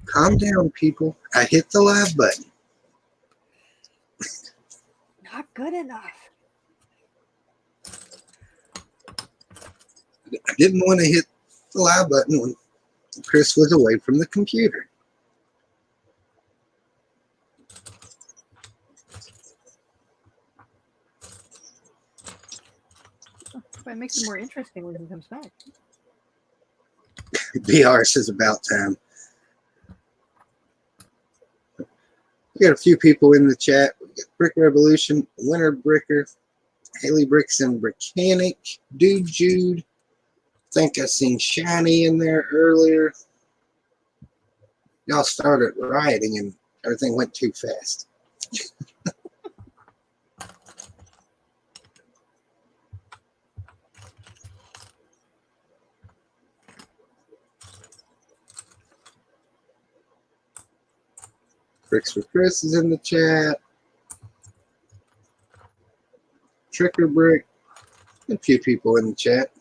Calm down, people. I hit the live button. Not good enough. I didn't want to hit the live button when Chris was away from the computer. But it makes it more interesting when he comes back. BR says about time. We got a few people in the chat. We got Brick Revolution, Winter Bricker, Hailey Bricks and Mechanic, Dude Jude. I think I seen Shiny in there earlier. Y'all started rioting and everything went too fast. Bricks for Chris is in the chat. Tricker Brick. A few people in the chat.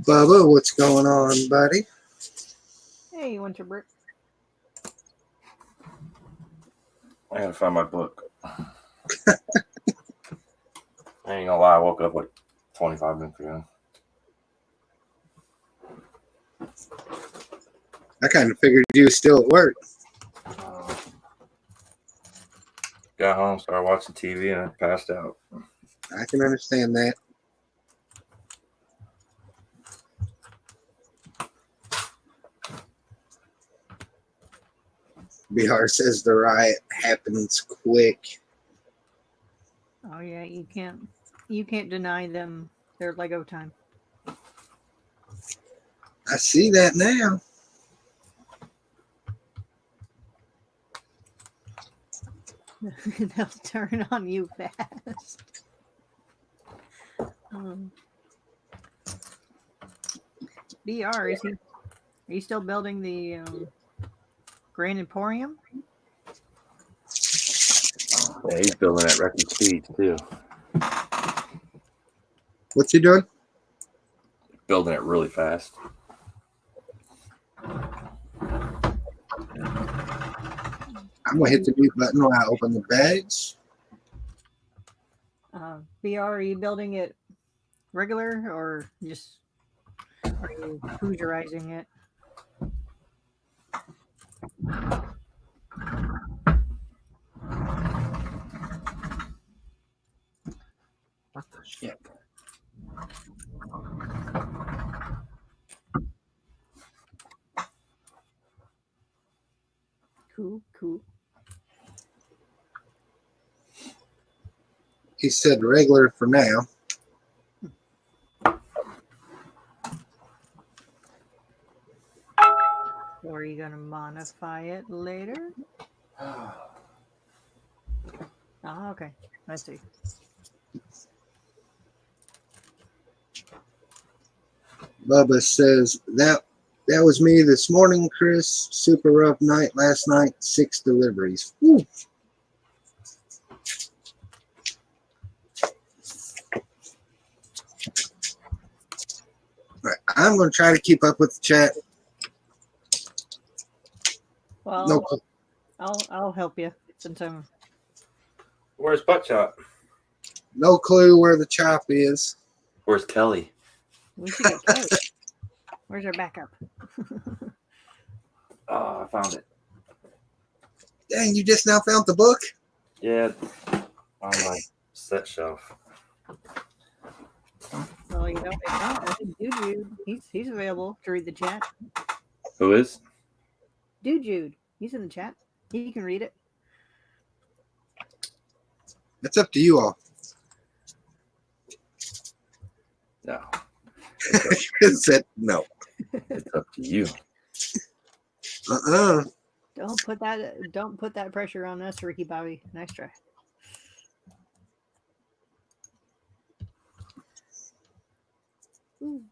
Bubba, what's going on, buddy? Hey, Winter Brick. I gotta find my book. I ain't gonna lie, I woke up like 25 minutes ago. I kind of figured you were still at work. Got home, started watching TV, and I passed out. I can understand that. Bihar says the riot happens quick. Oh yeah, you can't deny them their Lego time. I see that now. They'll turn on you fast. BR, are you still building the Grand Emporium? Yeah, he's building at record speed too. What's he doing? Building it really fast. I'm going to hit the mute button when I open the bags. BR, are you building it regular or just are you Hoosierizing it? What the shit? Cool. He said regular for now. Or are you going to modify it later? Oh, okay. I see. Bubba says that was me this morning, Chris. Super rough night last night. 6 deliveries. Woo. All right, I'm going to try to keep up with the chat. Well, No. I'll help you since I'm. Where's Butt Chop? No clue where the chop is. Where's Kelly? We should get Kelly. Where's our backup? Oh, I found it. Dang, you just now found the book? Yeah, on my set shelf. Well, you know, if not, I think Dude, he's available to read the chat. Who is? Dude, he's in the chat. He can read it. It's up to you all. No. Chris said no. It's up to you. Don't put that pressure on us, Ricky Bobby. Nice try. Ooh.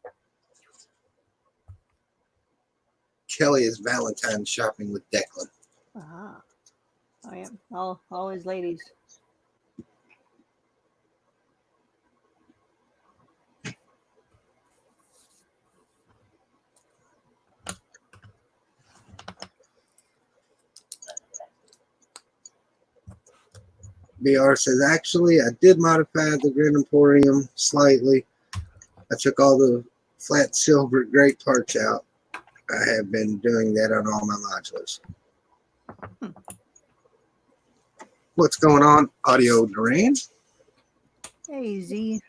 Kelly is Valentine's shopping with Declan. Ah. I am. All his ladies. BR says, actually, I did modify the Grand Emporium slightly. I took all the flat silver great parts out. I have been doing that on all my modulars. What's going on, Audio Duran? Hey, Z.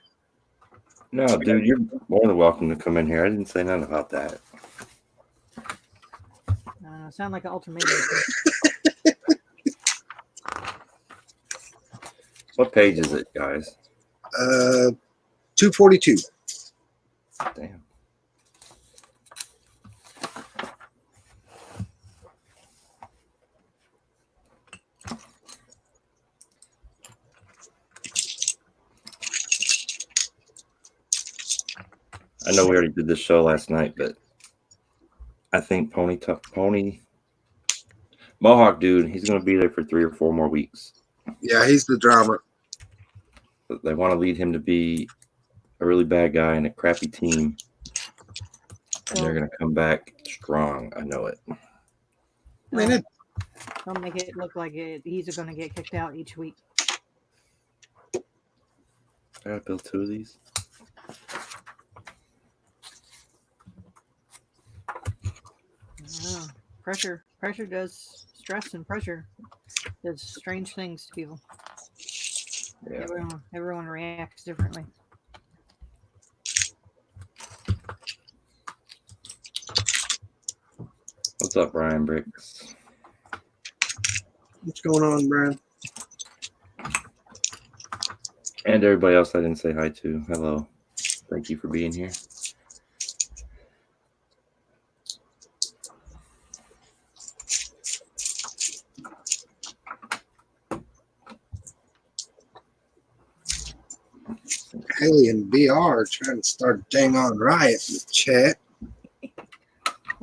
No, dude, you're more than welcome to come in here. I didn't say nothing about that. Sound like an ultimatum. What page is it, guys? 242. Damn. I know we already did this show last night, but I think Pony Mohawk dude, he's going to be there for 3 or 4 more weeks. Yeah, he's the drummer. They want to lead him to be a really bad guy in a crappy team, and they're going to come back strong. I know it. I mean, Don't make it look like he's going to get kicked out each week. I got to build 2 of these. Pressure does stress, and pressure does strange things to people. Yeah. Everyone reacts differently. What's up, Brian Bricks? what's going on, Brian? And everybody else I didn't say hi to. Hello. Thank you for being here. Haley and BR are trying to start a dang on riot in the chat.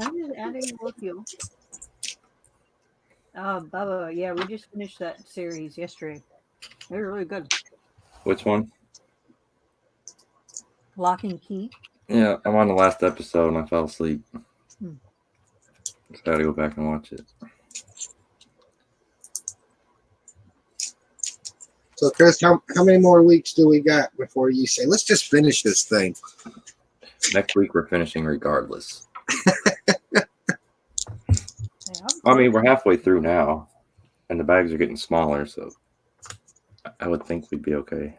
I'm just adding with you. Bubba, yeah, we just finished that series yesterday. They were really good. Which one? Lock and Key. Yeah, I'm on the last episode and I fell asleep. Hmm. Just gotta go back and watch it. So, Chris, how many more weeks do we got before you say, let's just finish this thing? Next week we're finishing regardless. Yeah, I mean, we're halfway through now, and the bags are getting smaller, so I would think we'd be okay.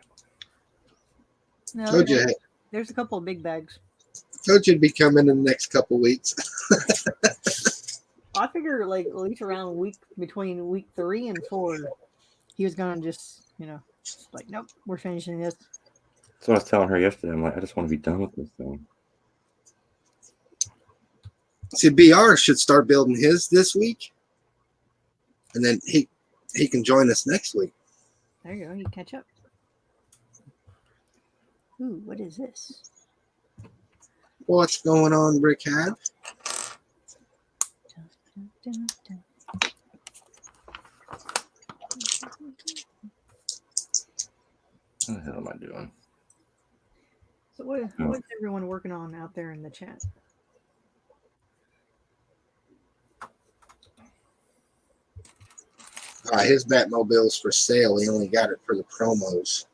no, Told you, there's a couple of big bags. told you'd be coming in the next couple weeks. I figure like at least around between week 3 and 4, he was gonna just like, nope, we're finishing this. That's what I was telling her yesterday. I'm like, I just want to be done with this thing. See, BR should start building his this week, and then he can join us next week. There you go, you catch up. Ooh, what is this? What's going on, Brickhead? What the hell am I doing? So what's everyone working on out there in the chat? His Batmobile's for sale. He only got it for the promos.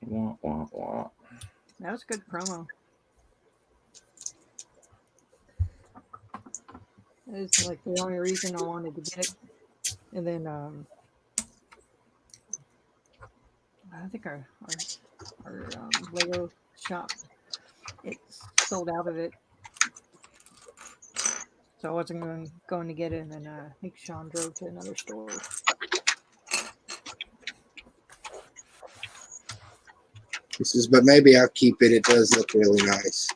Wah, wah, wah. That was a good promo. It was like the only reason I wanted to get it. And then I think our Lego shop, it sold out of it. So I wasn't going to get it, and then I think Sean drove to another store. He says, but maybe I'll keep it. It does look really nice.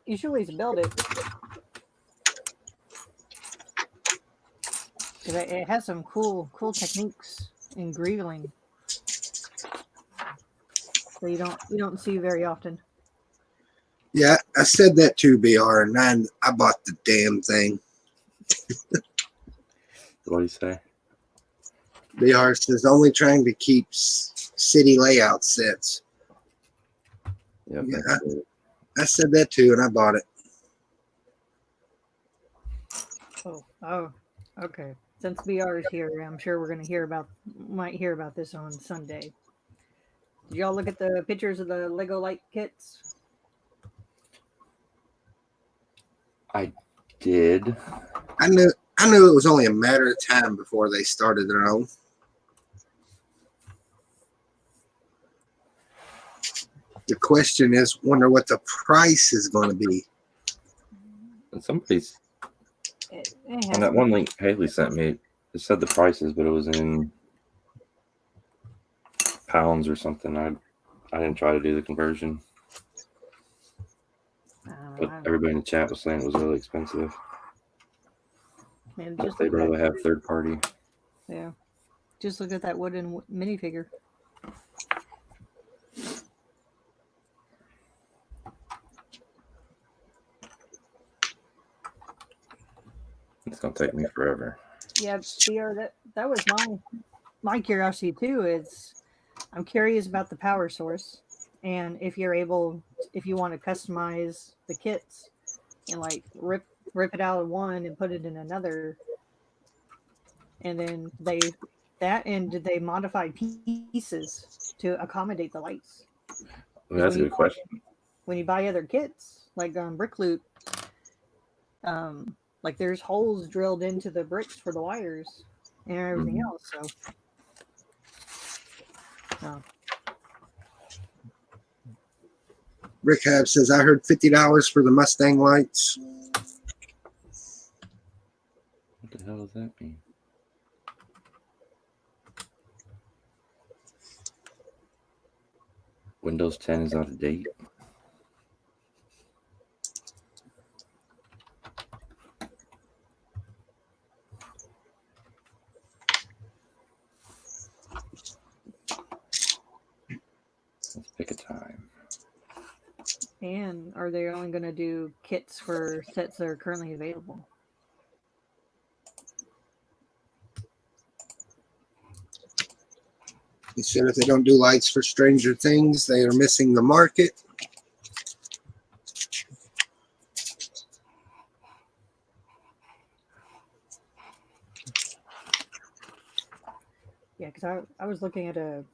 You should always build it. Because it has some cool techniques in greeling that you don't see very often. Yeah, I said that too, BR, and then I bought the damn thing. What do you say? BR says only trying to keep city layout sets. Yep, Yeah, that's it. I said that too, and I bought it. Oh, okay. since BR is here, I'm sure we're going to might hear about this on Sunday. Did y'all look at the pictures of the Lego light kits? I did. I knew it was only a matter of time before they started their own. The question is, wonder what the price is going to be. And somebody's It on has that one link Hailey sent me. It said the prices, but it was in pounds or something. I didn't try to do the conversion, but everybody in the chat was saying it was really expensive. Man, But they'd rather have third party. Yeah, just look at that wooden minifigure. It's gonna take me forever. Yeah, BR, that was my curiosity too. I'm curious about the power source, and if you want to customize the kits and like rip it out of one and put it in another, and then did they modify pieces to accommodate the lights? I mean, that's a good question. When you buy other kits, like Brick Loot, like there's holes drilled into the bricks for the wires and everything else. So, Rick Hab says, I heard $50 for the Mustang lights. What the hell does that mean? Windows 10 is out of date. Let's pick a time. and are they only going to do kits for sets that are currently available? He said if they don't do lights for Stranger Things, they are missing the market. Yeah, because I was looking at the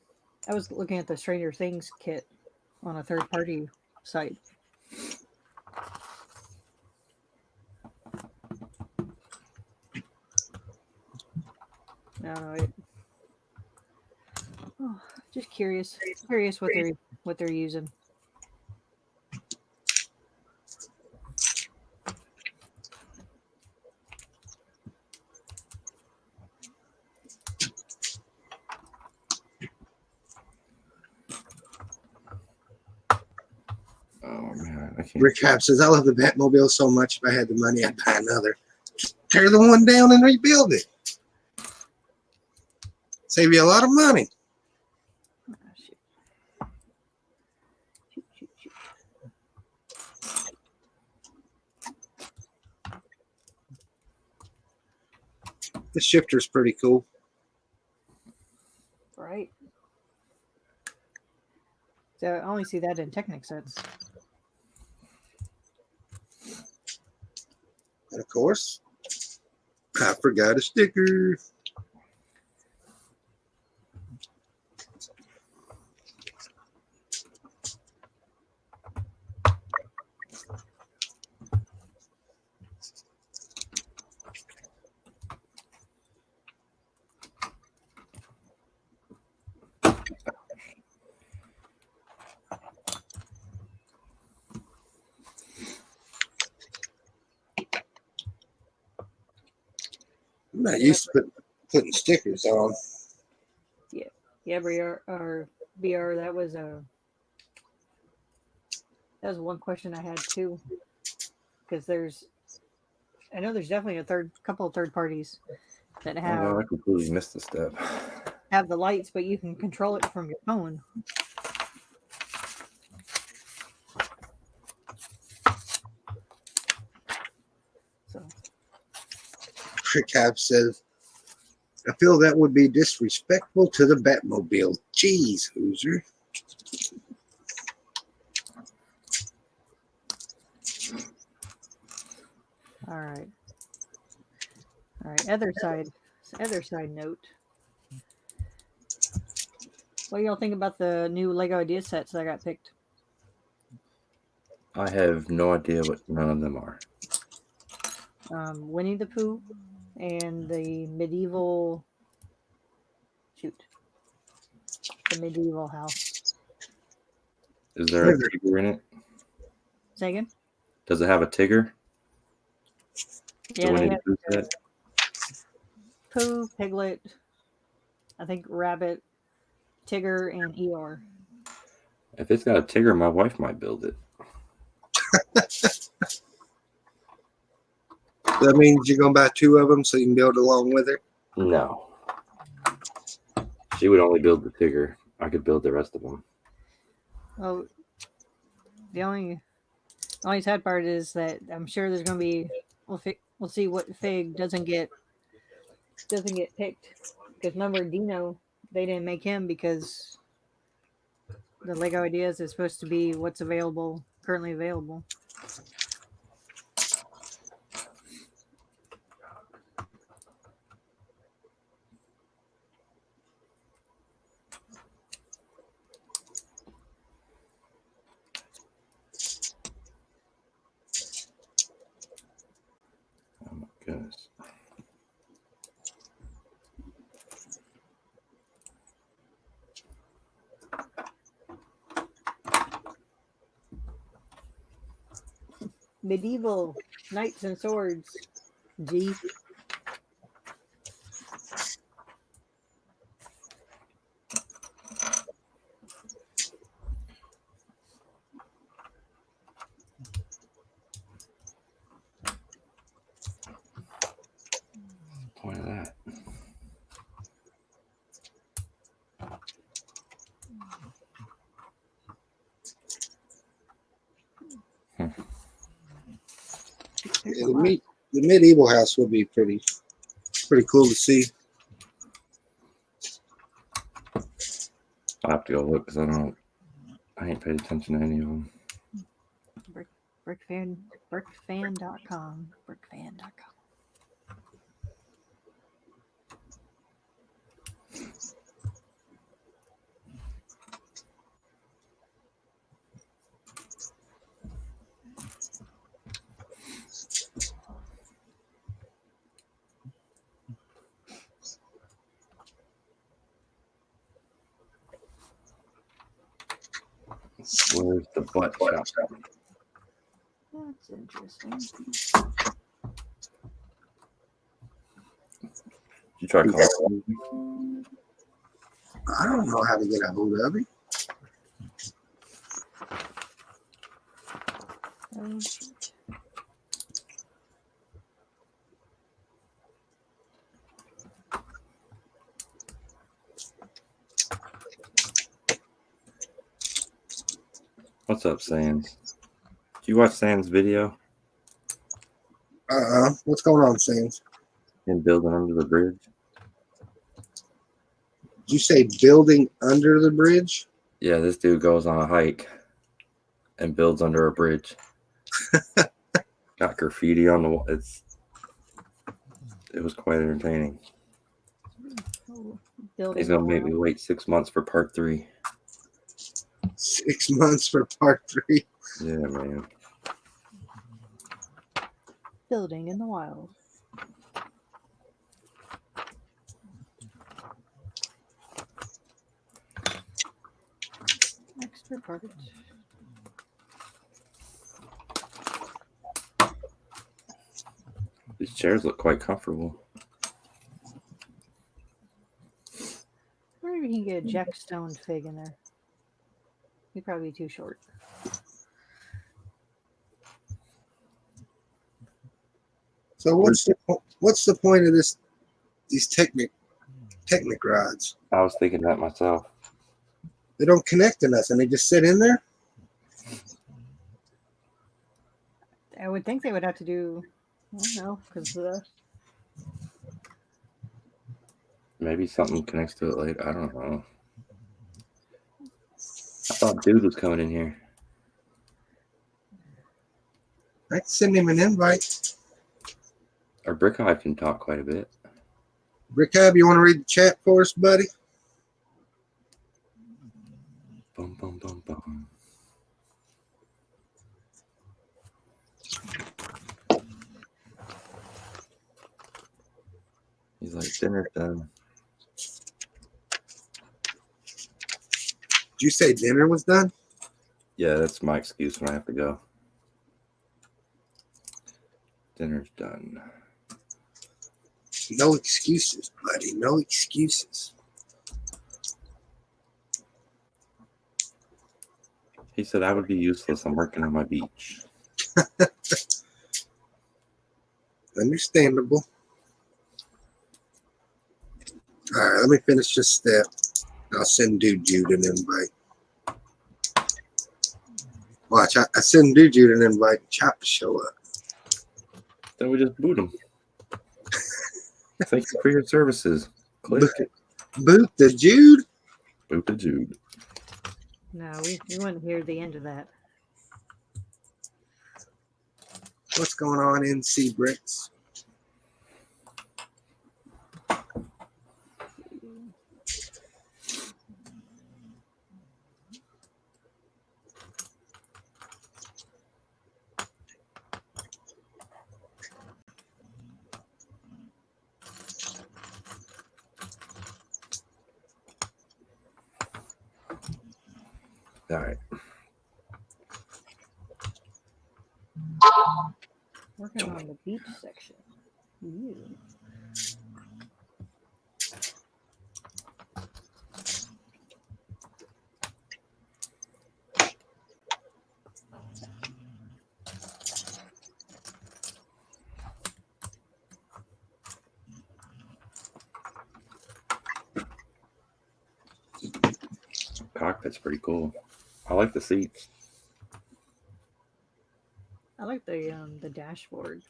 Stranger Things kit on a third party site. I don't know. Just curious what they're using. Oh man, I can't. Rick Hab says, I love the Batmobile so much. If I had the money, I'd buy another. Tear the one down and rebuild it. Save you a lot of money. Oh, shoot. Shoot. The shifter's pretty cool. Right. So I only see that in Technic sets. And of course, I forgot a sticker. I'm not used to putting stickers on. Yeah, BR, that was one question I had too. Because I know there's definitely a couple of third parties that I completely missed the step. have the lights, but you can control it from your phone. So Rick Hab says, I feel that would be disrespectful to the Batmobile. Jeez, Hoosier. all right. Other side other side note, what do y'all think about the new Lego idea sets that got picked? I have no idea what none of them are. Winnie the Pooh and the medieval house. Is there a Tigger in it? Say again? Does it have a Tigger? Yeah, they have set? Pooh, Piglet, I think Rabbit, Tigger, and Eeyore. If it's got a Tigger, my wife might build it. That means you're going to buy 2 of them so you can build along with her? No. She would only build the Tigger. I could build the rest of them. Oh, the only sad part is that I'm sure there's going to be. We'll see what Fig doesn't get picked, because remember Dino, they didn't make him because the Lego Ideas is supposed to be what's currently available. Oh my goodness. Medieval knights and swords. G. Point of that. Yeah, the medieval house would be pretty cool to see. I'll have to go look because I ain't paid attention to any of them. Brickfan.com. Brickfan.com. Where's the butt shop? That's interesting. You try calling? I don't know how to get a hold of it. Oh, shit. What's up, Sans? Did you watch Sans' video? What's going on, Sans? Him building under the bridge? Did you say building under the bridge? Yeah, this dude goes on a hike and builds under a bridge. Got graffiti on the wall. It was quite entertaining. He's gonna make me wait 6 months for part 3. 6 months for part 3. Yeah, man. Building in the wild. Extra part. These chairs look quite comfortable. Maybe we can get a Jack Stone Fig in there. He'd probably be too short. So what's the point of these Technic rods? I was thinking that myself. They don't connect to nothing. They just sit in there. I would think they would have to do. I don't know, because Maybe something connects to it later. I don't know. I thought dude was coming in here. I can send him an invite. Our Brick Hive can talk quite a bit. Rick Hab, you want to read the chat for us, buddy? Bum, bum, bum, bum. He's like, dinner's done. Did you say dinner was done? Yeah, that's my excuse when I have to go. Dinner's done. No excuses, buddy. No excuses. He said I would be useless. I'm working on my beach. Understandable. All right, let me finish this step. I'll send Dude Jude an invite. Watch, I send Dude Jude an invite. Chop to show up. Then we just boot him. Thank you for your services. Click. Boot the Jude? Boot the Jude. No, we wouldn't hear the end of that. What's going on, NC Bricks? All right. Working on the beach section. Ooh. Cockpit's pretty cool. I like the seats. I like the dashboard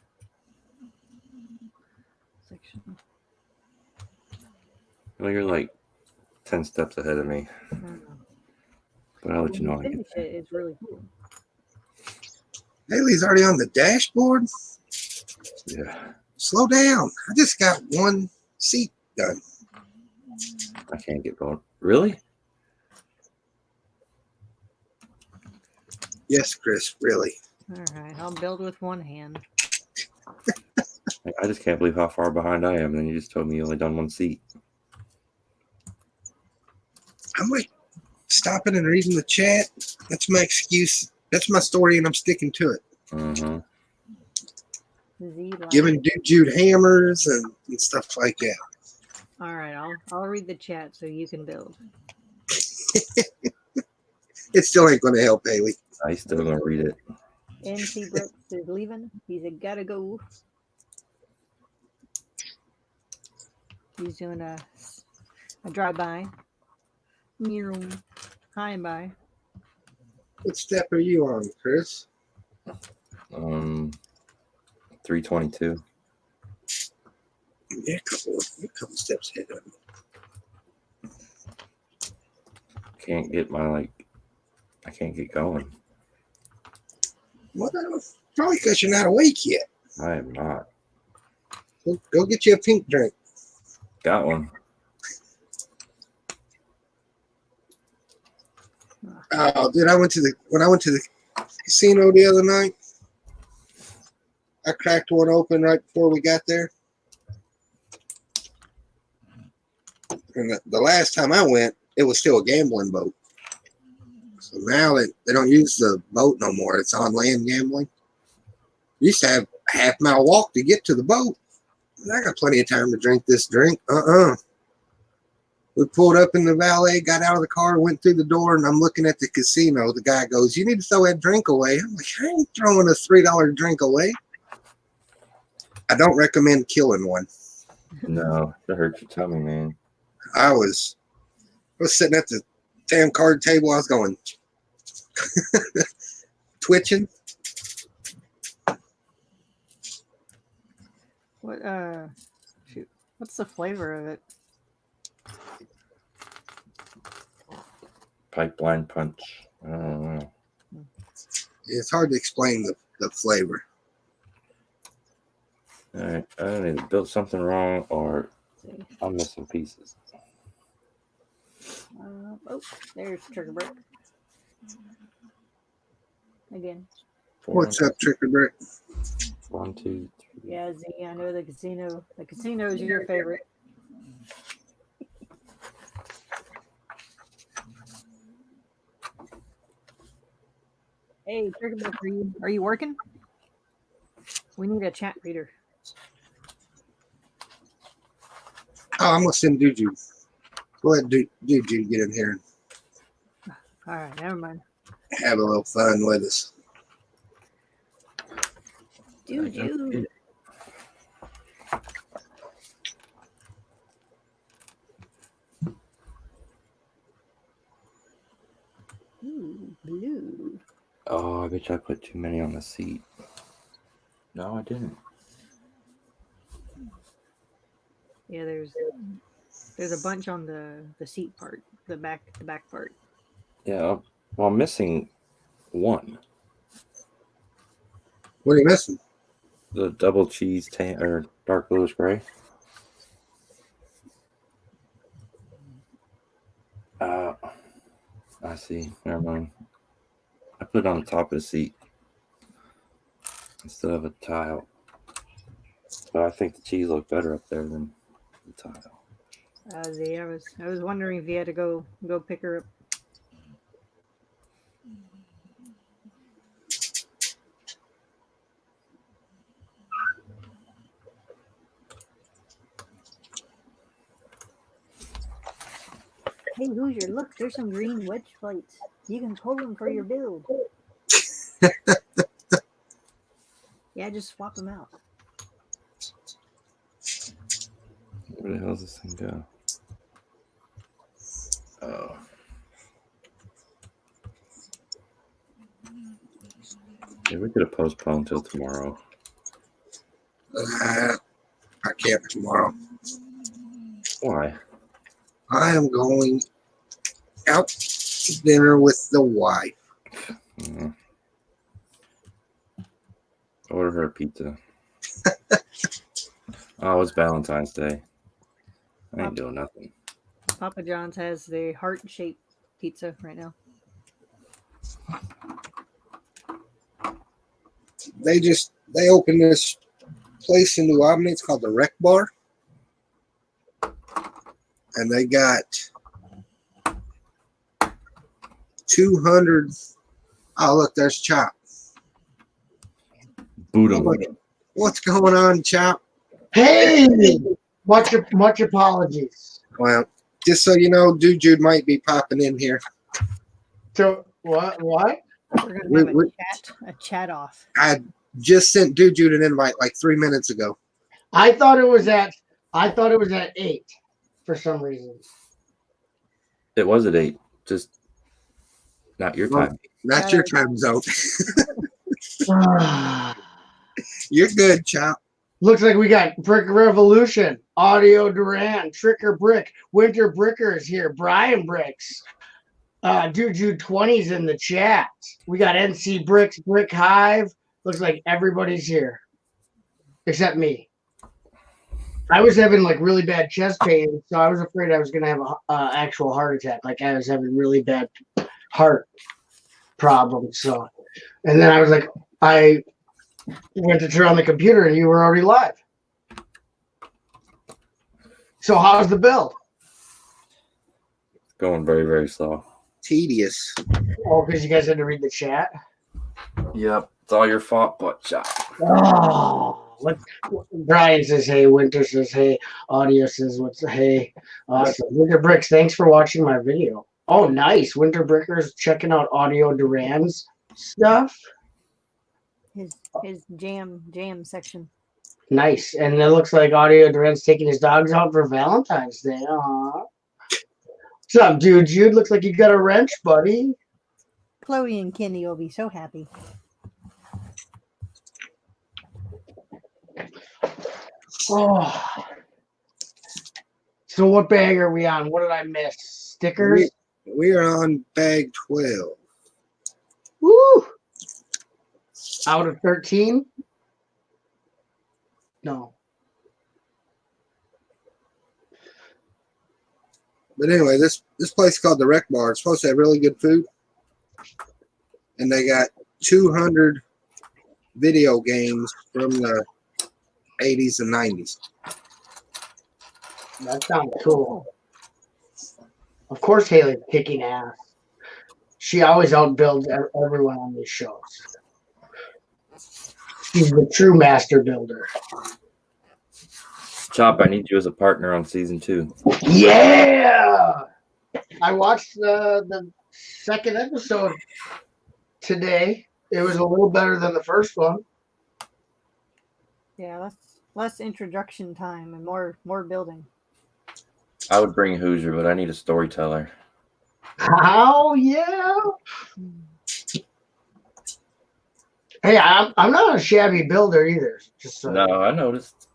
section. Well, you're like 10 steps ahead of me. I don't know. But I'll let you know When when I you get finish there. it, it's really cool. Haley's already on the dashboard. Yeah. Slow down. I just got one seat done. I can't get going. Really? Yes, Chris, really. All right, I'll build with one hand. I just can't believe how far behind I am. And then you just told me you only done one seat. I'm like stopping and reading the chat. That's my excuse. That's my story, and I'm sticking to it. Mm-hmm. Z-Line. Giving Dude Jude hammers and stuff like that. All right, I'll read the chat so you can build. It still ain't going to help, Haley. I still gonna read it. NC Bricks is leaving. He's a gotta go. He's doing a drive-by. Hi and bye. What step are you on, Chris? 322. Yeah, a couple steps ahead of me. Can't get I can't get going. Well, probably because you're not awake yet. I am not. Go get you a pink drink. Got one. Oh, dude, when I went to the casino the other night, I cracked one open right before we got there. And the last time I went, it was still a gambling boat. So now they don't use the boat no more. It's on land gambling. You used to have a half-mile walk to get to the boat. And I got plenty of time to drink this drink. We pulled up in the valet, got out of the car, went through the door, and I'm looking at the casino. The guy goes, "You need to throw that drink away." I'm like, I ain't throwing a $3 drink away. I don't recommend killing one. No, that hurts your tummy, man. I was sitting at the damn card table. I was going twitching. What's the flavor of it? Pipeline punch. I don't know. It's hard to explain the flavor. All right, I either built something wrong or see. I'm missing pieces. Oh, there's Trigger Brick. Again. What's up, Tricker Brick? 1, 2, 3. Yeah, Z, I know the casino. The casino is your favorite. Hey, Trigger Brick, are you working? We need a chat reader. Oh, I'm gonna send Duju. Go ahead, Duju, get in here All right, never mind. and have a little fun with us. Dude. Ooh, blue. Oh, I bet I put too many on the seat. No, I didn't. Yeah, there's a bunch on the seat part, the back part. Yeah, well, I'm missing one. What are you missing? The double cheese tan or dark bluish gray. I see. Never mind. I put it on the top of the seat instead of a tile. But I think the cheese looked better up there than the tile. Z, I was wondering if you had to go pick her up. Hey, Hoosier, look, there's some green wedge plates. You can pull them for your build. Yeah, just swap them out. Where the hell does this thing go? Oh. Yeah, we could have postponed till tomorrow. I can't tomorrow. Why? I am going out to dinner with the wife. Order her a pizza. Oh, it's Valentine's Day. I ain't doing nothing. Papa John's has the heart-shaped pizza right now. They opened this place in New Albany. It's called the Rec Bar. And they got 200. Oh, look, there's Chop. Buddha. What's going on, Chop? Hey, much apologies. Well, just so you know, Dude Jude might be popping in here. So what? We're gonna have a chat off. I just sent Dude Jude an invite like 3 minutes ago. I thought it was at 8 for some reason. It was at 8. Just not your time. That's your time zone. You're good, Chop. Looks like we got Brick Revolution, Audio Duran, Tricker Brick, Winter Brickers here, Brian Bricks, Dude 20's in the chat. We got NC Bricks, Brick Hive. Looks like everybody's here except me. I was having like really bad chest pain, so I was afraid I was gonna have a actual heart attack. Like I was having really bad heart problems. So, and then I was like, I went to turn on the computer and you were already live. So how's the build? Going very, very slow. Tedious. Oh, because you guys had to read the chat. Yep. It's all your fault, butt chop. Oh, Brian says hey, Winter says hey, Audio says what's hey, awesome. Winter Bricks, thanks for watching my video. Oh, nice. Winter Brickers checking out Audio Duran's stuff. His jam section. Nice. And it looks like Audio Duran's taking his dogs out for Valentine's Day. Aww. What's up, dude? Jude, looks like you got a wrench, buddy. Chloe and Kenny will be so happy. Oh. So what bag are we on? What did I miss? Stickers? We are on bag 12. Woo! Out of 13? No. But anyway, this place called the Rec Bar. It's supposed to have really good food, and they got 200 video games from the 80s and 90s. That sounds cool. Of course, Hailey's kicking ass. She always outbuilds everyone on these shows. She's the true master builder. Chop, I need you as a partner on season 2. Yeah! I watched the second episode today. It was a little better than the first one. Yeah, less introduction time and more building. I would bring Hoosier, but I need a storyteller. Oh, yeah. Hey, I'm not a shabby builder either. Just so No, I noticed.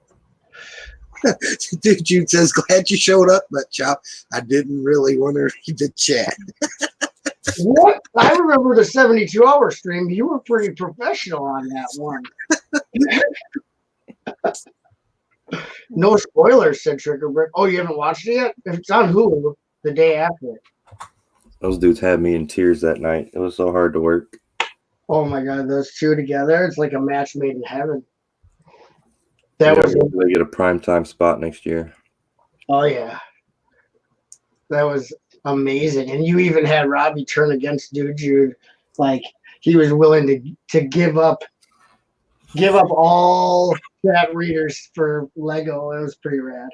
Dude, Jude says, glad you showed up, but Chop, I didn't really want to read the chat. What? I remember the 72-hour stream. You were pretty professional on that one. No spoilers, said Trigger Brick. Oh, you haven't watched it yet? It's on Hulu the day after. Those dudes had me in tears that night. It was so hard to work. Oh my God, those two together, it's like a match made in heaven. That was They get a primetime spot next year. Oh yeah, that was amazing. And you even had Robbie turn against Dude Jude, like he was willing to give up all chat readers for Lego. It was pretty rad.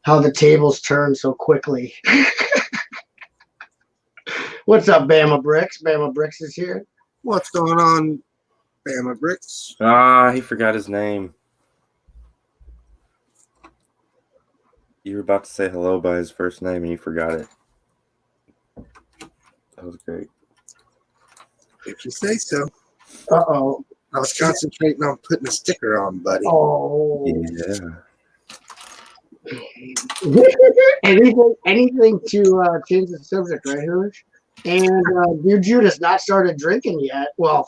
How the tables turn so quickly. What's up, Bama Bricks? Bama Bricks is here. What's going on, Bama Bricks? He forgot his name. You were about to say hello by his first name and you forgot it. That was great. If you say so. Uh-oh. I was concentrating on putting a sticker on, buddy. Oh. Yeah. anything to change the subject, right, Hooch? And Dude Jude has not started drinking yet. Well,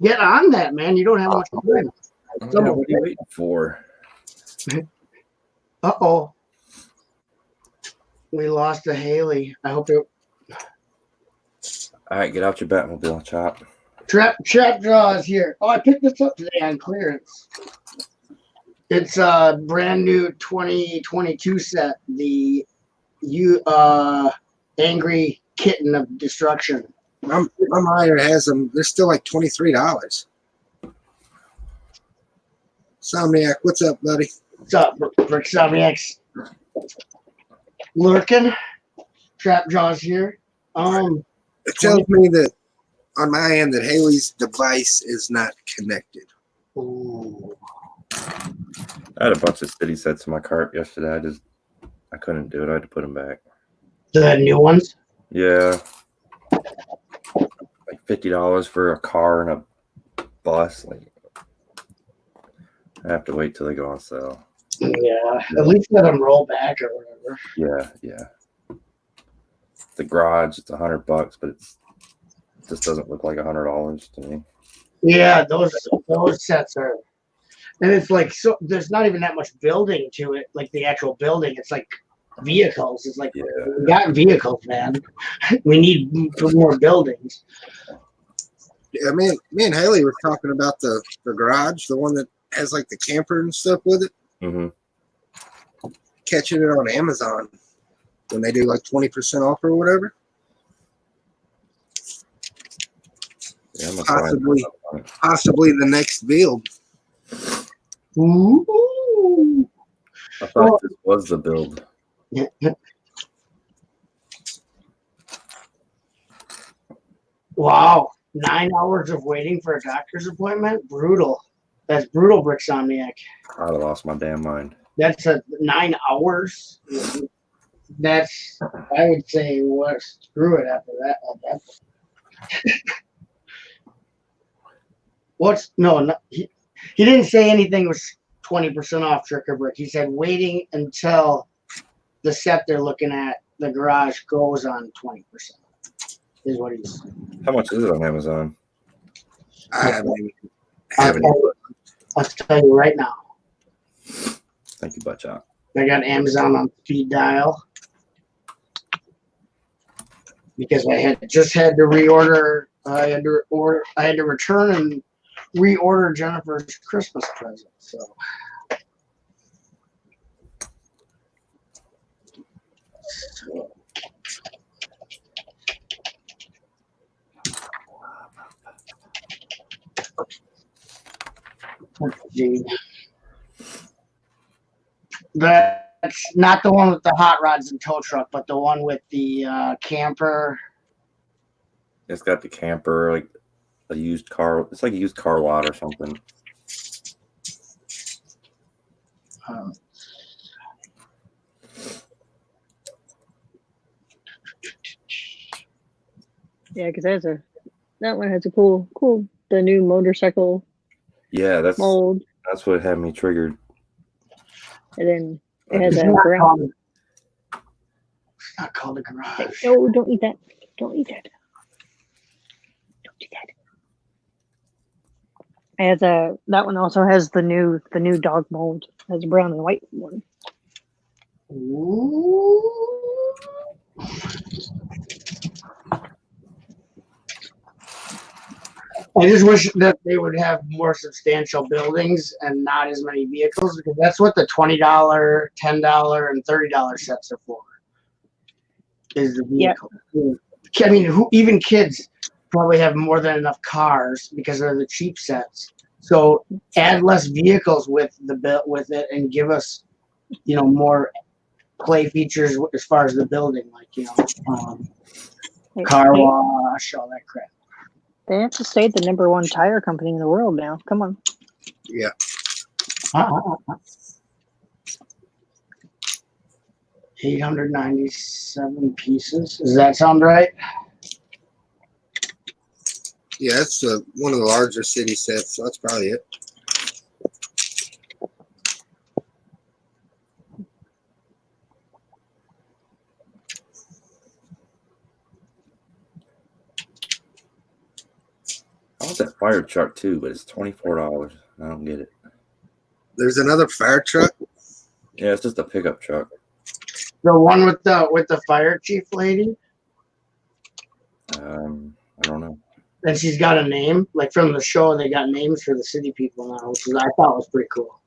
get on that, man. You don't have much to drink. Yeah, what are you waiting for? Uh-oh. We lost to Hailey. I hope it... All right, get out your Batmobile, Chop. Trap Draw is here. Oh, I picked this up today on clearance. It's a brand new 2022 set. The Angry Kitten of Destruction. My miner has them. They're still like $23. Somniac, what's up, buddy? What's up, Brick Somniacs? Lurking. Trap Jaw's here. It tells me that on my end that Haley's device is not connected. Ooh. I had a bunch of city sets in my cart yesterday. I couldn't do it. I had to put them back. The new ones? Yeah. Like $50 for a car and a bus. Like, I have to wait till they go on sale. Yeah. At least let them roll back or whatever. Yeah. The garage, it's $100, but it just doesn't look like $100 to me. Yeah, those sets are, and it's like, so there's not even that much building to it, like the actual building. It's like vehicles. It's like, we got vehicles, man. We need more buildings. Yeah, me and Haley were talking about the garage, the one that has like the camper and stuff with it. Mm-hmm. Catching it on Amazon when they do like 20% off or whatever. Yeah, Possibly the next build. Ooh. I thought this was the build. Wow. 9 hours of waiting for a doctor's appointment? Brutal. That's brutal, Bricksomniac. I'd have lost my damn mind. That's 9 hours. That's, I would say, what? Screw it after that. He didn't say anything was 20% off Trick or Brick. He said waiting until the set they're looking at, the garage, goes on 20%. Is what he's. How much is it on Amazon? I haven't I'll tell you right now. Thank you, Butchop. I got Amazon on speed dial. because I had just had to reorder. I had to return and reorder Jennifer's Christmas present. So. Gee. That's not the one with the hot rods and tow truck, but the one with the camper. It's got the camper, like a used car. It's like a used car lot or something. Yeah, because that one has a cool the new motorcycle Yeah, that's mold, what had me triggered. and then it has It's a not brown. called- it's not called a garage. Oh, don't eat that! Don't eat that! Don't do that! It has that one also has the new dog mold. It has a brown and white one. Ooh. I just wish that they would have more substantial buildings and not as many vehicles, because that's what the $20, $10, and $30 sets are for. Is the vehicle. I mean, even kids probably have more than enough cars because they're the cheap sets. So add less vehicles with it, and give us, more play features as far as the building, like car wash, all that crap. They have to stay the #1 tire company in the world now. Come on. Yeah. 897 pieces. Does that sound right? Yeah, that's one of the larger city sets, so that's probably it. I want that fire truck too, but it's $24. I don't get it. There's another fire truck. Yeah, it's just a pickup truck. The one with the fire chief lady, I don't know. and she's got a name. Like from the show, they got names for the city people now, which I thought was pretty cool.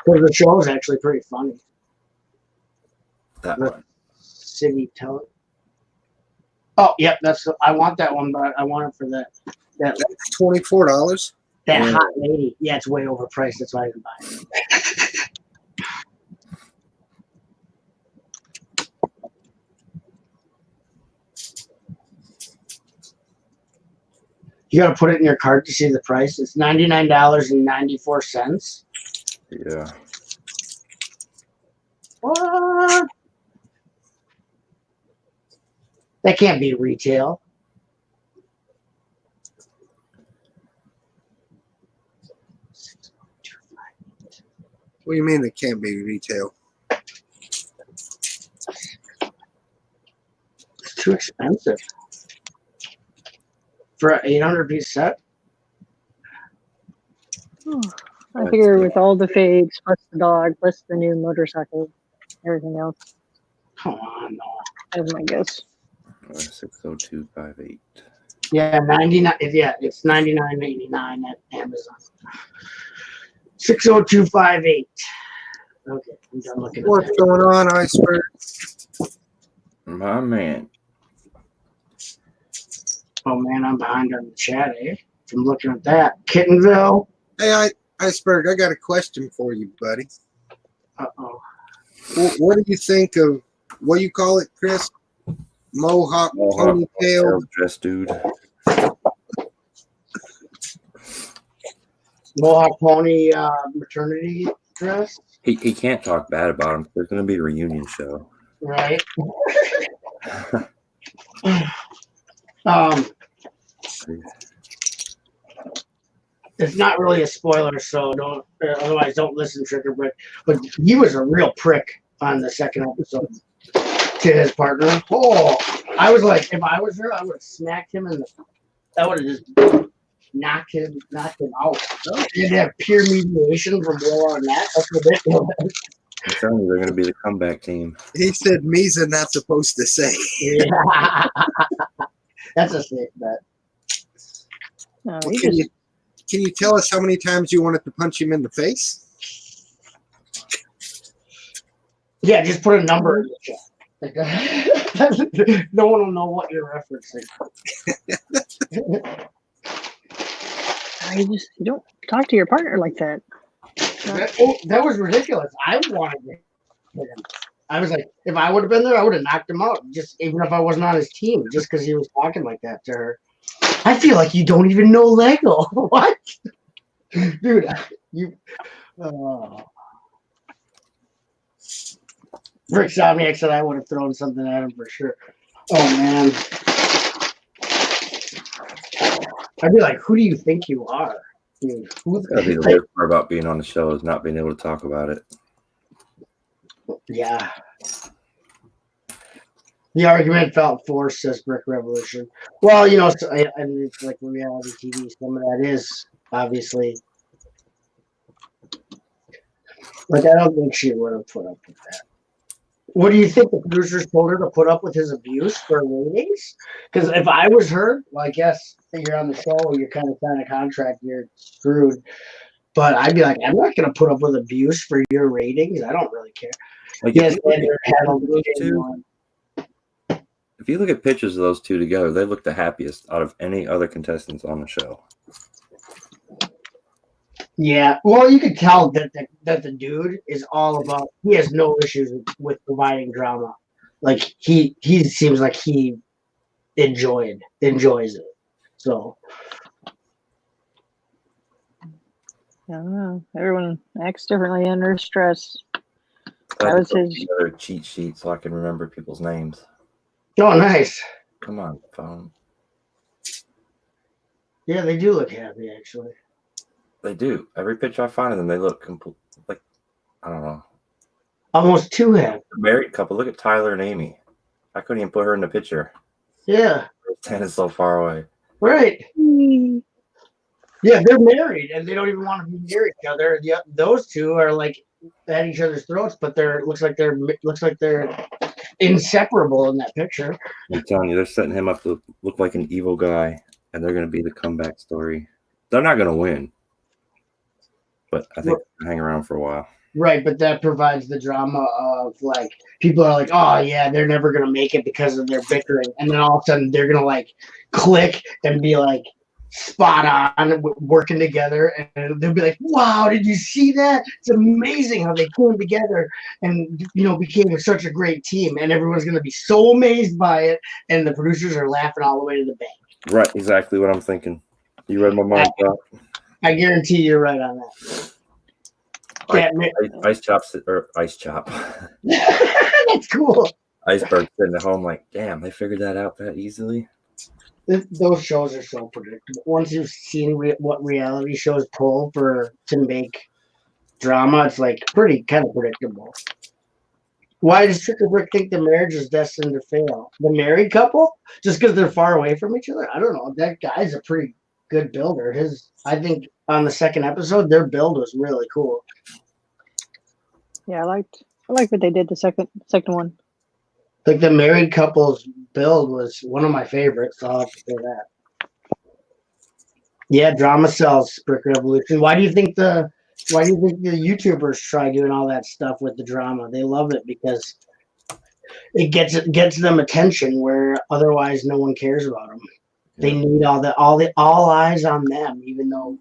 Because the show is actually pretty funny. That What? one. City tele. Oh, yep, I want that one, but I want it for that That's $24. hot lady. Yeah, it's way overpriced. That's why I didn't buy it. You got to put it in your cart to see the price. It's $99.94. Yeah. What? That can't be retail. What do you mean it can't be retail? It's too expensive for an 800-piece set. I figure with all the figs, plus the dog, plus the new motorcycle, everything else, Come on, no. that's my guess. 60258. Yeah, 99. Yeah, it's $99.89 at Amazon. 60258. Okay, I'm done looking at What's that. going on, Iceberg? My man. Oh man, I'm behind on the chat, eh? From looking at that. Kittenville. Hey, Iceberg, I got a question for you, buddy. Uh-oh. What do you think of, what do you call it, Chris? Mohawk ponytail? Dress dude. Mohawk pony maternity dress. He can't talk bad about him. There's going to be a reunion show. Right. It's not really a spoiler, so otherwise don't listen, Trigger Brick. But he was a real prick on the second episode to his partner. Oh, I was like, if I was her, I would have smacked him in the. I would have just knocked him out. You'd have peer mediation from Will Arnett. That's ridiculous. I'm telling you, they're going to be the comeback team. He said Misa not supposed to say. Yeah. That's a safe bet. No, Well, he can just you tell us how many times you wanted to punch him in the face? Yeah, just put a number in the chat. No one will know what you're referencing. you don't talk to your partner like that. That was ridiculous. I wanted to hit him. I was like, if I would have been there, I would have knocked him out. Just even if I wasn't on his team, just because he was talking like that to her. I feel like you don't even know Lego. What, dude? Rick Somniak said I would have thrown something at him for sure. Oh man, I'd be like, who do you think you are? Dude, That's gotta be the worst part about being on the show is not being able to talk about it. Yeah. The argument felt forced, says Brick Revolution. Well, I mean, it's like reality TV. Some of that is obviously. Like, I don't think she would have put up with that. What do you think the producers told her to put up with his abuse for ratings? Because if I was her, well, I guess you're on the show, you're kind of signing a contract, you're screwed. But I'd be like, I'm not going to put up with abuse for your ratings. I don't really care. Like Yes, if you look at pictures of those two together, they look the happiest out of any other contestants on the show. Yeah, well, you could tell that the dude is all about. He has no issues with providing drama. Like he seems like he enjoys it. So I don't know. Everyone acts differently under stress. I That was put his. together a cheat sheet so I can remember people's names. oh, nice. Come on, phone. Yeah, they do look happy actually. They do. Every picture I find of them, they look complete. Like, I don't know. Almost too happy. The married couple. Look at Tyler and Amy. I couldn't even put her in the picture. Yeah, Stan is so far away. right. Yeah, they're married and they don't even want to be near each other. Yeah, those two are like at each other's throats, but looks like they're inseparable in that picture. I'm telling you, they're setting him up to look like an evil guy, and they're going to be the comeback story. They're not going to win, but I think they'll hang around for a while. Right, but that provides the drama of like people are like, oh yeah, they're never gonna make it because of their bickering, and then all of a sudden they're gonna like click and be like spot on working together, and they'll be like, wow, did you see that? It's amazing how they came together and became such a great team, and everyone's gonna be so amazed by it, and the producers are laughing all the way to the bank. Right, exactly what I'm thinking. You read my mind, Doc. I guarantee you're right on that. Ice chop. That's cool. Iceberg sitting at home like, damn, they figured that out that easily. Those shows are so predictable. Once you've seen what reality shows pull to make drama, it's like pretty kind of predictable. Why does Trick or Brick think the marriage is destined to fail? The married couple? Just because they're far away from each other? I don't know. That guy's a pretty good builder. I think on the second episode, their build was really cool. Yeah, I liked what they did the second one. Like the married couple's build was one of my favorites. So I'll have to say that. Yeah, drama sells. Brick Revolution. Why do you think the YouTubers try doing all that stuff with the drama? They love it because it gets them attention where otherwise no one cares about them. They need all eyes on them, even though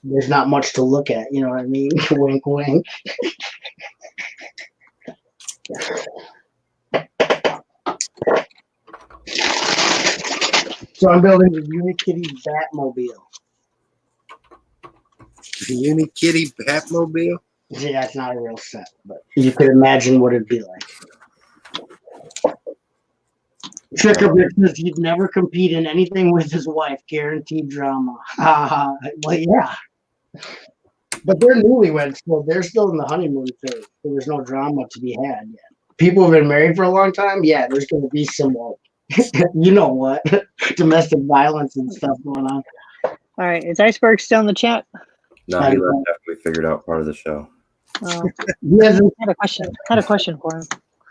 there's not much to look at. You know what I mean? Wink, wink. So I'm building the Unikitty Batmobile. The Unikitty Batmobile? Yeah, it's not a real set, but you could imagine what it'd be like. Trick or Brick says he'd never compete in anything with his wife. Guaranteed drama. Well, yeah. But they're newlyweds, so they're still in the honeymoon phase. So there's no drama to be had yet. People who've been married for a long time, yeah, there's going to be some, you know what, domestic violence and stuff going on. All right, is Iceberg still in the chat? No, he left after we figured out part of the show. Oh, He hasn't, I had a question for him.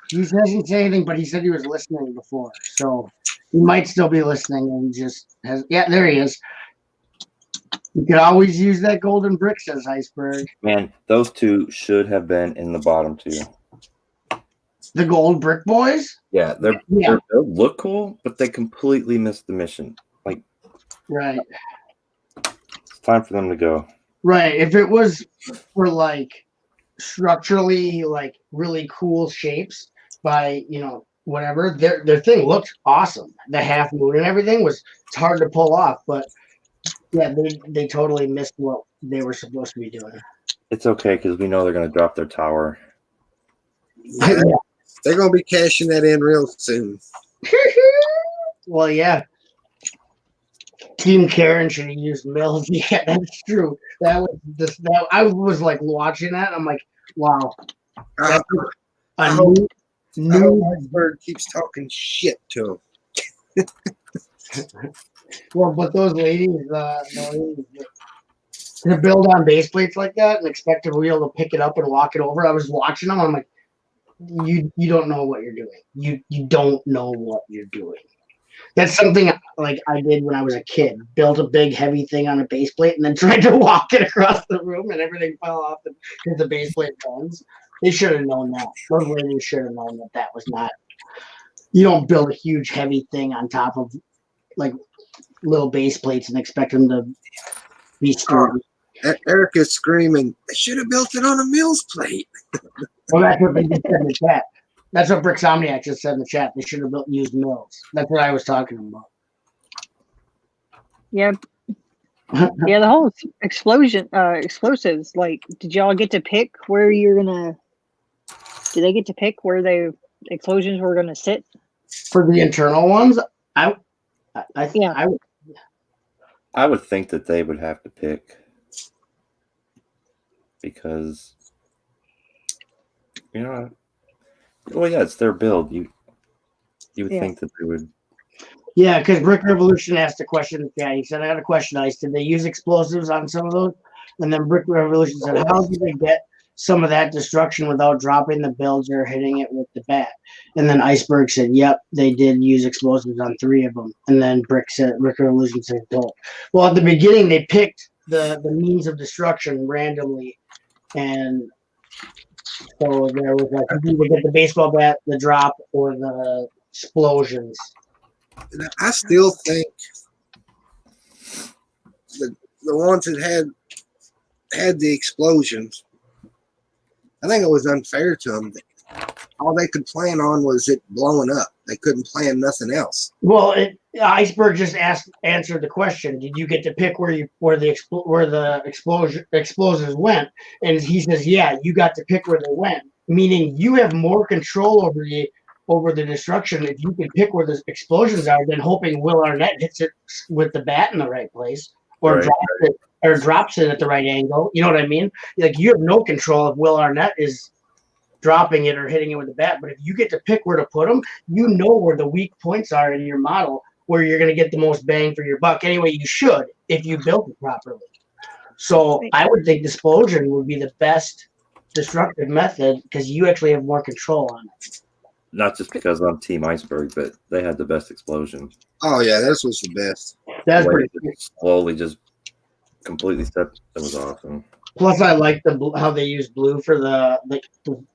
he hasn't said anything, but he said he was listening before. So He might still be listening and just has. Yeah, there he is. You could always use that golden brick, says Iceberg. Man, those two should have been in the bottom two. The gold brick boys? Yeah, they look cool, but they completely missed the mission. Like, right. It's time for them to go. Right. If it was for like structurally like really cool shapes by, whatever, their thing looked awesome. The half moon and everything it's hard to pull off, but yeah, they totally missed what they were supposed to be doing. It's okay because we know they're going to drop their tower. Yeah, they're going to be cashing that in real soon. Well, yeah. Team Karen should have used Mills. Yeah, that's true. That I was like watching that. I'm like, wow. New Iceberg keeps talking shit to him. Well, but those ladies, to build on base plates like that and expect to be able to pick it up and walk it over. I was watching them. I'm like, you don't know what you're doing. You don't know what you're doing. That's something like I did when I was a kid. Built a big heavy thing on a base plate and then tried to walk it across the room and everything fell off because the base plate bends. They should have known that. Those ladies should have known that was not. You don't build a huge heavy thing on top of like little base plates and expect them to be sturdy. Erica's screaming, they should have built it on a Mills plate. Well, that's what they just said in the chat. That's what Brixomniac just said in the chat. They should have used Mills. That's what I was talking about. Yeah. Yeah, the whole explosives, like, did y'all get to pick where you're gonna did they get to pick where the explosions were gonna sit? For the internal ones, I would think that they would have to pick because well, yeah, it's their build. You would think that they would. Yeah, because Brick Revolution asked a question. Yeah, he said, I had a question, Ice. Did they use explosives on some of those? And then Brick Revolution said, how did they get some of that destruction without dropping the builds or hitting it with the bat? And then Iceberg said, yep, they did use explosives on 3 of them. And then Brick Revolution said, don't. Well, at the beginning, they picked the means of destruction randomly. And so there was like, you would get the baseball bat, the drop, or the explosions. I still think the ones that had the explosions, I think it was unfair to them. All they could plan on was it blowing up. They couldn't plan nothing else. Well, Iceberg just answered the question. Did you get to pick where the explosives went? And he says, yeah, you got to pick where they went. Meaning you have more control over the destruction if you can pick where the explosions are than hoping Will Arnett hits it with the bat in the right place or drops it at the right angle. You know what I mean? Like you have no control if Will Arnett is dropping it or hitting it with the bat. But if you get to pick where to put them, you know where the weak points are in your model where you're going to get the most bang for your buck. Anyway, you should if you built it properly. So I would think explosion would be the best destructive method because you actually have more control on it. Not just because I'm Team Iceberg, but they had the best explosion. Oh yeah, this was the best. That's pretty cool. Slowly, just completely stepped. That was awesome. Plus, I like how they use blue for the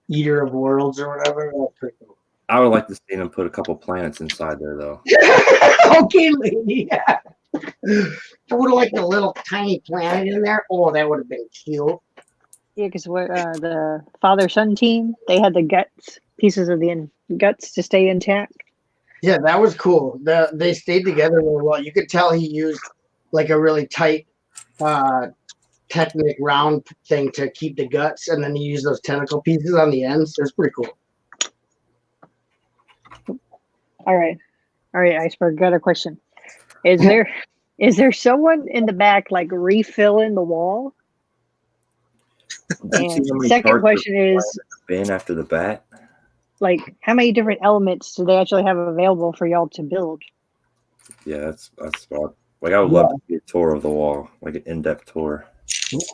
Eater of Worlds or whatever. That's pretty cool. I would like to see them put a couple planets inside there, though. Okay, lady. Yeah. I would have liked a little tiny planet in there. Oh, that would have been cute. Yeah, because the father-son team, they had the pieces of the guts to stay intact. Yeah, that was cool. They stayed together really well. You could tell he used like a really tight Technic round thing to keep the guts, and then he used those tentacle pieces on the ends. It was pretty cool. All right, Iceberg, got a question. Is there someone in the back like refilling the wall? And second question is, bin after the bat. Like, how many different elements do they actually have available for y'all to build? Yeah, that's spot. Like, I would love to see a tour of the wall, like an in-depth tour.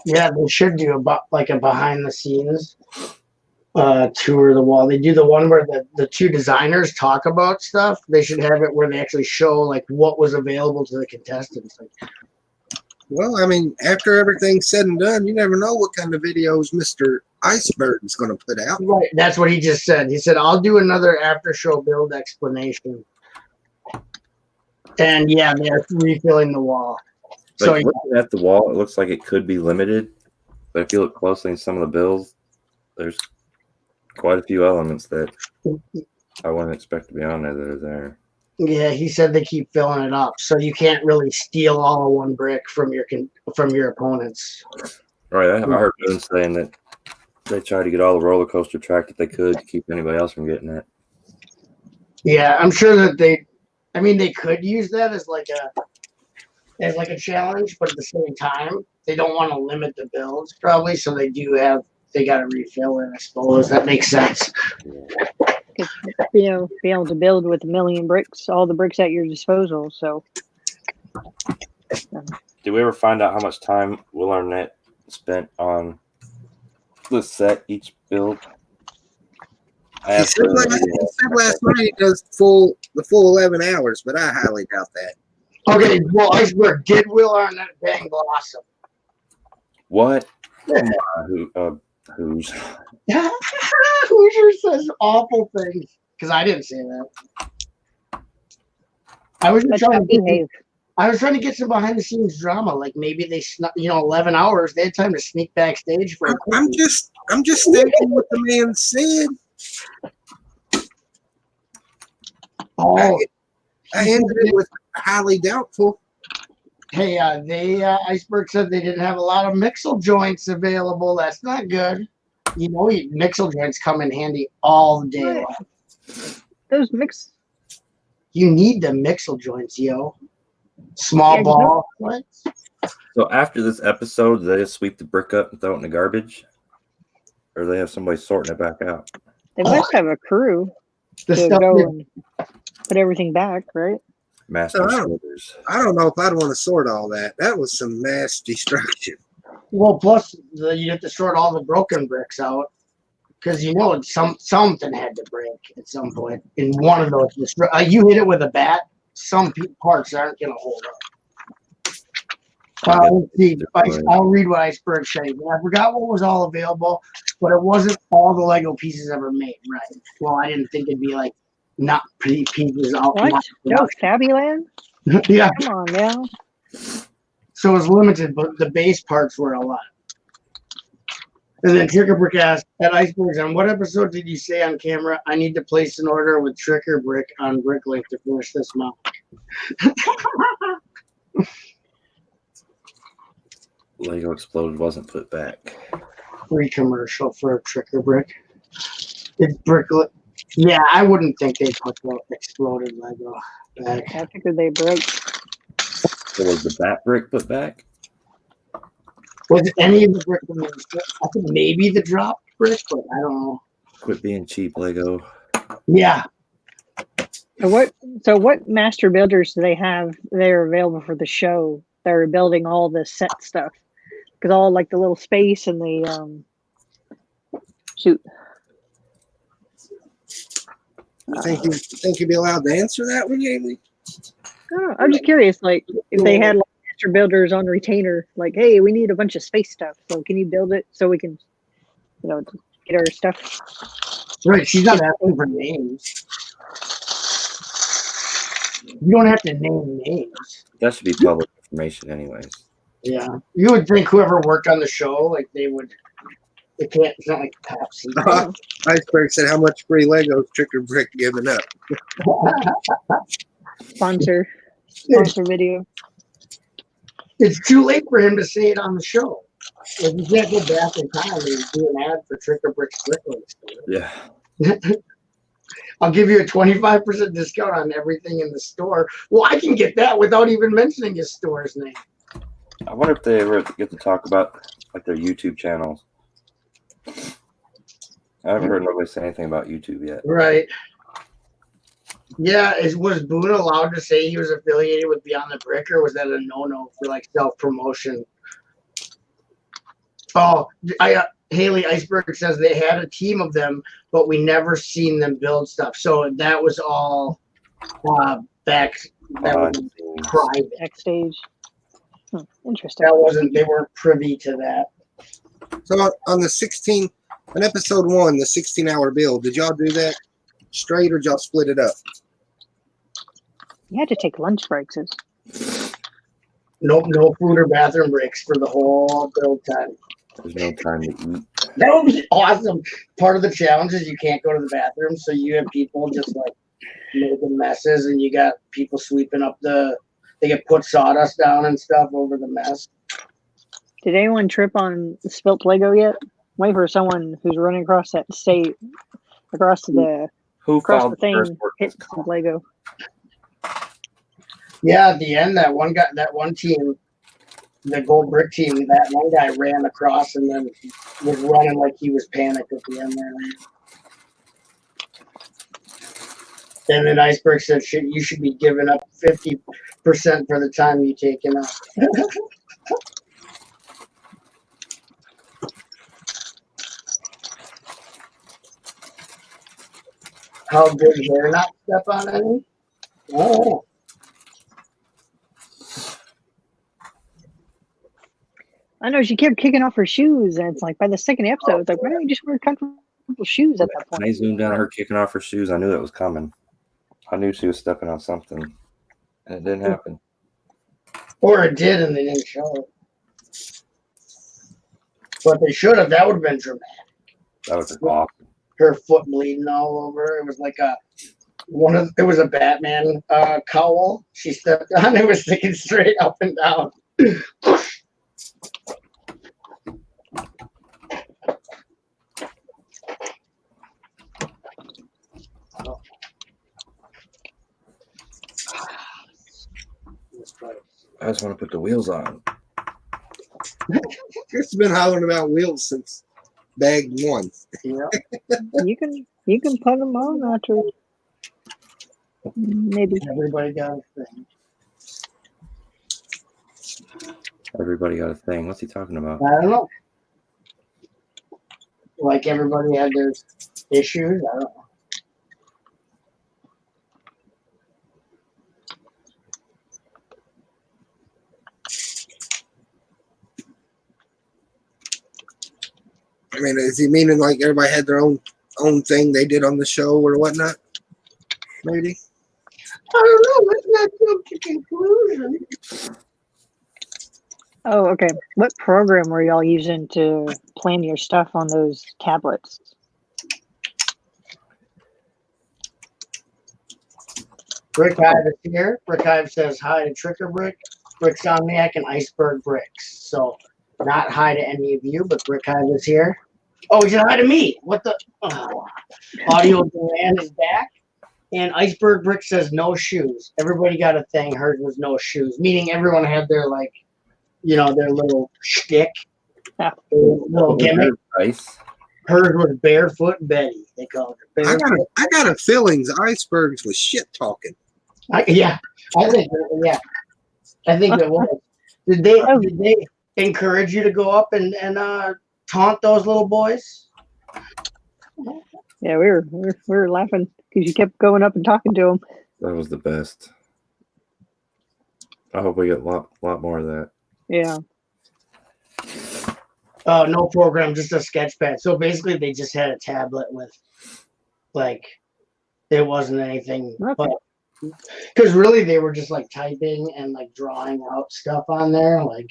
Yeah, they should do a behind the scenes. tour the wall. They do the one where the two designers talk about stuff. They should have it where they actually show like what was available to the contestants. Like, Well, I mean, after everything's said and done, you never know what kind of videos Mr. Iceberg is going to put out. right, that's what he just said. He said, I'll do another after show build explanation. And yeah, they're refilling the wall. So Like, looking at the wall, it looks like it could be limited, but if you look closely in some of the builds, there's quite a few elements that I wouldn't expect to be on there that are there. yeah, he said they keep filling it up, so you can't really steal all of one brick from your opponents. All right, I heard Boone saying that they tried to get all the roller coaster track that they could to keep anybody else from getting it. Yeah, I'm sure that they could use that as like a challenge, but at the same time, they don't want to limit the builds probably, so they got to refill it. I suppose that makes sense. Be able to build with 1 million bricks, all the bricks at your disposal. So, Did we ever find out how much time Will Arnett spent on the set each build? He said last night he does the full 11 hours, but I highly doubt that. Okay, well, Iceberg, did Will Arnett bang Blossom? What? Come on, who's? Hoosier says awful things because I didn't say that. I was that's trying how to he get, behaves. I was trying to get some behind the scenes drama, like maybe they snuck, 11 hours. They had time to sneak backstage for. I'm just stating what the man said. Oh, I ended it with highly doubtful. hey, Iceberg said they didn't have a lot of mixel joints available. That's not good. Mixel joints come in handy all day Right. long. Those mix. You need the mixel joints, yo. Small Yeah, ball. What? So after this episode, do they just sweep the brick up and throw it in the garbage, or do they have somebody sorting it back out? They must have a crew The to stuff go that- and put everything back, right? Master Oh. sorters. I don't know if I'd want to sort all that. That was some mass destruction. Well, plus you have to sort all the broken bricks out because something had to break at some point in one of those. You hit it with a bat, some parts aren't going to hold up. Let's see. I'll read what Iceberg said. I forgot what was all available, but it wasn't all the Lego pieces ever made. Right. Well, I didn't think it'd be like not pretty pieces out. What? No Fabbyland? Yeah. Come on now. So it was limited, but the base parts were a lot. And then Tricker Brick asked, at Icebergs, on what episode did you say on camera, I need to place an order with Tricker Brick on Bricklink to finish this month? Lego Exploded wasn't put back. Free commercial for Tricker Brick. It's Bricklet. Yeah, I wouldn't think they put the exploded Lego back. I figured they broke. So was the bat brick put back? Was any of the brick? I think maybe the drop brick, but I don't know. Quit being cheap, Lego. Yeah. So what master builders do they have there available for the show that are building all the set stuff? Because all like the little space and the shoot. You think you'd be allowed to answer that one, Hailey? Oh, I'm just curious, like if they had like master builders on retainer, like, hey, we need a bunch of space stuff, so can you build it so we can, get our stuff? Right. She's not asking for names. You don't have to name names. That should be public information, anyways. Yeah. You would think whoever worked on the show, like they can't, it's not like Pepsi. Iceberg said, how much free Legos Tricker Brick giving up? Sponsor video. It's too late for him to say it on the show. Like, you can't go back in time and do an ad for Tricker Brick's Brickling store. Yeah. I'll give you a 25% discount on everything in the store. Well, I can get that without even mentioning his store's name. I wonder if they ever get to talk about like their YouTube channels. I haven't heard nobody say anything about YouTube yet. Right. Yeah, was Boone allowed to say he was affiliated with Beyond the Brick, or was that a no-no for like self-promotion? Oh, Hailey Iceberg says they had a team of them, but we never seen them build stuff. So that was all back. That was private. Backstage. Interesting. That wasn't. They weren't privy to that. So on the 16, on episode 1, the 16-hour build, did y'all do that straight or did y'all split it up? You had to take lunch breaks. No food or bathroom breaks for the whole build time. There's no time to eat. That would be awesome. Part of the challenge is you can't go to the bathroom, so you have people just like making messes, and you got people sweeping up they get put sawdust down and stuff over the mess. Did anyone trip on spilt Lego yet? Wait for someone who's running across that state, across the thing, hit some Lego. Yeah, at the end, that one team, the gold brick team, that one guy ran across and then was running like he was panicked at the end there. And then Iceberg said, you should be giving up 50% for the time you taken up. How did hair not step on any? Oh. I know she kept kicking off her shoes, and it's like by the second episode, it's like, why don't you just wear comfortable shoes at that point? When I zoomed down her kicking off her shoes, I knew that was coming. I knew she was stepping on something, and it didn't happen. Or it did, and they didn't show it. But they should have. That would have been dramatic. That was awesome. Her foot bleeding all over. It was like it was a Batman cowl she stepped on. It was sticking straight up and down. I just want to put the wheels on. Chris has been hollering about wheels since bag 1. Yeah. You can put them on after maybe. Everybody got a thing. Everybody got a thing. What's he talking about? I don't know. Like everybody had their issues. I don't know. I mean, is he meaning like everybody had their own thing they did on the show or whatnot? Maybe. I don't know. Let's not jump to conclusion. Oh, okay. What program were y'all using to plan your stuff on those tablets? Rick Hive is here. Rick Hive says hi to Tricker Brick, Bricksomniac, and Iceberg Bricks. So, not hi to any of you, but Rick Hive is here. Oh, he said hi to me. What the? Oh. Audio Duran is back. And Iceberg Brick says no shoes. Everybody got a thing. Hers was no shoes, meaning everyone had their, like, their little shtick, their little gimmick. Nice. Hers was Barefoot Betty. They called her. I got a feeling Icebergs was shit talking. I think it was. Did they encourage you to go up and taunt those little boys? Yeah, we were laughing because you kept going up and talking to them. That was the best. I hope we get a lot more of that. Yeah. No program, just a sketch pad. So basically, they just had a tablet with, like, it wasn't anything. Okay. Because really, they were just like typing and like drawing out stuff on there, like.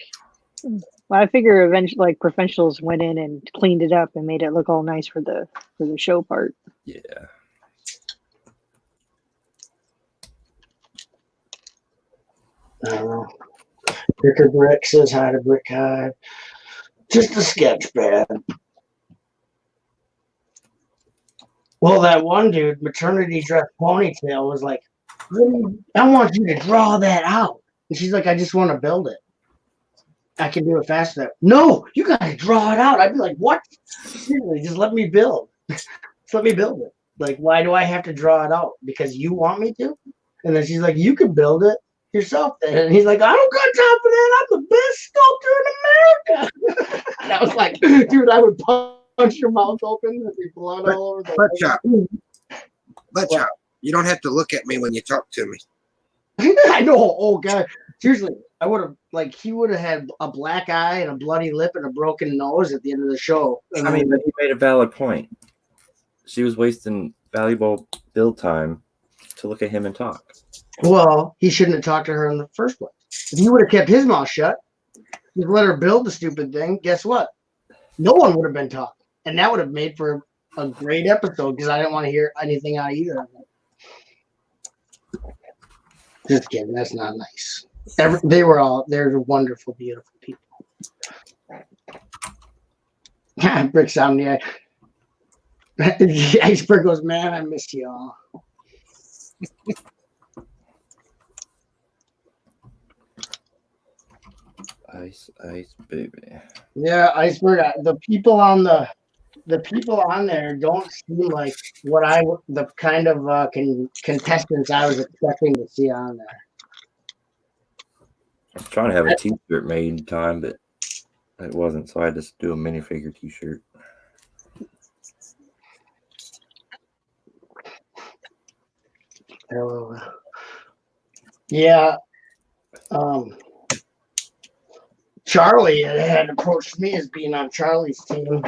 Well, I figure eventually, like, professionals went in and cleaned it up and made it look all nice for the show part. Yeah. I don't know. Tricker Brick says hi to Brick Hive. Just a sketch pad. Well, that one dude, maternity dress ponytail, was like, I want you to draw that out. And she's like, I just want to build it. I can do it faster. No, you got to draw it out. I'd be like, what? Seriously, just let me build. Just let me build it. Like, why do I have to draw it out? Because you want me to? And then she's like, you can build it yourself then. And he's like, I don't got time for that. I'm the best sculptor in America. I was like, dude, I would punch your mouth open. There'd be blood all over the Butt chop. Butt chop. You don't have to look at me when you talk to me. I know. Oh god. Seriously, I would have he would have had a black eye and a bloody lip and a broken nose at the end of the show. I mean, but he made a valid point. She was wasting valuable build time to look at him and talk. Well, he shouldn't have talked to her in the first place. If he would have kept his mouth shut, he'd let her build the stupid thing. Guess what? No one would have been talking, and that would have made for a great episode because I didn't want to hear anything out of either of them. Just kidding. That's not nice. They're wonderful, beautiful people. Bricks on the Iceberg goes, man, I miss y'all. Ice, baby. Yeah, Iceberg. The people on there don't seem like the kind of contestants I was expecting to see on there. I was trying to have a t-shirt made in time, but it wasn't, so I had to do a minifigure t-shirt. Yeah. Charlie had approached me as being on Charlie's team.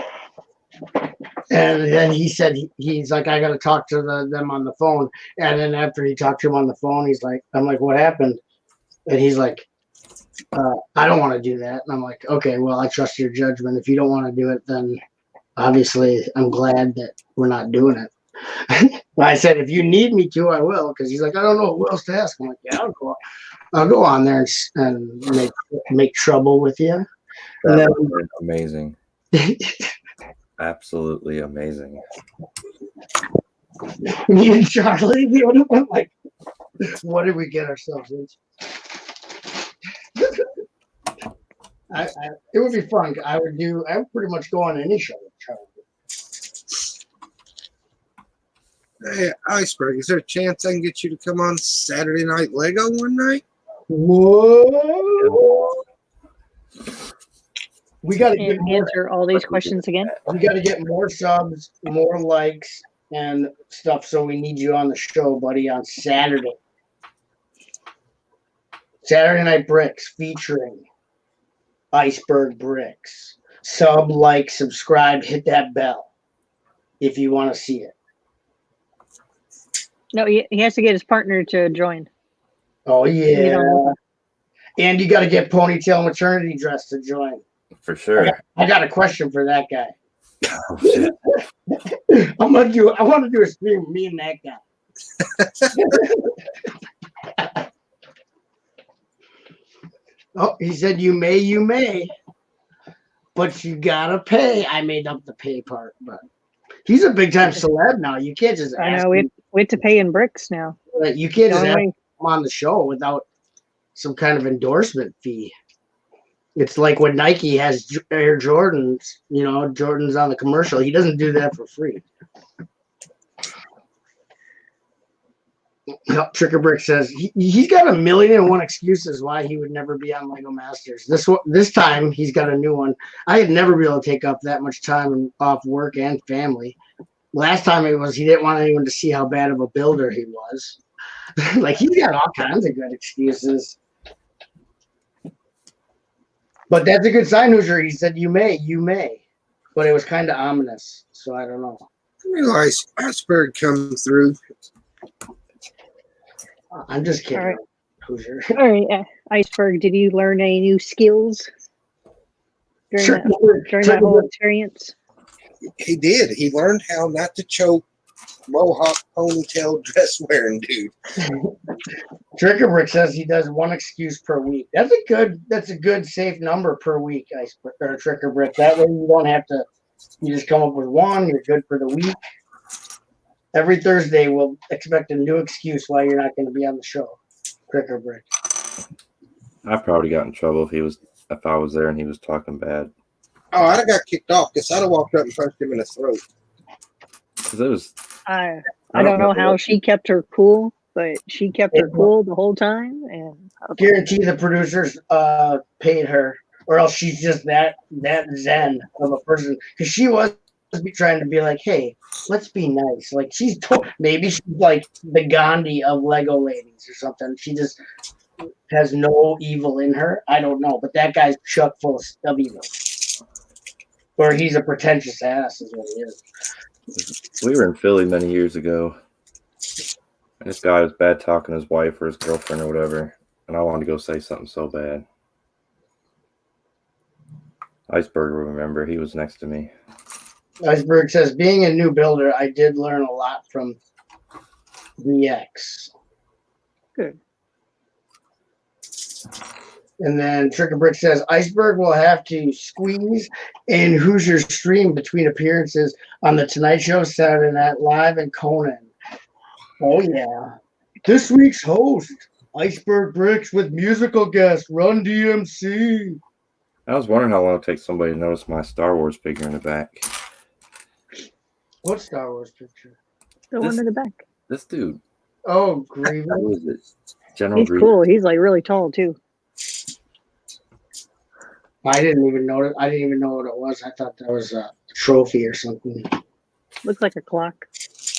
And then he said, he's like, I got to talk to them on the phone. And then after he talked to him on the phone, he's like, I'm like, what happened? And he's like, I don't want to do that. And I'm like, okay, well, I trust your judgment. If you don't want to do it, then obviously I'm glad that we're not doing it. I said, if you need me to, I will. Because he's like, I don't know who else to ask. I'm like, yeah, I'll go on there and make trouble with you. That was amazing. Absolutely amazing. Me and Charlie, we would have been like, what did we get ourselves into? It would be fun. I would pretty much go on any show with Charlie. Hey, Iceberg, is there a chance I can get you to come on Saturday Night Lego one night? Whoa! We got to get answer all these questions again. We got to get more subs, more likes, and stuff. So we need you on the show, buddy, on Saturday. Saturday Night Bricks featuring Iceberg Bricks. Sub, like, subscribe, hit that bell if you want to see it. No, he has to get his partner to join. Oh, yeah. And you got to get Ponytail Maternity Dress to join. For sure. I got a question for that guy. Oh, shit. I want to do a stream with me and that guy. Oh, he said, you may, but you gotta pay. I made up the pay part, but he's a big time celeb now. You can't just I know we have to pay in bricks now. You can't just ask him on the show without some kind of endorsement fee. It's like when Nike has Air Jordans, Jordans on the commercial. He doesn't do that for free. Tricker Brick says he's got 1,000,001 excuses why he would never be on Lego Masters. This time he's got a new one. I'd never be able to take up that much time off work and family. Last time it was he didn't want anyone to see how bad of a builder he was. Like he's got all kinds of good excuses. But that's a good sign, Hoosier. He said you may. But it was kind of ominous, so I don't know. I realize Iceberg come through. I'm just kidding, All right. Hoosier. All right, Iceberg, did you learn any new skills during that whole experience? He did. He learned how not to choke mohawk ponytail dress wearing dude. Tricker Brick says he does one excuse per week. That's a good safe number per week, Tricker Brick. That way you don't have to. You just come up with one. You're good for the week. Every Thursday, we'll expect a new excuse why you're not going to be on the show. Tricker Brick. I probably got in trouble if I was there and he was talking bad. Oh, I'd have got kicked off because I'd have walked up and punched him in the throat. Because it was. I don't know how she kept her cool, but she kept her cool the whole time. And guarantee the producers paid her or else she's just that zen of a person. Because she was trying to be like, hey, let's be nice. Like maybe she's like the Gandhi of Lego ladies or something. She just has no evil in her. I don't know, but that guy's chock full of evil. Or he's a pretentious ass, is what he is. We were in Philly many years ago, and this guy was bad talking his wife or his girlfriend or whatever, and I wanted to go say something so bad. Iceberg, remember, he was next to me. Iceberg says, being a new builder, I did learn a lot from VX. Good. And then Trick or Brick says, Iceberg will have to squeeze in Hoosier's stream between appearances on The Tonight Show, Saturday Night Live, and Conan. Oh, yeah. This week's host, Iceberg Bricks with musical guest, Run DMC. I was wondering how long it takes somebody to notice my Star Wars figure in the back. What Star Wars picture? The one in the back. This dude. Oh, Grievous. Who is it? General He's Grievous. cool. He's like really tall too. I didn't even know it. I didn't even know what it was. I thought that was a trophy or something. Looks like a clock.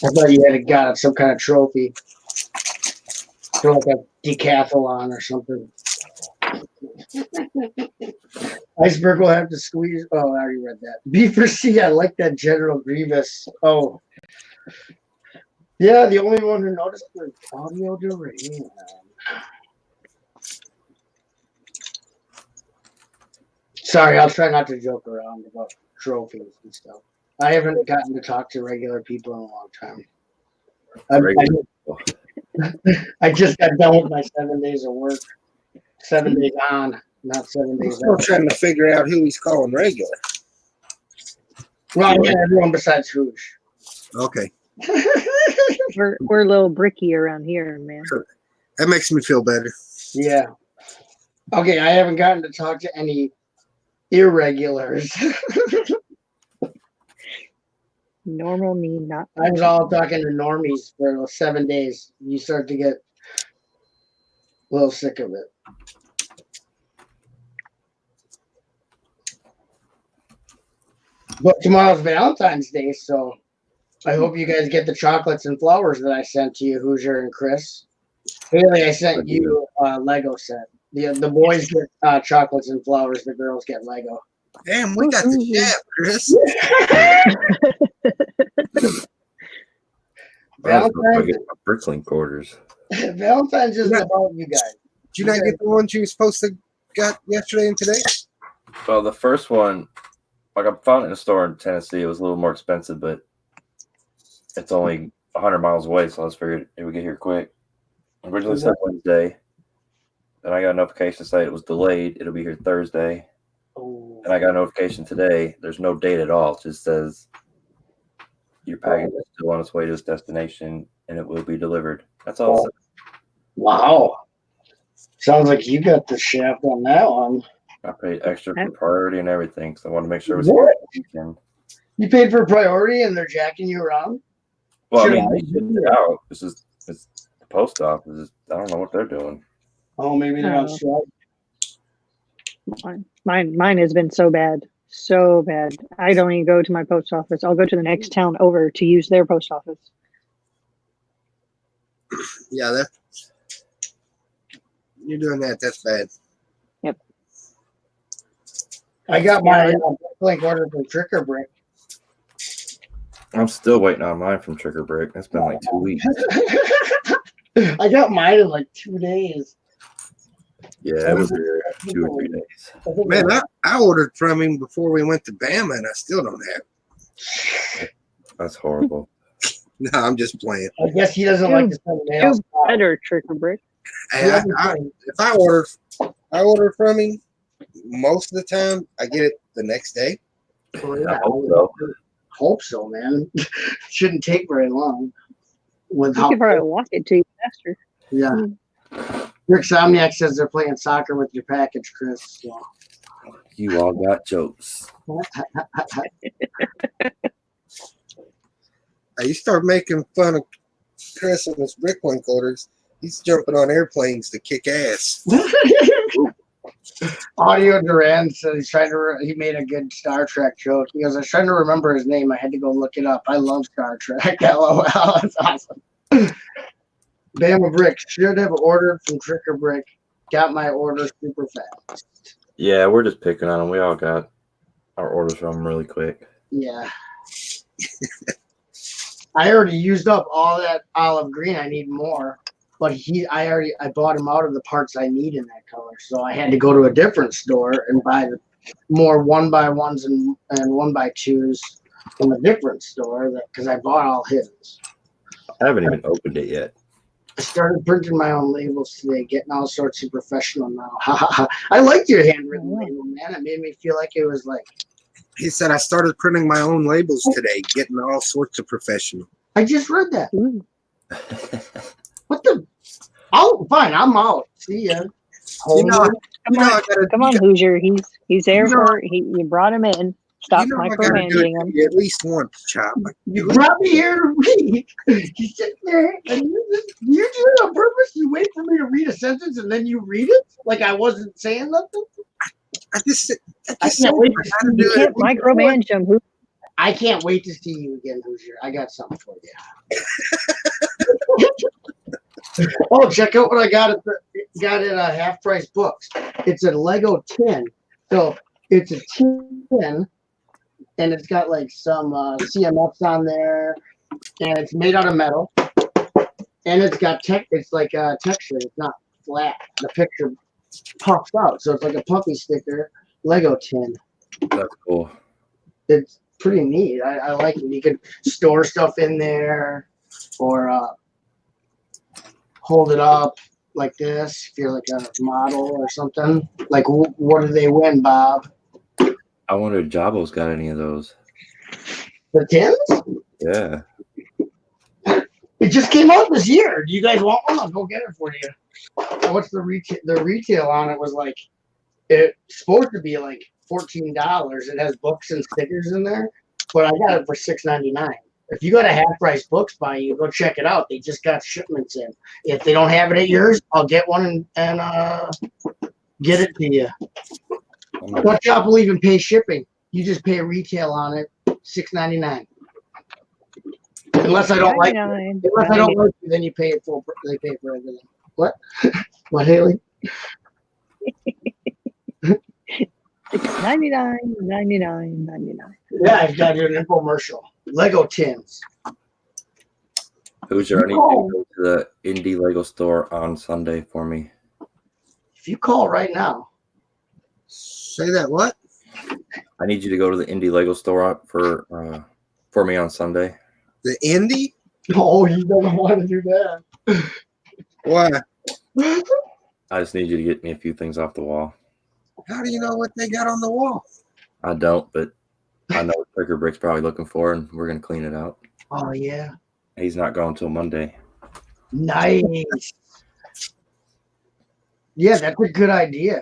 I thought you had got some kind of trophy for like a decathlon or something. Iceberg will have to squeeze. Oh, I already read that. B for C. I like that General Grievous. Oh, yeah. The only one who noticed was Audio Duran. Sorry, I'll try not to joke around about trophies and stuff. I haven't gotten to talk to regular people in a long time. I just got done with my 7 days of work. 7 days on, not 7 I'm days still out. trying to figure out who he's calling regular. Well, yeah, everyone besides Hoosh. Okay. We're a little bricky around here, man. That makes me feel better. Yeah. Okay, I haven't gotten to talk to any irregulars. Normal me, not. I was all talking to normies for 7 days. You start to get a little sick of it. But tomorrow's Valentine's Day, so I hope you guys get the chocolates and flowers that I sent to you, Hoosier and Chris. Haley, I sent you a Lego set. The boys get chocolates and flowers. The girls get Lego. Damn, we got the shaft, Chris. I get my Bricklink orders. Valentine's isn't about you guys. Did you not get the ones you were supposed to got yesterday and today? Well, the first one, like I found it in a store in Tennessee. It was a little more expensive, but it's only 100 miles away, so I just figured it would get here quick. Originally said Wednesday. Then I got a notification to say it was delayed. It'll be here Thursday. Oh. And I got a notification today. There's no date at all. It just says your package is still on its way to its destination and it will be delivered. That's all. It says. Wow. Sounds like you got the shaft on that one. I paid extra for priority and everything because I wanted to make sure it was What? here this weekend. You paid for priority and they're jacking you around? Well, Sure. I mean, they shipped it out. It's the post office. I don't know what they're doing. Oh, maybe they're on Oh. strike. Mine has been so bad. So bad. I don't even go to my post office. I'll go to the next town over to use their post office. Yeah, you're doing that. That's bad. Yep. I got my link order from Trick or Brick. I'm still waiting on mine from Trick or Brick. It's been like 2 weeks. I got mine in like 2 days. Yeah, it was here 2 or 3 days. Man, I ordered from him before we went to Bama, and I still don't have it. That's horrible. No, I'm just playing. I guess he doesn't like to send mail. Do better, Trick or Brick. Hey, if I order from him, most of the time I get it the next day. I hope so. Hope so, man. Shouldn't take very long. With You how, could probably walk it to you faster. yeah. Rick Somniak says they're playing soccer with your package, Chris. So. You all got jokes. You start making fun of Chris and his Bricklink orders. He's jumping on airplanes to kick ass. Audio Duran said he's trying to. He made a good Star Trek joke. He goes, "I was trying to remember his name. I had to go look it up. I love Star Trek." LOL. That's awesome. Bama Bricks should have ordered from Tricker Brick. Got my order super fast. Yeah, we're just picking on them. We all got our orders from them really quick. Yeah. I already used up all that olive green. I need more. But I bought him out of the parts I need in that color. So I had to go to a different store and buy the more 1x1s and 1x2s from a different store because I bought all his. I haven't even opened it yet. I started printing my own labels today, getting all sorts of professional now. I liked your handwritten label, man. It made me feel like it was like. He said, I started printing my own labels today, getting all sorts of professional. I just read that. What the? Oh, fine. I'm out. See ya. Come on, Hoosier. He's there for. You brought him in. Stop micromanaging him. At least once, Chop. You brought me here to read. You sit there and you do it on purpose. You wait for me to read a sentence and then you read it like I wasn't saying nothing. I can't wait. You can't micromanage him. I can't wait to see you again, Hoosier. I got something for you. Oh, check out what I got at Half Price Books. It's a Lego tin. So it's a tin, and it's got like some CMFs on there, and it's made out of metal, and it's got it's like texture. It's not flat. The picture puffs out, so it's like a puffy sticker Lego tin. That's cool. It's pretty neat. I like it. You can store stuff in there, or hold it up like this if you're like a model or something. Like, what do they win, Bob? I wonder if Jabo's got any of those. The tins? Yeah. It just came out this year. Do you guys want one? I'll go get it for you. What's the retail? The retail on it was like, it's supposed to be like $14. It has books and stickers in there, but I got it for $6.99. If you go to Half Price Books by you, go check it out. They just got shipments in. If they don't have it at yours, I'll get one and get it to you. What shop will even pay shipping? You just pay retail on it, $6.99. Unless I don't like it. Unless I don't like it, then you pay it for. They pay for everything. What? What, Hailey? $99.99. Yeah, I've got an infomercial. Lego tins. Hoosier, I need you to go to the indie Lego store on Sunday for me. If you call right now. Say that what? I need you to go to the indie Lego store for me on Sunday. The indie? Oh, you don't want to do that. Why? I just need you to get me a few things off the wall. How do you know what they got on the wall? I don't, but I know what Tricker Brick's probably looking for, and we're going to clean it out. Oh, yeah. He's not going until Monday. Nice. Yeah, that's a good idea.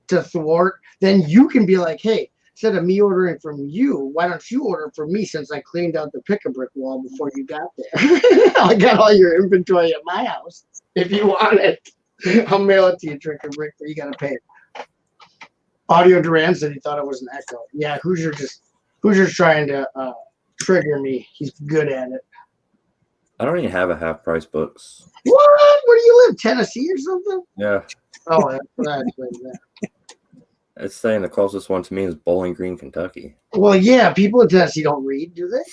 To thwart, then you can be like, hey, instead of me ordering from you, why don't you order from me since I cleaned out the pick-a-brick wall before you got there? I got all your inventory at my house. If you want it, I'll mail it to you, Tricker Brick, but you got to pay. Audio Duran said he thought it was an echo. Yeah, Hoosier's trying to trigger me. He's good at it. I don't even have a Half Price Books. What? Where do you live? Tennessee or something? Yeah. Oh, that's that. It's saying the closest one to me is Bowling Green, Kentucky. Well, yeah, people in Tennessee don't read, do they?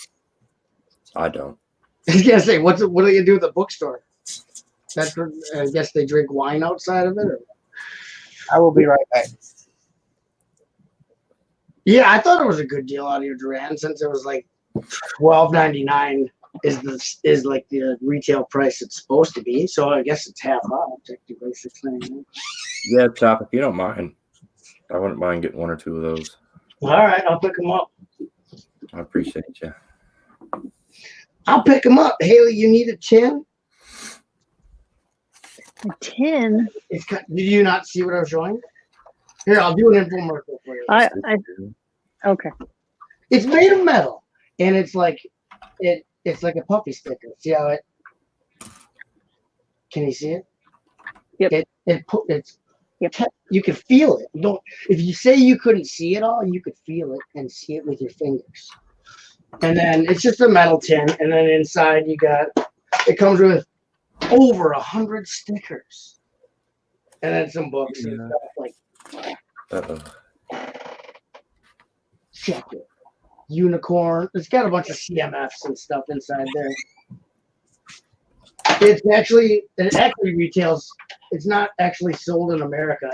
I don't. I was gonna say, what are they gonna do at the bookstore? That's where, I guess they drink wine outside of it. Or? I will be right back. Yeah, I thought it was a good deal out of your Duran since it was like $12.99 is like the retail price it's supposed to be. So I guess it's half off, technically $6.99. Yeah, Chop, if you don't mind, I wouldn't mind getting one or two of those. All right, I'll pick them up. I appreciate you. I'll pick them up. Hailey, you need a tin? A tin? Did you not see what I was showing? Here, I'll do an infomercial for you. Okay. It's made of metal, and it's like it's like a puppy sticker. See how it? Can you see it? Yep. Yep. You could feel it. If you say you couldn't see it all, you could feel it and see it with your fingers. And then it's just a metal tin, and then inside it comes with over 100 stickers, and then some books and stuff like. Check it. Unicorn. It's got a bunch of CMFs and stuff inside there. It actually retails. It's not actually sold in America.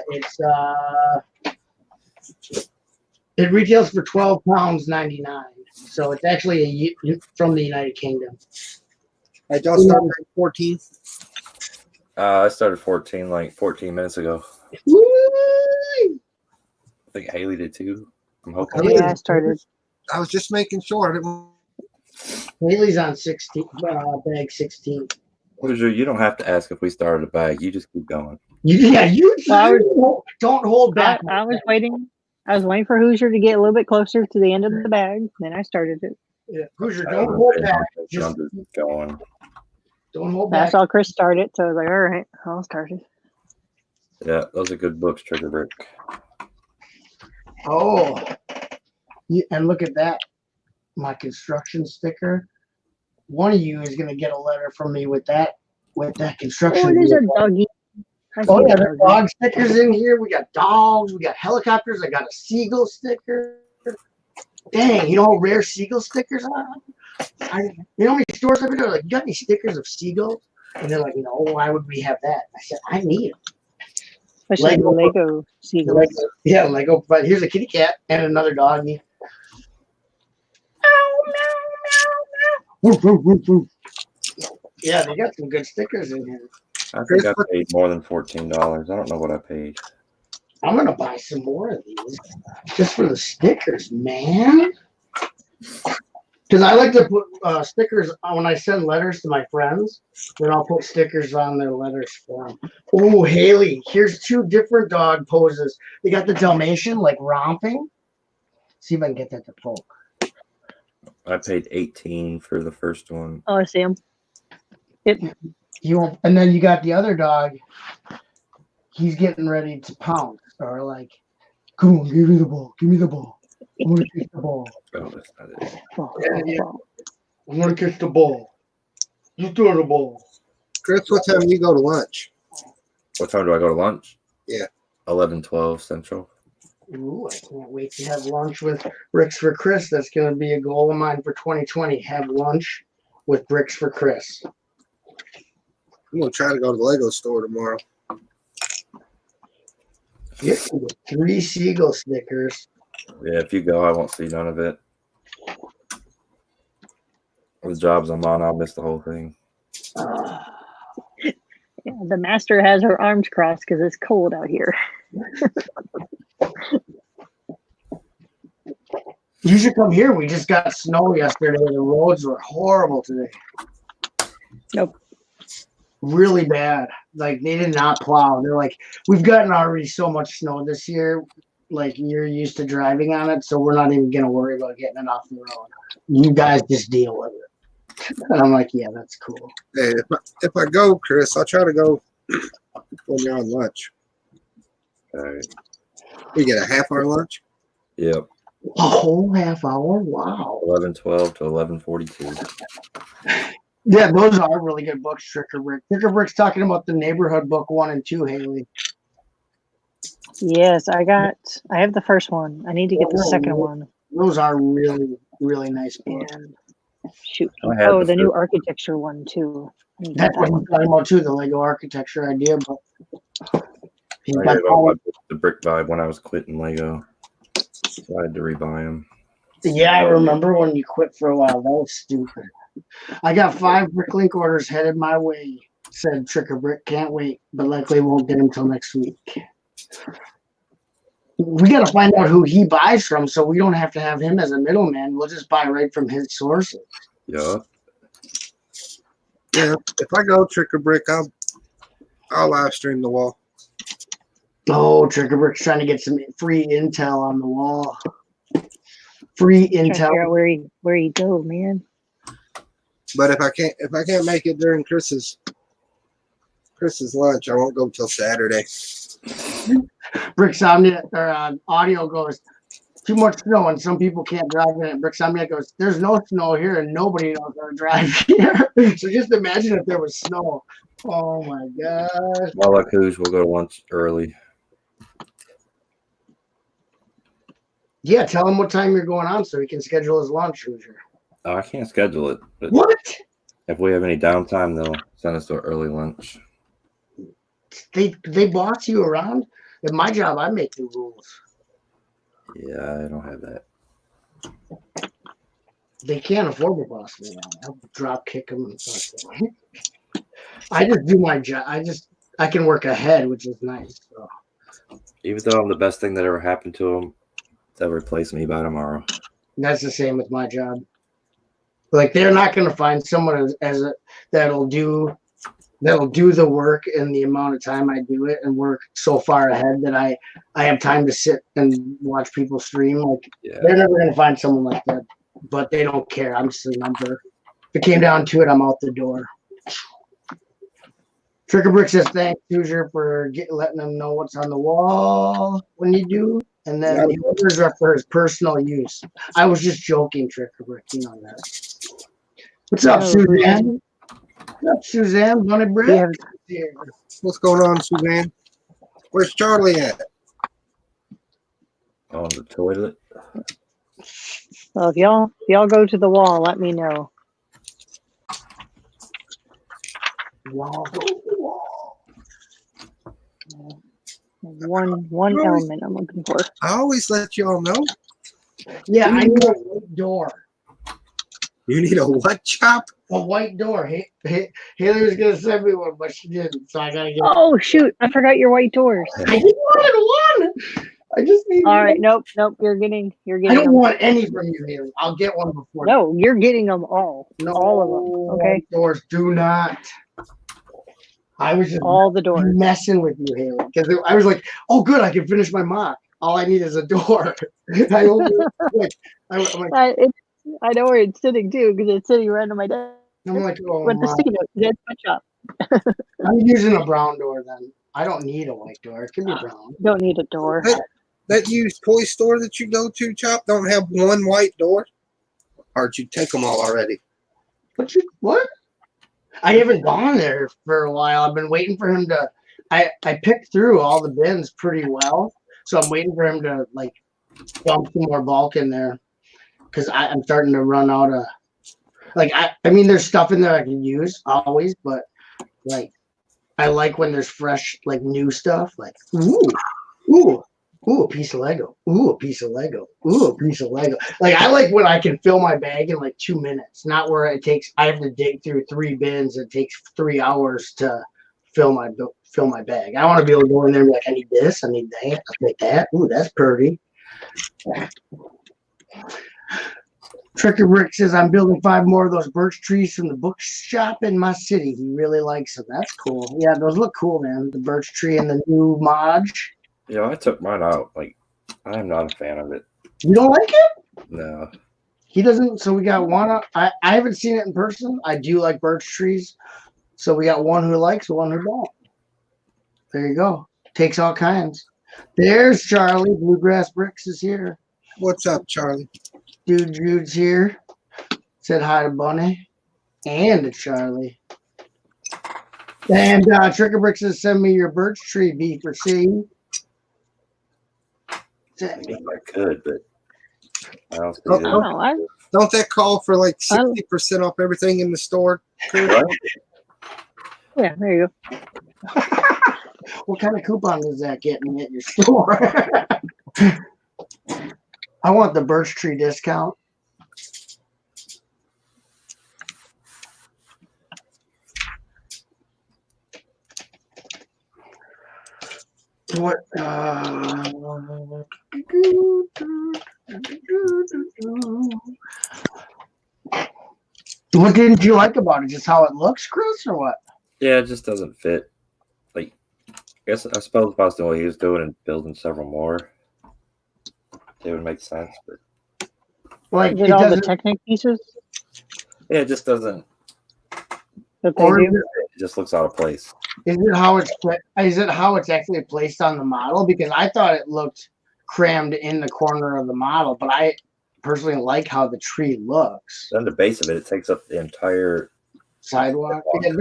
It retails for £12.99. So it's actually from the United Kingdom. I just started at 14. I started 14 like 14 minutes ago. Woo! I think Hailey did too. I'm hoping. Okay. Yeah, I started. I was just making sure. I didn't. Haley's on 16, bag 16. Hoosier, you don't have to ask if we started a bag. You just keep going. You Well, don't hold back. I was waiting. I was waiting for Hoosier to get a little bit closer to the end of the bag. Then I started it. Yeah, Hoosier, don't hold back. Just I'm just going. don't hold I back. saw Chris start it, so I was like, all right, I'll start it. Yeah, those are good books, Trigger Brick. Oh, and look at that. My construction sticker. One of you is gonna get a letter from me with that construction. Oh, there's a vehicle. doggy. I see Oh yeah, a there's doggy. dog stickers in here. We got dogs. We got helicopters. I got a seagull sticker. Dang, you know how rare seagull stickers are? You know how many stores I've been to? Like, you got any stickers of seagulls? And they're like, no, why would we have that? I said, I need them. Especially the Lego seagulls. Lego, yeah, Lego. But here's a kitty cat and another doggy. Yeah, they got some good stickers in here. I think I paid more than $14. I don't know what I paid. I'm gonna buy some more of these just for the stickers, man. Because I like to put stickers when I send letters to my friends. Then I'll put stickers on their letters for them. Oh, Haley, here's two different dog poses. They got the Dalmatian like romping. See if I can get that to poke. I paid $18 for the first one. Oh, I see him. Yep. And then you got the other dog. He's getting ready to pounce or like, come on, give me the ball. Give me the ball. I want to kick the ball. Oh, that's not it. I want to kick the ball. You throw the ball. Chris, what time do you go to lunch? What time do I go to lunch? Yeah. 11:12 Central. Ooh, I can't wait to have lunch with Bricks for Chris. That's going to be a goal of mine for 2020. Have lunch with Bricks for Chris. I'm going to try to go to the Lego store tomorrow. Here, 3 seagull stickers. Yeah, if you go, I won't see none of it. The jobs I'm on, I'll miss the whole thing. Yeah, the master has her arms crossed because it's cold out here. You should come here. We just got snow yesterday. The roads were horrible today. Nope. Really bad. Like, they did not plow. They're like, we've gotten already so much snow this year. Like, you're used to driving on it, so we're not even going to worry about getting it off the road. You guys just deal with it. And I'm like, yeah, that's cool. Hey, if I go, Chris, I'll try to go when you're on lunch. All right. We get a half-hour lunch? Yep. A whole half hour? Wow. 11:12 to 11:42. Yeah, those are really good books, Tricker Brick. Tricker Brick's talking about the neighborhood book 1 and 2, Haley. Yes, I have the first one. I need to get the second one. Those are really, really nice books. And shoot. I had Oh, the the new first- architecture one too. I need to get That's that what one. he's talking about too, the Lego architecture idea. But he's I got gave all- up the brick vibe when I was quitting Lego. So I had to rebuy them. yeah, I remember when you quit for a while. That was stupid. I got 5 Bricklink orders headed my way, said Tricker Brick. Can't wait, but likely won't get them till next week. We got to find out who he buys from so we don't have to have him as a middleman. We'll just buy right from his sources. Yup. Yeah, if I go Trick or Brick, I'll live stream the wall. Oh, Tricker Brick's trying to get some free intel on the wall. Free Trying to figure intel. out where he go, man. But if I can't make it during Chris's lunch, I won't go till Saturday. Bricksomnia or audio goes, too much snow and some people can't drive in it. Bricksomnia goes, there's no snow here and nobody knows how to drive here. So just imagine if there was snow. Oh my gosh. Well, like Hoosier, we'll go to lunch early. Yeah, tell him what time you're going on so he can schedule his lunch, Hoosier. Oh, I can't schedule it. But What? if we have any downtime, they'll send us to an early lunch. They boss you around? At my job, I make the rules. Yeah, I don't have that. They can't afford to boss me around. I'll drop kick them. I just do my job. I can work ahead, which is nice. So. Even though I'm the best thing that ever happened to them, they'll replace me by tomorrow. That's the same with my job. Like they're not going to find someone that'll do the work in the amount of time I do it and work so far ahead that I have time to sit and watch people stream. Like they're never going to find someone like that, but they don't care. I'm just a number. If it came down to it, I'm out the door. Tricker Brick says thanks, Hoosier, for letting them know what's on the wall when you do. And then the orders are for his personal use. I was just joking, Tricker Brick. You know that. What's up, Suzanne? What's up, Suzanne? Bunny Brick? Yeah. What's going on, Suzanne? Where's Charlie at? On the toilet. Well, if y'all go to the wall, let me know. Wall. One element I'm looking for. I always let y'all know. Yeah, I need a white door. You need a what, Chop? A white door. Haley was gonna send me one, but she didn't, so I gotta get. Oh shoot! I forgot your white doors. I just wanted one. I just need. All right, nope. You're getting. I don't want any from you, Haley. I'll get one before. No, you're getting them all. No, all of them. Okay. White doors do not. I was just all the doors messing with you, Haley, because I was like, "Oh, good, I can finish my mock. All I need is a door." I know where it's sitting too, because it's sitting right on my desk. I'm like, oh, with the sticky note. That's my shop. I'm using a brown door then. I don't need a white door. It can be brown. Don't need a door. That used toy store that you go to, Chop, don't have one white door? Or did you take them all already? What? I haven't gone there for a while. I've been waiting for him to. I picked through all the bins pretty well, so I'm waiting for him to like dump some more bulk in there because I'm starting to run out of. Like I mean, there's stuff in there I can use always, but like I like when there's fresh, like new stuff. Like ooh, a piece of Lego. Ooh, a piece of Lego. Ooh, a piece of Lego. Like I like when I can fill my bag in like 2 minutes, not where I have to dig through 3 bins. It takes 3 hours to fill my bag. I want to be able to go in there and be like, I need this, I need that, I need that. Ooh, that's pretty. Tricker Brick says I'm building 5 more of those birch trees from the bookshop in my city. He really likes them. That's cool. Yeah, those look cool, man. The birch tree and the new Maj. Yeah, I took mine out. Like, I am not a fan of it. You don't like it? No. He doesn't. So we got one. I haven't seen it in person. I do like birch trees. So we got one who likes, one who don't. There you go. Takes all kinds. There's Charlie. Bluegrass Bricks is here. What's up, Charlie? Jude's here. Said hi to Bunny and to Charlie. And Tricker Bricks says, send me your birch tree beef for seeing. I mean, I could, but I don't see Don't that call for like 60% off everything in the store? Right? Yeah, there you go. What kind of coupon does that get me at your store? I want the birch tree discount. What? What didn't you like about it? Just how it looks, Chris, or what? Yeah, it just doesn't fit. Like, I suppose if I was doing what he was doing and building several more, it would make sense. But like, it all the Technic pieces? Yeah, it just doesn't. That they do? It just looks out of place. Is it how it's actually placed on the model? Because I thought it looked crammed in the corner of the model, but I personally like how the tree looks. Then the base of it, it takes up the entire Sidewalk. Yeah,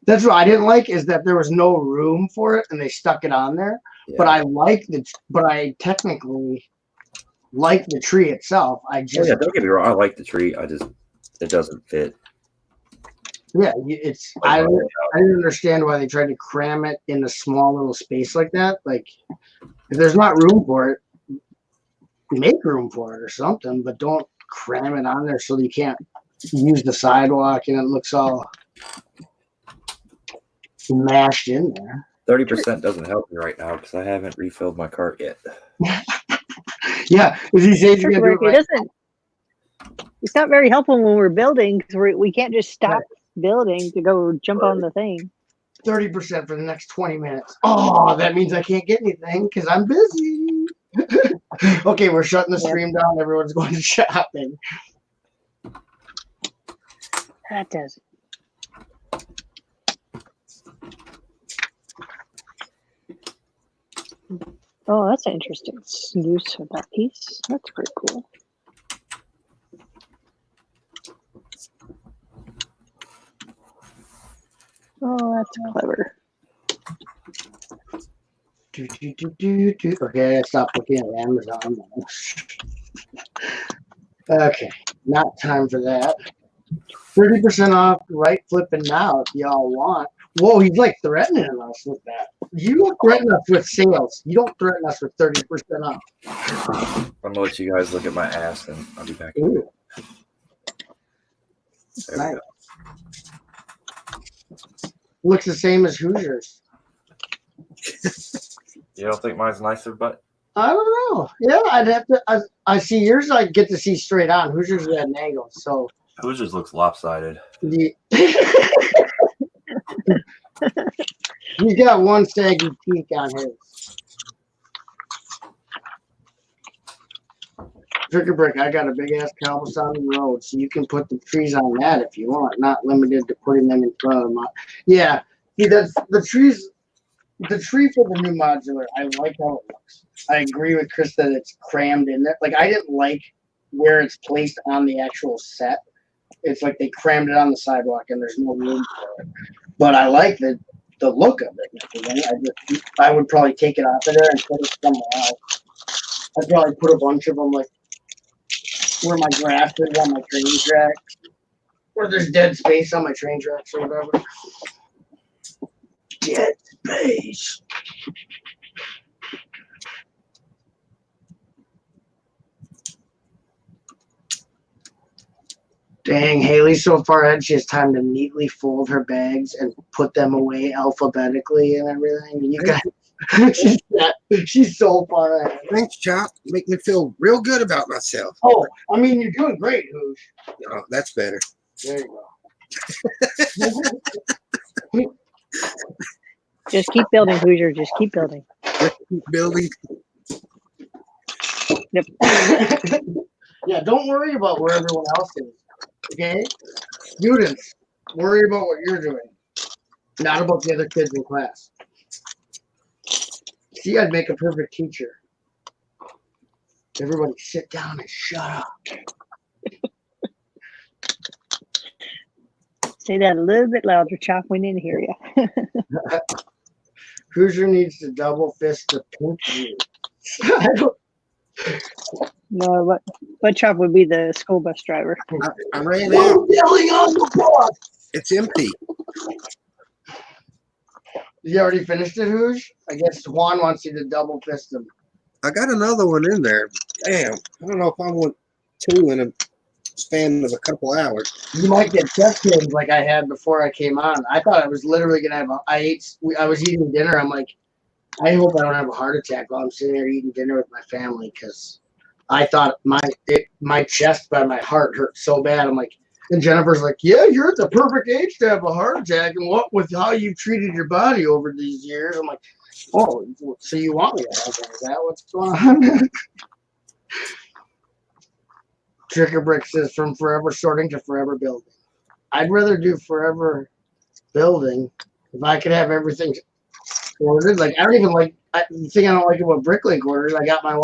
that's what I didn't like is that there was no room for it and they stuck it on there. Yeah. But I technically like the tree itself. I Oh, just yeah, don't get me wrong. I like the tree. It doesn't fit. yeah, I didn't understand why they tried to cram it in a small little space like that. Like if there's not room for it, make room for it or something, but don't cram it on there so you can't use the sidewalk and it looks all mashed in there. 30% doesn't help me right now because I haven't refilled my cart yet. Yeah, as he says, he's gonna do it right. It's not very helpful when we're building because we can't just stop building to go jump on the thing. 30% for the next 20 minutes. Oh, that means I can't get anything because I'm busy. Okay, we're shutting the stream down. Everyone's going shopping. That does. Oh, that's an interesting use of that piece. That's pretty cool. Oh, that's clever. Okay, I stopped looking at Amazon. Okay, not time for that. 30% off right flipping now if y'all want. Whoa, he's like threatening us with that. You don't threaten us with sales. You don't threaten us with 30% off. I'm gonna let you guys look at my ass and I'll be back. Ooh. There Nice. we go. Looks the same as Hoosier's. You don't think mine's nicer, but I don't know. Yeah, I'd have to. I see yours. I get to see straight on. Hoosier's at an angle. So Hoosiers looks lopsided. he's got one saggy peak on his. Trigger brick. I got a big ass cobblestone road, so you can put the trees on that if you want. Not limited to putting them in front of them. Yeah, see, that's the trees. The tree for the new modular, I like how it looks. I agree with Chris that it's crammed in there. Like I didn't like where it's placed on the actual set. It's like they crammed it on the sidewalk and there's no room for it. But I like the look of it. I would probably take it off of there and put it somewhere else. I'd probably put a bunch of them like where my grass is on my train track, or there's dead space on my train tracks or whatever. Dead space. Dang, Hailey's so far ahead, she has time to neatly fold her bags and put them away alphabetically and everything. You guys, she's so far ahead. Thanks, Chop. You make me feel real good about myself. Oh, I mean, you're doing great, Hoosh. Oh, that's better. There you go. Just keep building, Hoosier. Just keep building. Let's keep building. Yep. Yeah, don't worry about where everyone else is. Okay? Students, worry about what you're doing, not about the other kids in class. See, I'd make a perfect teacher. Everybody sit down and shut up. Say that a little bit louder, Chop. We didn't hear you. Hoosier needs to double fist the pink juice. No, what Chop would be the school bus driver? I ran out. Yelling on the bus. It's empty. You already finished it, Hoosh? I guess Juan wants you to double fist him. I got another one in there. Damn. I don't know if I want two in a span of a couple hours. You might get chest pains like I had before I came on. I thought I was literally gonna have. I was eating dinner. I'm like, I hope I don't have a heart attack while I'm sitting there eating dinner with my family because I thought my chest by my heart hurt so bad. I'm like, and Jennifer's like, yeah, you're at the perfect age to have a heart attack, and what with how you've treated your body over these years. I'm like, oh, so you want me to have that? Is that what's going on? Tricker Brick says from forever sorting to forever building. I'd rather do forever building If I could have everything ordered, like I don't even like the thing I don't like about Bricklink orders. I got my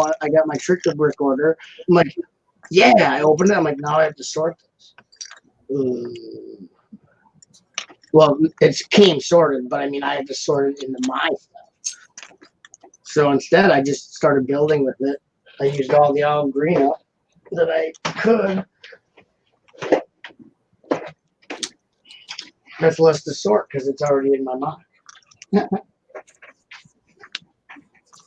Tricker Brick order. I'm like, yeah, I opened it. I'm like, now I have to sort this. Well, it came sorted, but I mean, I had to sort it into my stuff. So instead, I just started building with it. I used all the olive green up that I could. That's less to sort because it's already in my mind.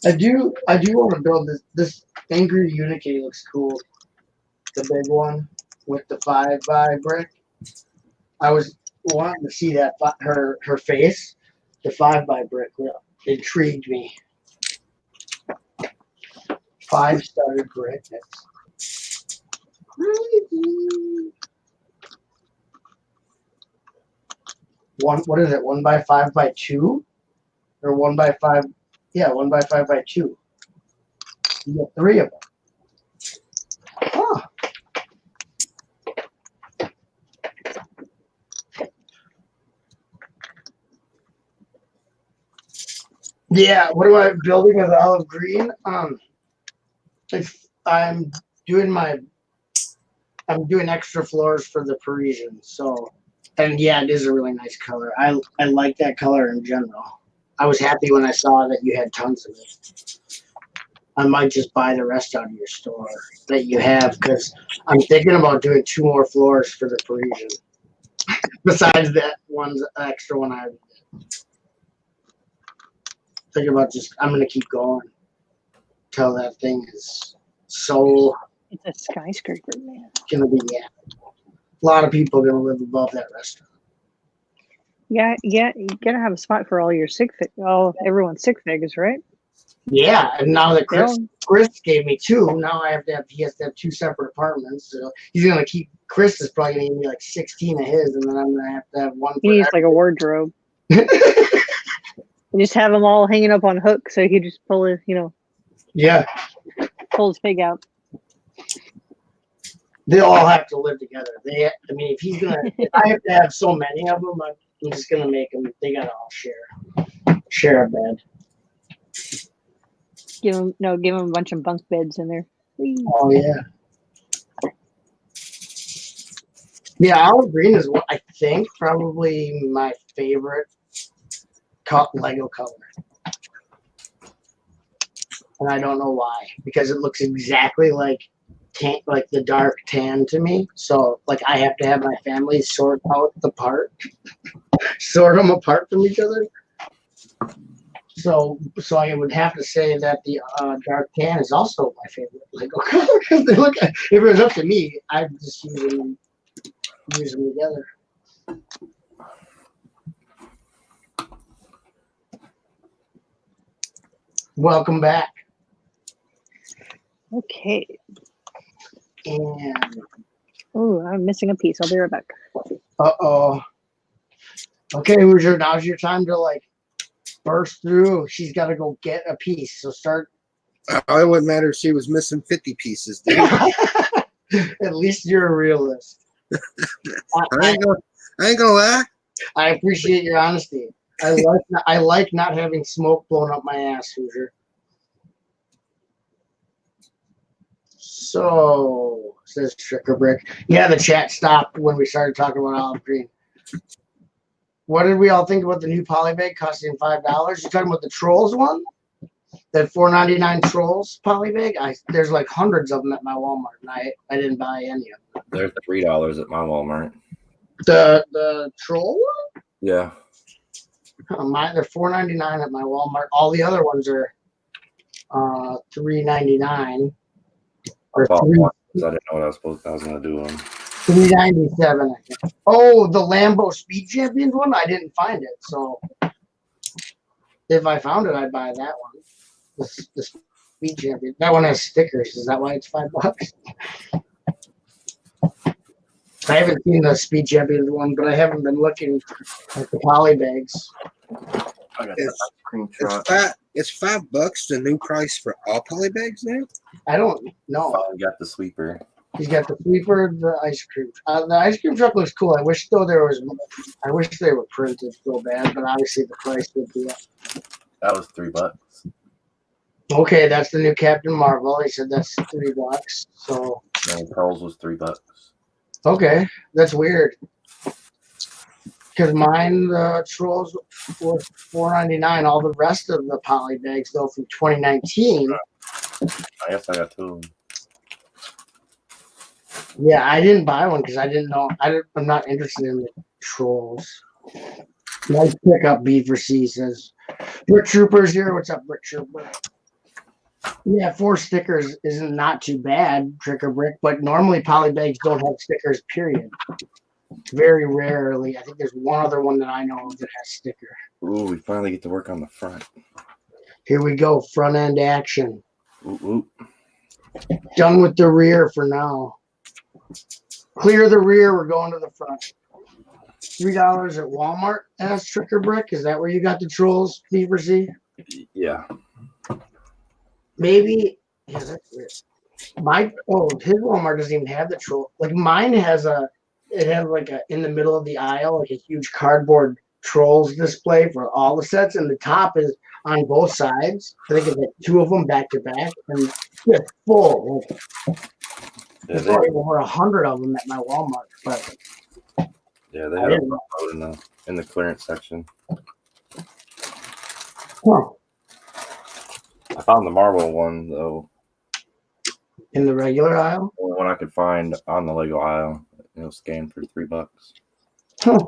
I do want to build this Angry Unikitty looks cool. The big one with the 5x brick. I was wanting to see that her face. The 5x brick intrigued me. 5-studded brick. That's crazy. What is it? 1x5x2? Or 1x5? Yeah, 1x5x2. You get 3 of them. Huh. Yeah, what am I building with olive green? If I'm doing extra floors for the Parisian, so and yeah, it is a really nice color. I like that color in general. I was happy when I saw that you had tons of it. I might just buy the rest out of your store that you have because I'm thinking about doing 2 more floors for the Parisian. Besides that one's extra one I already did. Thinking about I'm gonna keep going till that thing is so. It's a skyscraper, man. Gonna be a lot of people are gonna live above that restaurant. Yeah, you gotta have a spot for all your everyone's sick figs, right? Yeah, and now that Chris gave me 2, now he has to have 2 separate apartments. So he's gonna keep. Chris is probably gonna give me like 16 of his, and then I'm gonna have to have one. He needs like a wardrobe. And just have them all hanging up on hooks so he can just pull his, Yeah. Pull his pig out. They all have to live together. If I have to have so many of them, I'm just gonna make them. They gotta all share a bed. Give him a bunch of bunk beds in there. Whee. Oh yeah. Yeah, olive green is what I think probably my favorite Lego color. And I don't know why, because it looks exactly like the dark tan to me. So like I have to have my family sort them apart from each other. So I would have to say that the dark tan is also my favorite Lego color because they look. If it was up to me, I'd just use them together. Welcome back. Okay. And I'm missing a piece. I'll be right back. Okay, Hoosier, now's your time to burst through. She's got to go get a piece. So start. It wouldn't matter if she was missing 50 pieces, dude. At least you're a realist. I ain't gonna lie. I appreciate your honesty. I like not having smoke blown up my ass, Hoosier. So, says Tricker Brick. Yeah, the chat stopped when we started talking about olive green. What did we all think about the new polybag costing $5? You're talking about the Trolls one? That $4.99 Trolls polybag? There's like hundreds of them at my Walmart, and I didn't buy any of them. They're $3 at my Walmart. The Troll one? Yeah. They're $4.99 at my Walmart. All the other ones are $3.99. I bought one because I didn't know what I was going to do with them. $3.97, I think. Oh, the Lambo Speed Champions one? I didn't find it, so if I found it, I'd buy that one. The Speed Champion. That one has stickers. Is that why it's $5? I haven't seen the Speed Champions one, but I haven't been looking at the poly bags. I got It's $5 the new price for all poly bags now? I don't know. I got the sweeper. He's got the sweeper, the ice cream. The ice cream truck looks cool. I wish they were printed so bad, but obviously the price would be up. That was $3. Okay, that's the new Captain Marvel. He said that's $3. So And Pearls was $3. okay, that's weird. Because mine, the Trolls were $4.99. All the rest of the poly bags, though, from 2019. I guess I got 2 of them. Yeah, I didn't buy one because I didn't know. I'm not interested in the Trolls. Nice pickup, B4C says. Brick Troopers here. What's up, Brick Trooper? Yeah, 4 stickers isn't not too bad, Tricker Brick, but normally poly bags don't have stickers, period. Very rarely. I think there's one other one that I know of that has sticker. Ooh, we finally get to work on the front. Here we go, front end action. Ooh. Done with the rear for now. Clear the rear, we're going to the front. $3 at Walmart, asked Tricker Brick. Is that where you got the Trolls, B4C? Yeah. Maybe. Yeah, that's weird. His Walmart doesn't even have the Troll. Like mine has it has like in the middle of the aisle, like a huge cardboard Trolls display for all the sets, and the top is on both sides. I think it's like 2 of them back to back, and it's full. There's probably over 100 of them at my Walmart, but they had them in the clearance section. Huh. I found the Marvel one though. In the regular aisle? One I could find on the Lego aisle. It was scanned for $3. Huh.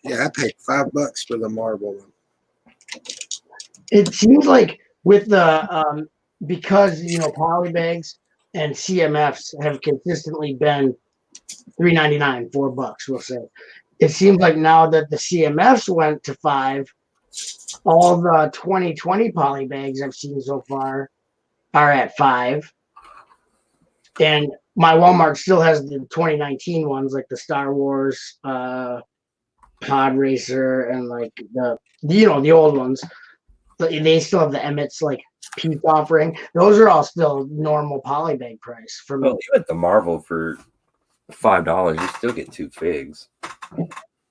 Yeah, I paid $5 for the Marvel one. It seems like with the because poly bags and CMFs have consistently been $3.99, $4, we'll say. It seems like now that the CMFs went to $5, all the 2020 poly bags I've seen so far are at $5. And my Walmart still has the 2019 ones, like the Star Wars Pod Racer and like the old ones. They still have the Emmett's like peak offering. Those are all still normal poly bag price for me. Well, even the Marvel for $5, you still get 2 figs.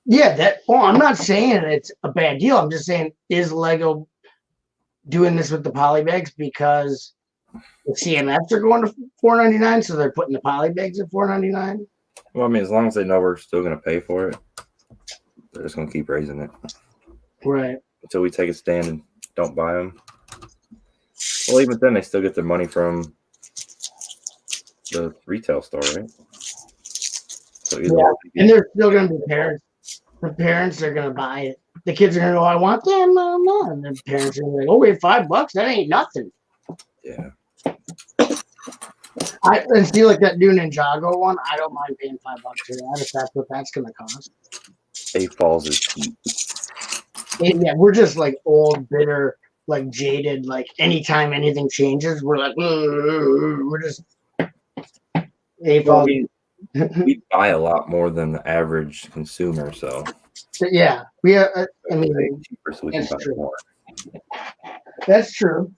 Yeah, I'm not saying it's a bad deal. I'm just saying, is Lego doing this with the poly bags because the CMFs are going to $4.99, so they're putting the poly bags at $4.99? Well, I mean, as long as they know we're still going to pay for it, they're just going to keep raising it. Right. Until we take a stand and don't buy them. Well, even then, they still get their money from the retail store, right? So yeah, and they're still going to be parents. The parents are going to buy it. The kids are going to go, I want them, Mama. And the parents are going to be like, oh, wait, $5? That ain't nothing. Yeah. I feel like that new Ninjago one, I don't mind paying $5 for that if that's what that's going to cost. A-Falls is cheap. Yeah, we're just like old, bitter, like jaded. Like anytime anything changes, we're like, we're just Well, we buy a lot more than the average consumer, so yeah, we. I mean, cheaper, so we can buy more. That's true.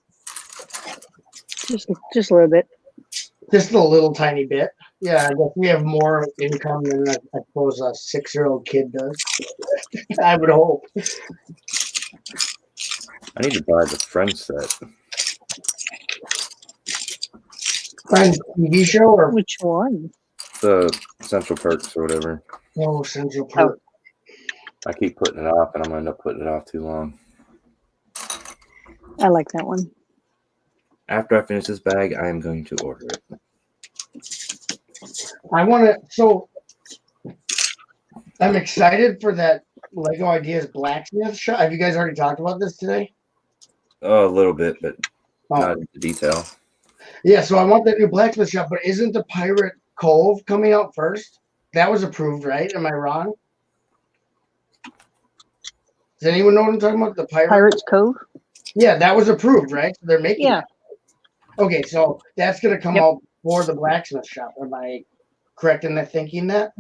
Just a little bit. Just a little tiny bit. Yeah, I guess we have more income than I suppose a 6-year-old kid does. I would hope. I need to buy the Friends set. Friends TV show or Which one? The Central Perks or whatever. no Central Park? I keep putting it off, and I'm going to end up putting it off too long. I like that one. After I finish this bag, I am going to order it. I want to. So I'm excited for that Lego Ideas blacksmith shop. Have you guys already talked about this today? Oh, a little bit, but not into detail. Yeah, so I want that new blacksmith shop, but isn't the Pirate Cove coming out first? That was approved, right? Am I wrong? Does anyone know what I'm talking about? The Pirates Cove? Yeah, that was approved, right? So they're making Yeah. it. Okay, so that's going to come out for the blacksmith shop. Am I correct in thinking that?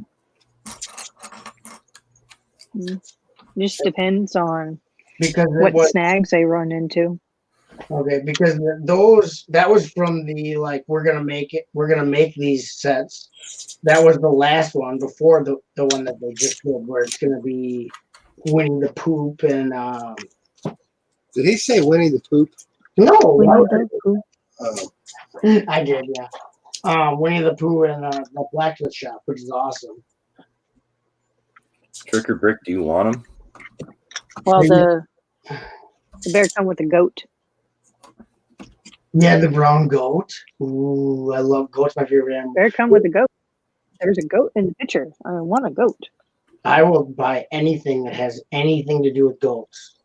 Just depends on Because what snags they run into. Okay, because that was from the like we're gonna make these sets. That was the last one before the one that they just did, where it's gonna be Winnie the Poop and Did he say Winnie the Poop? no, Winnie the Pooh. I did, yeah. Winnie the Pooh and the blacksmith shop, which is awesome. Trick or Brick, do you want them? Well, the bear come with a goat. Yeah, the brown goat. Ooh, I love goats. My favorite animal. Bear come with a goat. There's a goat in the picture. I want a goat. I will buy anything that has anything to do with goats.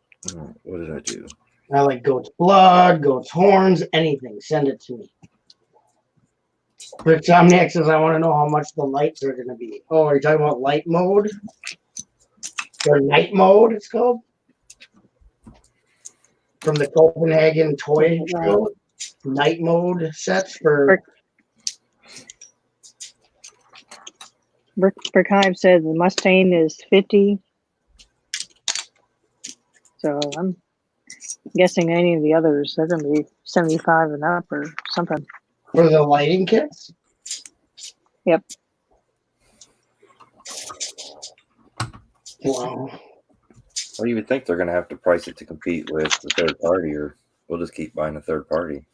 What did I do? I like goat's blood, goat's horns, anything. Send it to me. But Insomniac says, I want to know how much the lights are going to be. Oh, are you talking about light mode? Or night mode, it's called? From the Copenhagen toy show? Night mode sets for... Berkheim said the Mustang is 50. So I'm guessing any of the others, they're going to be 75 and up or something. For the lighting kits? Yep. Wow. Well, you would think they're going to have to price it to compete with the third party, or we'll just keep buying the third party.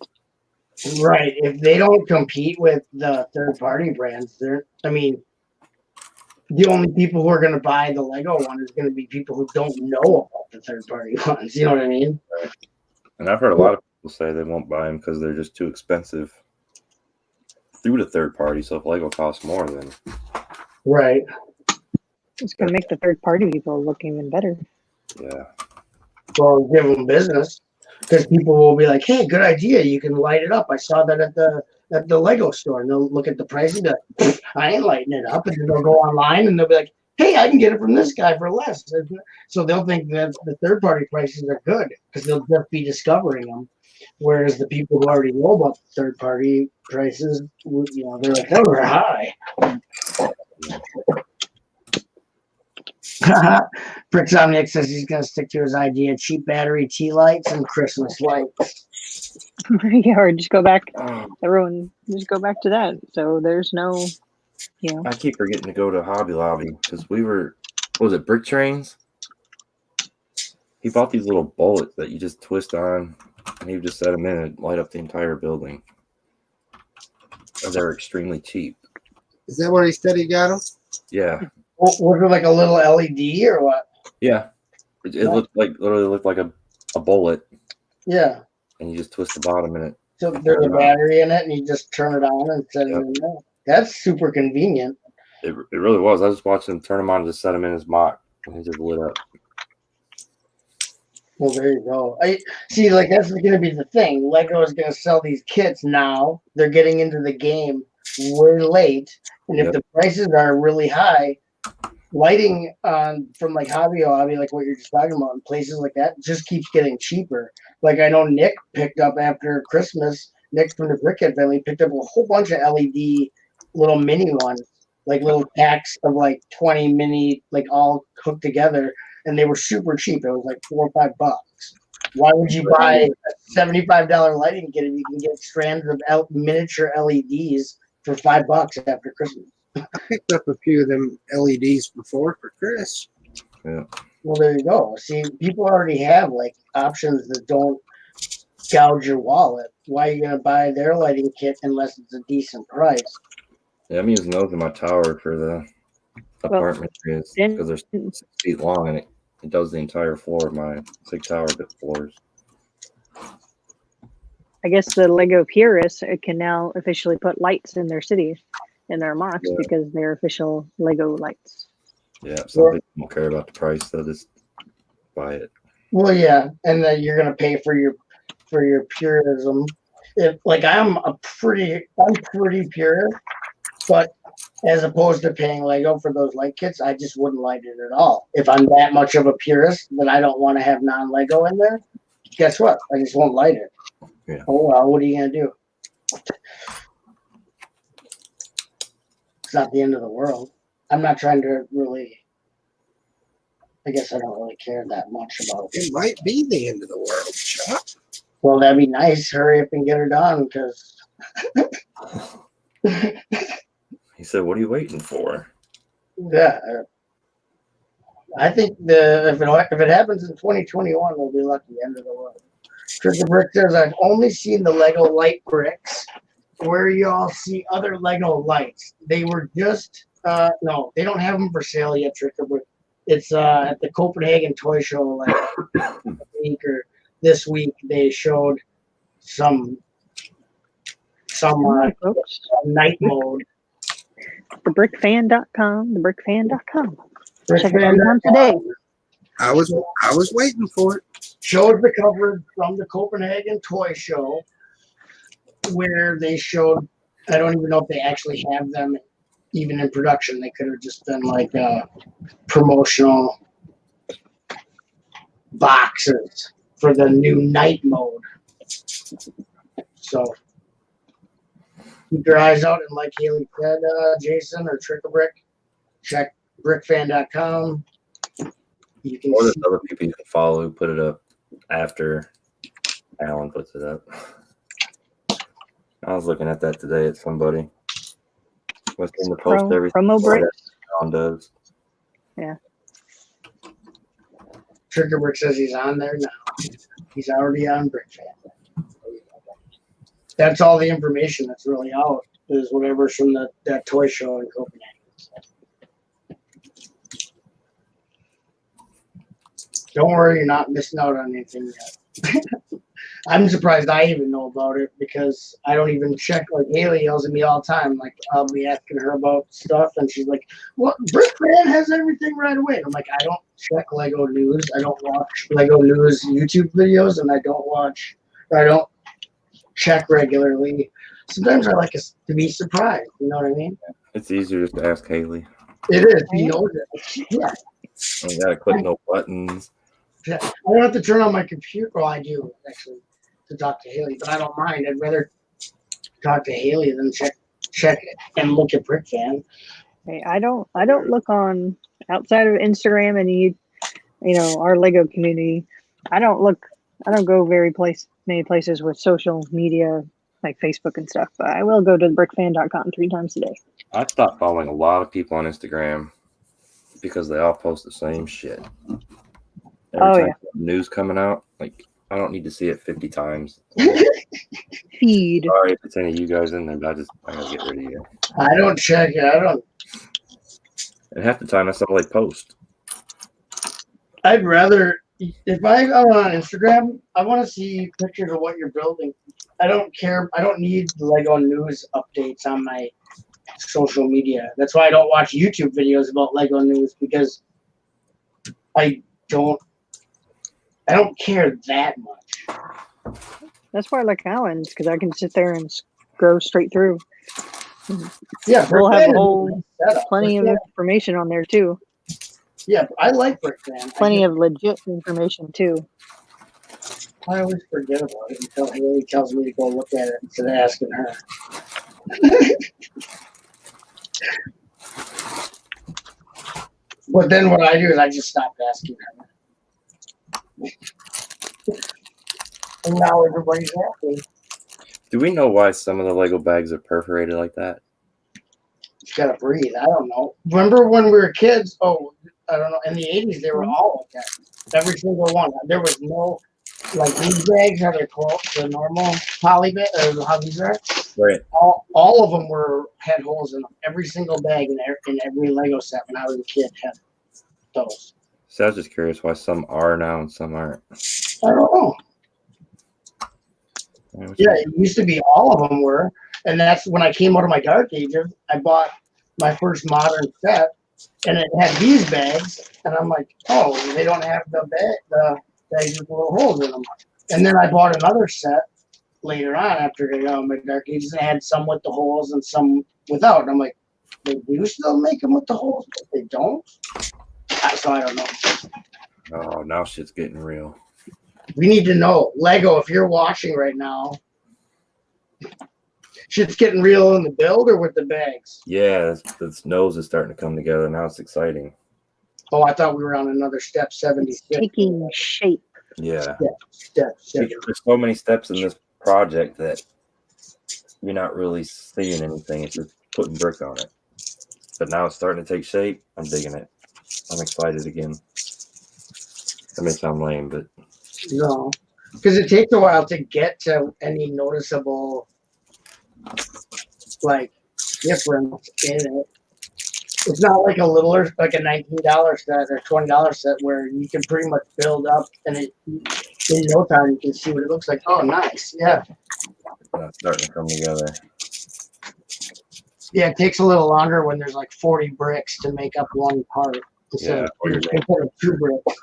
Right. If they don't compete with the third party brands, the only people who are going to buy the Lego one is going to be people who don't know about the third party ones. You know what I mean? Right. And I've heard a lot of people say they won't buy them because they're just too expensive through the third party. So if Lego costs more, then right. It's going to make the third party people look even better. Yeah. Well, give them business because people will be like, "Hey, good idea! You can light it up. I saw that at the Lego store." And they'll look at the price and be like, "I ain't lighting it up." And then they'll go online and they'll be like, "Hey, I can get it from this guy for less." So they'll think that the third party prices are good because they'll just be discovering them. Whereas the people who already know about the third party prices, they're like, "Oh, they're high." Brixomniac says he's going to stick to his idea: cheap battery tea lights and Christmas lights. Yeah, or just go back. Everyone just go back to that. So there's no, I keep forgetting to go to Hobby Lobby because what was it, Brick Trains? He bought these little bullets that you just twist on, and he would just set them in and light up the entire building. And they're extremely cheap. Is that where he said he got them? Yeah. Was it like a little LED or what? Yeah. It literally looked like a bullet. Yeah. And you just twist the bottom in it. So there's a battery in it, and you just turn it on and set it in there. That's super convenient. It really was. I was watching him turn them on and just set them in his mock, and he just lit up. Well, there you go. I see. Like that's going to be the thing. Lego is going to sell these kits now. They're getting into the game way late, and if the prices are really high, lighting from like Hobby, like what you're just talking about, in places like that, just keeps getting cheaper. Like I know Nick picked up after Christmas. Nick from the Brickhead family picked up a whole bunch of LED little mini ones, like little packs of like 20 mini, like all hooked together, and they were super cheap. It was like $4 or $5. Why would you buy a $75 lighting kit if you can get strands of miniature LEDs for $5 after Christmas? I picked up a few of them LEDs before for Chris. Yeah. Well, there you go. See, people already have like options that don't gouge your wallet. Why are you going to buy their lighting kit unless it's a decent price? Yeah, I'm using those in my tower for the apartment because they're 6 feet long and it does the entire floor of my 6 tower bit floors. I guess the Lego purists can now officially put lights in their cities, in their mocks, because they're official Lego lights. Yeah, some people don't care about the price; they'll just buy it. Well, yeah, and then you're gonna pay for your purism. I'm pretty pure, but as opposed to paying Lego for those light kits, I just wouldn't light it at all. If I'm that much of a purist that I don't want to have non-Lego in there, guess what? I just won't light it. Yeah. Oh well, what are you gonna do? It's not the end of the world. I'm not trying to really. I guess I don't really care that much about it. It might be the end of the world, Chuck. Well, that'd be nice. Hurry up and get her done, because He said, "What are you waiting for?" yeah, I think if it happens in 2021, we'll be lucky. End of the world. Tricker Brick says, I've only seen the Lego light bricks. Where y'all see other Lego lights? They were just no, they don't have them for sale yet. Tricker Brick. It's at the Copenhagen Toy Show like this week. They showed some night mode. Thebrickfan.com. Thebrickfan.com. Check it Brickfan out today. I was waiting for it. Showed the coverage from the Copenhagen Toy Show, where they showed. I don't even know if they actually have them even in production. They could have just been like promotional boxes for the new night mode. So keep your eyes out, and like Hailey said, Jason or Trick or Brick, check brickfan.com. You can Or there's see other people you can follow who put it up after Alan puts it up. I was looking at that today at somebody. Was in the post everything. Promo bricks. Alan does. Yeah. Trick or Brick says he's on there now. He's already on BrickFan. That's all the information that's really out, is whatever's from that toy show in Copenhagen. Don't worry, you're not missing out on anything yet. I'm surprised I even know about it, because I don't even check. Like, Hailey yells at me all the time. Like, I'll be asking her about stuff, and she's like, "Well, BrickFan has everything right away." And I'm like, I don't check Lego news. I don't watch Lego news YouTube videos, and I don't check regularly. Sometimes I like to be surprised. You know what I mean? It's easier just to ask Hailey. It is. He knows it. Yeah. You gotta click no buttons. Yeah. I don't have to turn on my computer. Well, I do actually to talk to Hailey, but I don't mind. I'd rather talk to Hailey than check it and look at BrickFan. Hey, I don't look on outside of Instagram and you know our Lego community. I don't go many places with social media like Facebook and stuff, but I will go to brickfan.com 3 times a day. I stopped following a lot of people on Instagram because they all post the same shit. Every time news coming out, like, I don't need to see it 50 times. Feed. Sorry if it's any of you guys in there, but I gotta get rid of you. I don't check it. I don't. And half the time, that's all they post. I'd rather, if I go on Instagram, I want to see pictures of what you're building. I don't care. I don't need Lego news updates on my social media. That's why I don't watch YouTube videos about Lego news, because I don't care that much. That's why I like Alan's, because I can sit there and scroll straight through. Yeah, we'll have setup. plenty of information on there too. Yeah, I like BrickFan. Plenty of legit information too. I always forget about it until Hailey tells me to go look at it instead of asking her. But then what I do is I just stop asking her. And now everybody's happy. Do we know why some of the Lego bags are perforated like that? You gotta breathe. I don't know. Remember when we were kids? Oh, I don't know. In the 80s, they were all like that. Every single one. There was no, like, these bags, how they're called, the normal poly bag, or how these are. Right. All of them had holes in them. Every single bag in every Lego set when I was a kid had those. So I was just curious why some are now and some aren't. I don't know. Yeah, it used to be all of them were. And that's when I came out of my dark ages. I bought my first modern set, and it had these bags. And I'm like, oh, they don't have the bags with little holes in them. And then I bought another set later on after my dark ages, and I had some with the holes and some without. And I'm like, they do still make them with the holes, but they don't? So I don't know. Oh, now shit's getting real. We need to know. Lego, if you're watching right now, shit's getting real in the build or with the bags? Yeah, the nose is starting to come together. Now it's exciting. Oh, I thought we were on another step 76. Taking shape. Yeah. Step. There's so many steps in this project that you're not really seeing anything. It's just putting brick on it. But now it's starting to take shape. I'm digging it. I'm excited again. That may sound lame, but No, because it takes a while to get to any noticeable like difference in it. It's not like a littler, like a $19 set or $20 set where you can pretty much build up and it in no time you can see what it looks like. Oh, nice, yeah. it's starting to come together. Yeah, it takes a little longer when there's like 40 bricks to make up one part instead of 2 bricks.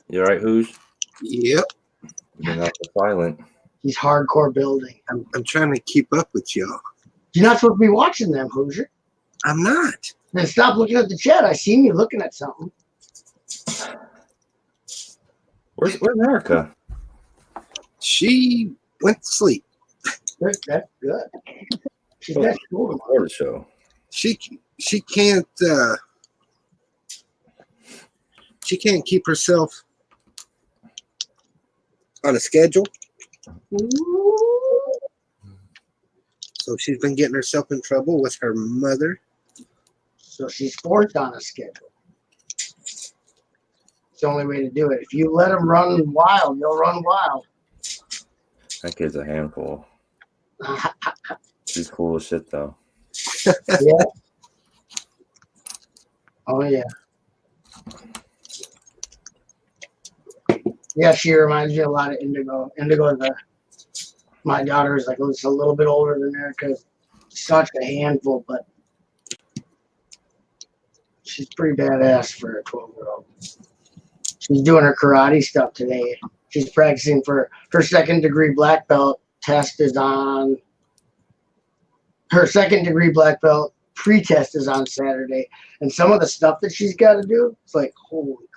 You all right, Hoosier? Yep. You're not silent. He's hardcore building. I'm trying to keep up with y'all. You're not supposed to be watching them, Hoosier. I'm not. Then stop looking at the chat. I seen you looking at something. Where's Erica? She went to sleep. That's good. She's got school tomorrow. Florida show. She can't keep herself on a schedule. So she's been getting herself in trouble with her mother. So she's forced on a schedule. It's the only way to do it. If you let him run wild, he'll run wild. That kid's a handful. She's cool as shit, though. Yeah. Oh, yeah. Yeah, she reminds me a lot of Indigo. Indigo, my daughter is like just a little bit older than Erica. Such a handful, but she's pretty badass for a 12-year-old. She's doing her karate stuff today. She's practicing for her second-degree black belt. Test is on. Her second-degree black belt pre-test is on Saturday, and some of the stuff that she's got to do, it's like, holy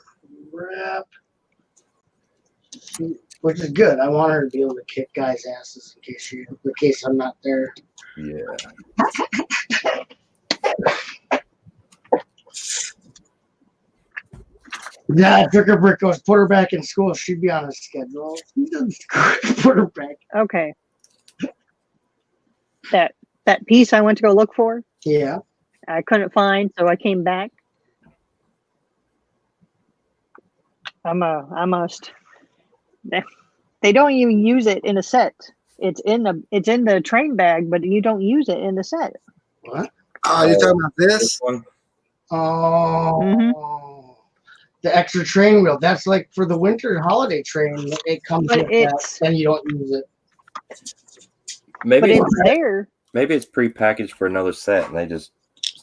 crap. Which is good. I want her to be able to kick guys' asses in case I'm not there. Yeah. Yeah, Tricker Brick goes, put her back in school. She'd be on a schedule. Put her back. Okay. That piece I went to go look for, Yeah. I couldn't find, so I came back. I must. They don't even use it in a set. It's in the train bag, but you don't use it in the set. What? Oh, you're talking about this? one? Oh. The extra train wheel. That's like for the winter holiday train. It comes But with that, and you don't use it. Maybe But it's there. Maybe it's pre-packaged for another set, and they just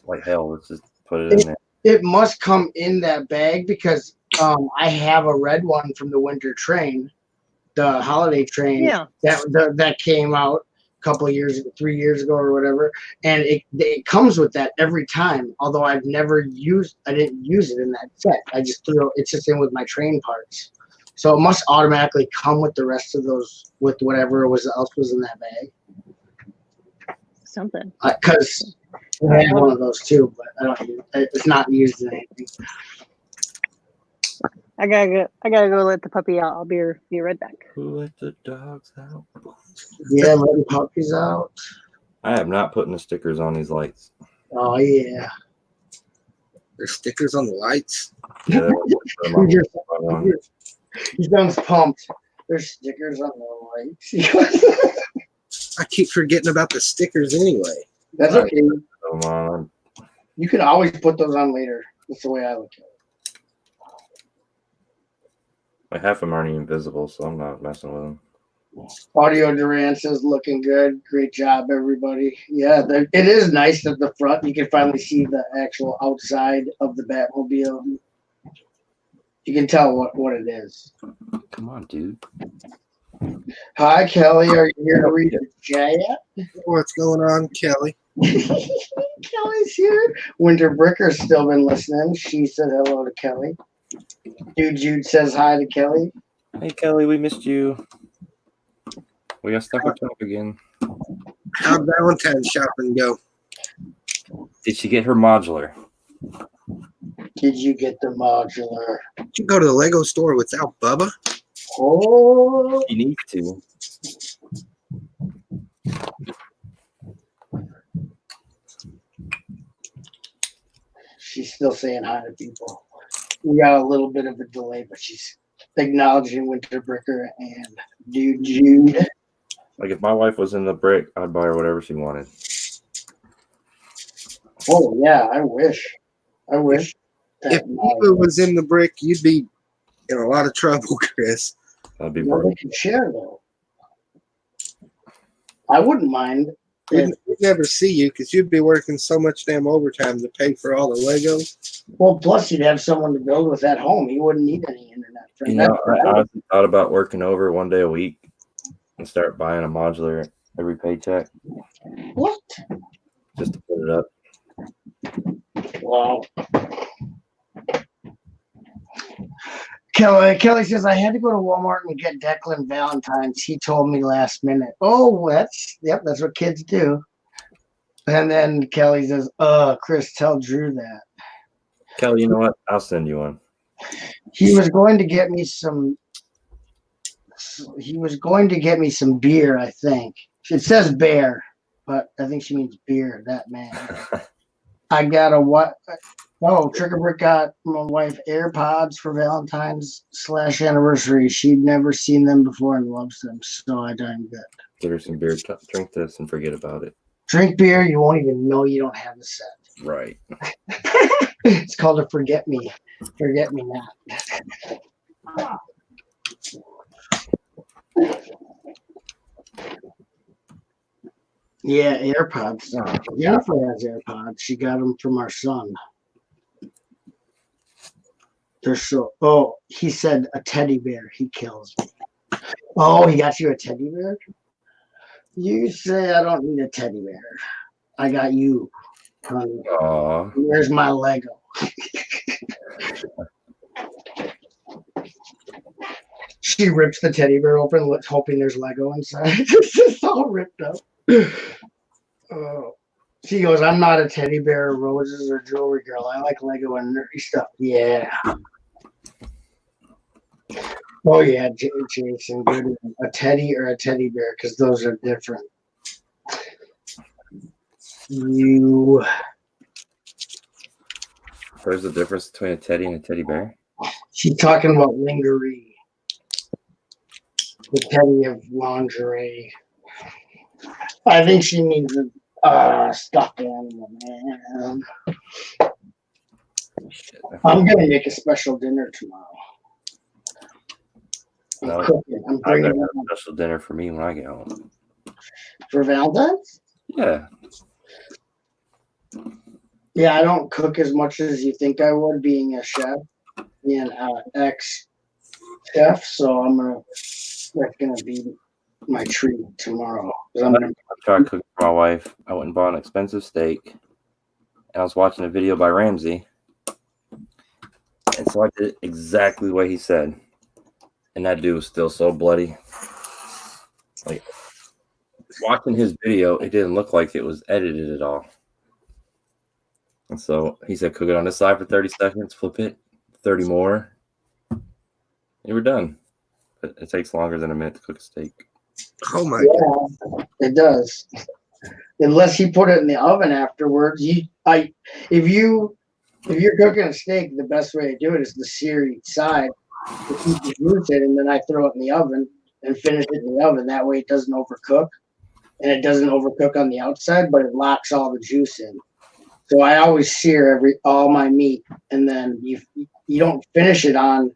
like hell. Let's just put it in there. It must come in that bag because I have a red one from the winter train, the holiday train. Yeah. That came out a couple of years, 3 years ago or whatever, and it comes with that every time. Although I didn't use it in that set. I just threw it's just in with my train parts. So it must automatically come with the rest of those with whatever else was in that bag. Something. Because I had one of those too, but I don't use it. It's not used in anything. I gotta go let the puppy out. I'll be right back. Who let the dogs out? Yeah, letting puppies out. I have not putting the stickers on these lights. Oh yeah. There's stickers on the lights. Yeah, He sounds pumped. There's stickers on the lights. I keep forgetting about the stickers anyway. That's okay. You can always put those on later. That's the way I look at it. Like half of them aren't even visible, so I'm not messing with them. Audio Durant says looking good. Great job, everybody. Yeah, it is nice at the front. You can finally see the actual outside of the Batmobile. You can tell what it is. Come on, dude. Hi, Kelly. Are you here to read the chat? What's going on, Kelly? Kelly's here. Winter Bricker's still been listening. She said hello to Kelly. Jude says hi to Kelly. Hey, Kelly, we missed you. We got stuck up top again. How'd Valentine's shopping go? Did she get her modular? Did you get the modular? Did you go to the Lego store without Bubba? Oh, You need to. she's still saying hi to people. We got a little bit of a delay, but she's acknowledging Winter Bricker and Dude Jude. Like if my wife was in the brick, I'd buy her whatever she wanted. Oh yeah, I wish. If that Eva was in the brick, you'd be in a lot of trouble, Chris. That'd be well, broke. they can share though. I wouldn't mind. We'd never see you because you'd be working so much damn overtime to pay for all the Legos. Well, plus you'd have someone to build with at home. You wouldn't need any internet. For You that. know, I honestly thought about working over one day a week and start buying a modular every paycheck What? just to put it up. Wow. Kelly says, I had to go to Walmart and get Declan Valentine's. He told me last minute. Oh, that's what kids do. And then Kelly says, Chris, tell Drew that. Kelly, you know what? I'll send you one. He was going to get me some beer, I think. It says bear, but I think she means beer, that man. I got a what? Oh, Tricker Brick got my wife AirPods for Valentine's / anniversary. She'd never seen them before and loves them, so I done good. Give her some beer, drink this, and forget about it. Drink beer, you won't even know you don't have the set. Right. It's called a forget me not. Yeah, AirPods. Jennifer has AirPods. She got them from our son. They're so. Oh, he said a teddy bear. He kills me. Oh, he got you a teddy bear? You say I don't need a teddy bear. I got you, honey. Aw. Where's my Lego? She rips the teddy bear open, hoping there's Lego inside. It's just all ripped up. Oh. She goes, I'm not a teddy bear, roses, or jewelry girl. I like Lego and nerdy stuff. Yeah. Oh, yeah, Jason. Good. A teddy or a teddy bear, because those are different. Where's the difference between a teddy and a teddy bear? She's talking about lingerie. The teddy of lingerie. I think she means a stuffed animal, man. Shit. I'm going to make a special dinner tomorrow. I'm No, cooking. I'm I'm bringing gonna it have a special dinner for me when I get home. for Valentine's. Yeah. Yeah, I don't cook as much as you think I would, being a chef, being an ex-chef. So that's gonna be my treat tomorrow. 'Cause I'm gonna, I tried cooking for my wife. I went and bought an expensive steak, and I was watching a video by Ramsey, and so I did it exactly the way he said. And that dude was still so bloody. Like watching his video, it didn't look like it was edited at all. And so he said, cook it on this side for 30 seconds, flip it, 30 more. And we're done. But it takes longer than a minute to cook a steak. Oh my God. yeah, it does. Unless you put it in the oven afterwards. If you're cooking a steak, the best way to do it is the sear each side. Keep the juice in, and then I throw it in the oven and finish it in the oven. That way it doesn't overcook, and it doesn't overcook on the outside, but it locks all the juice in. So I always sear all my meat, and then you don't finish it on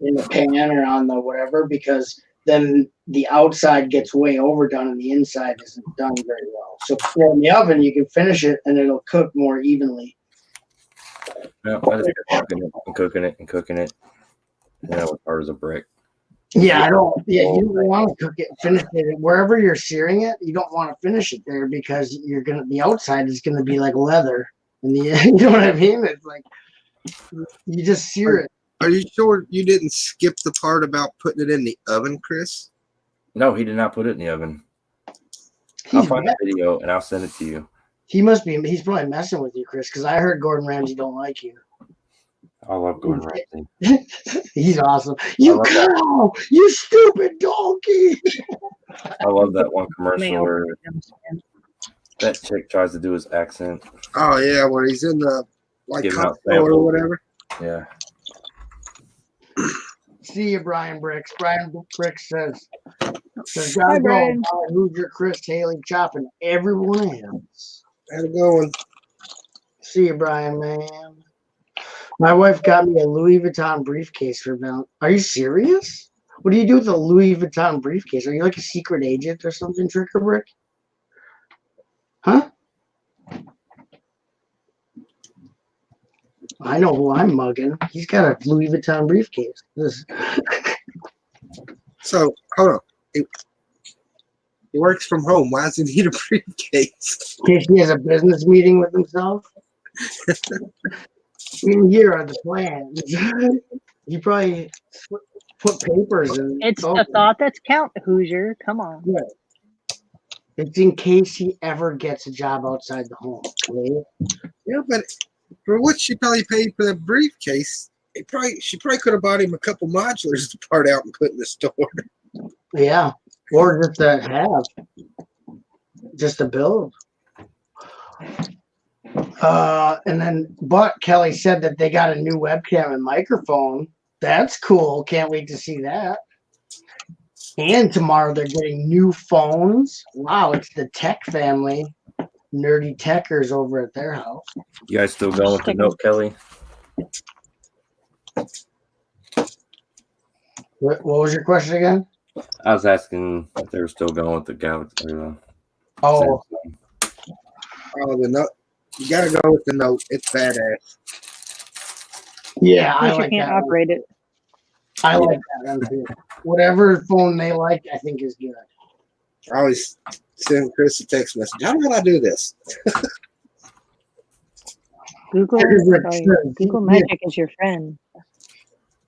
in the pan or on the whatever, because then the outside gets way overdone and the inside isn't done very well. So throw it in the oven, you can finish it, and it'll cook more evenly. No, I just kept cooking it and cooking it and cooking it. And that was hard as a brick. Yeah, you don't want to cook it, finish it wherever you're searing it. You don't want to finish it there because the outside is gonna be like leather, and you know what I mean. It's like you just sear it. Are you sure you didn't skip the part about putting it in the oven, Chris? No, he did not put it in the oven. I'll find the video and I'll send it to you. He's probably messing with you, Chris, because I heard Gordon Ramsay don't like you. I love Gordon Ramsay. He's awesome. You love cow! You stupid donkey! I love that one commercial Male. where that chick tries to do his accent. Oh yeah, when he's in the like Giving out Costco or samples. whatever. Yeah. See you, Brian Bricks. Brian Bricks says, Hi, gotta go. Brian. Bye, Hoosier, Chris, Hailey, chopping everyone else. Had a going. See you, Brian, man. My wife got me a Louis Vuitton briefcase for Valentine's. Are you serious? What do you do with a Louis Vuitton briefcase? Are you like a secret agent or something, Trick or Brick? Huh? I know who I'm mugging. He's got a Louis Vuitton briefcase. So hold on. He works from home. Why does he need a briefcase? In case he has a business meeting with himself. In here are the plans. You probably put papers in. It's the thought that's count, Hoosier. Come on. It's in case he ever gets a job outside the home. Okay? Yeah, but for what she probably paid for the briefcase, she probably could have bought him a couple modulars to part out and put in the store. Yeah. Or just to have. Just to build. But Kelly said that they got a new webcam and microphone. That's cool. Can't wait to see that. And tomorrow they're getting new phones. Wow, it's the Tech family. Nerdy techers over at their house. You guys still going with the note, Kelly? What was your question again? I was asking if they were still going with the Galaxy. Oh, The note. You gotta go with the note. It's badass. yeah, I Hoosier like can't that one. operate it. I like that one too. Whatever phone they like, I think is good. I always send Chris a text message. How do I do this? Google, Google Magic is your friend.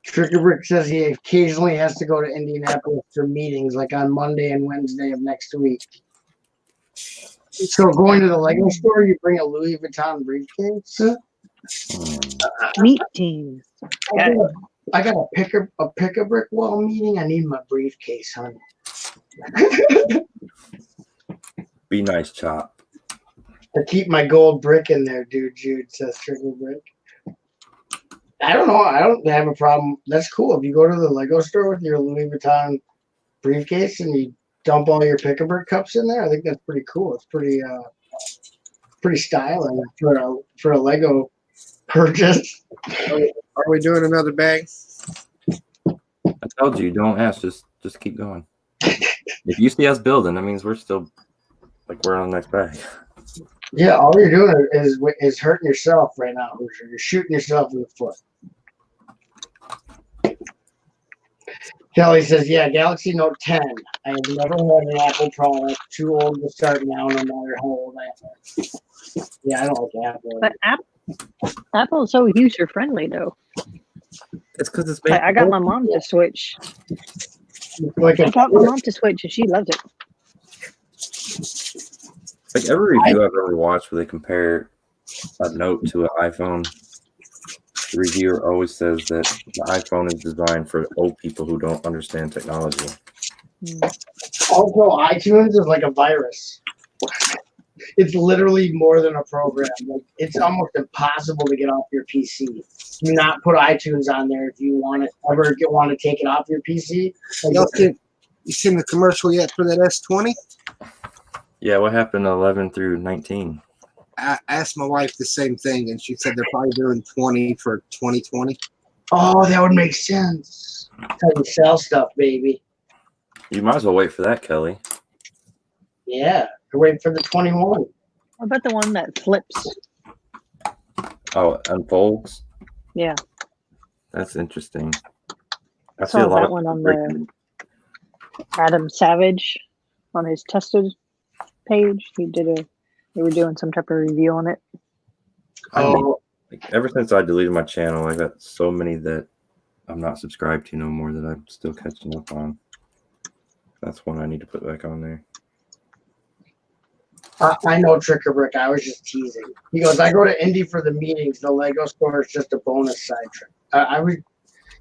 Trickerbrick says he occasionally has to go to Indianapolis for meetings, like on Monday and Wednesday of next week. So going to the Lego store, you bring a Louis Vuitton briefcase. Meet teams. I got a pick-a-brick wall meeting. I need my briefcase, honey. Be nice, Chop. I keep my gold brick in there, dude. Jude says Trickerbrick. I don't know. I don't have a problem. That's cool. If you go to the Lego store with your Louis Vuitton briefcase and you dump all your pick-a-brick cups in there, I think that's pretty cool. It's pretty styling for a Lego purchase. Are we doing another bag? I told you, don't ask. Just keep going. If you see us building, that means we're still we're on the next bag. Yeah, all you're doing is hurting yourself right now, Hoosier. You're shooting yourself in the foot. Kelly says, yeah, Galaxy Note 10. I have never had an Apple product. Too old to start now, no matter how old I am. Yeah, I don't like Apple. But Apple's so user friendly, though. It's because it's I got my mom to switch. Like I got my mom to switch, and she loves it. like every review I've ever watched where they compare a Note to an iPhone. The reviewer always says that the iPhone is designed for old people who don't understand technology. Also, iTunes is like a virus. It's literally more than a program. Like, it's almost impossible to get off your PC. Do not put iTunes on there if you want to take it off your PC. You seen the commercial yet for that S20? Yeah, what happened 11 through 19? I asked my wife the same thing, and she said they're probably doing 20 for 2020. Oh, that would make sense. Time to sell stuff, baby. You might as well wait for that, Kelly. Yeah, we're waiting for the 21. What about the one that flips? Oh, it unfolds? Yeah. That's interesting. I saw that one on the Adam Savage on his tested page. They were doing some type of review on it. Oh, Ever since I deleted my channel, I got so many that I'm not subscribed to no more that I'm still catching up on. That's one I need to put back on there. I know Tricker Brick. I was just teasing. He goes, I go to Indy for the meetings. The Lego store is just a bonus side trip.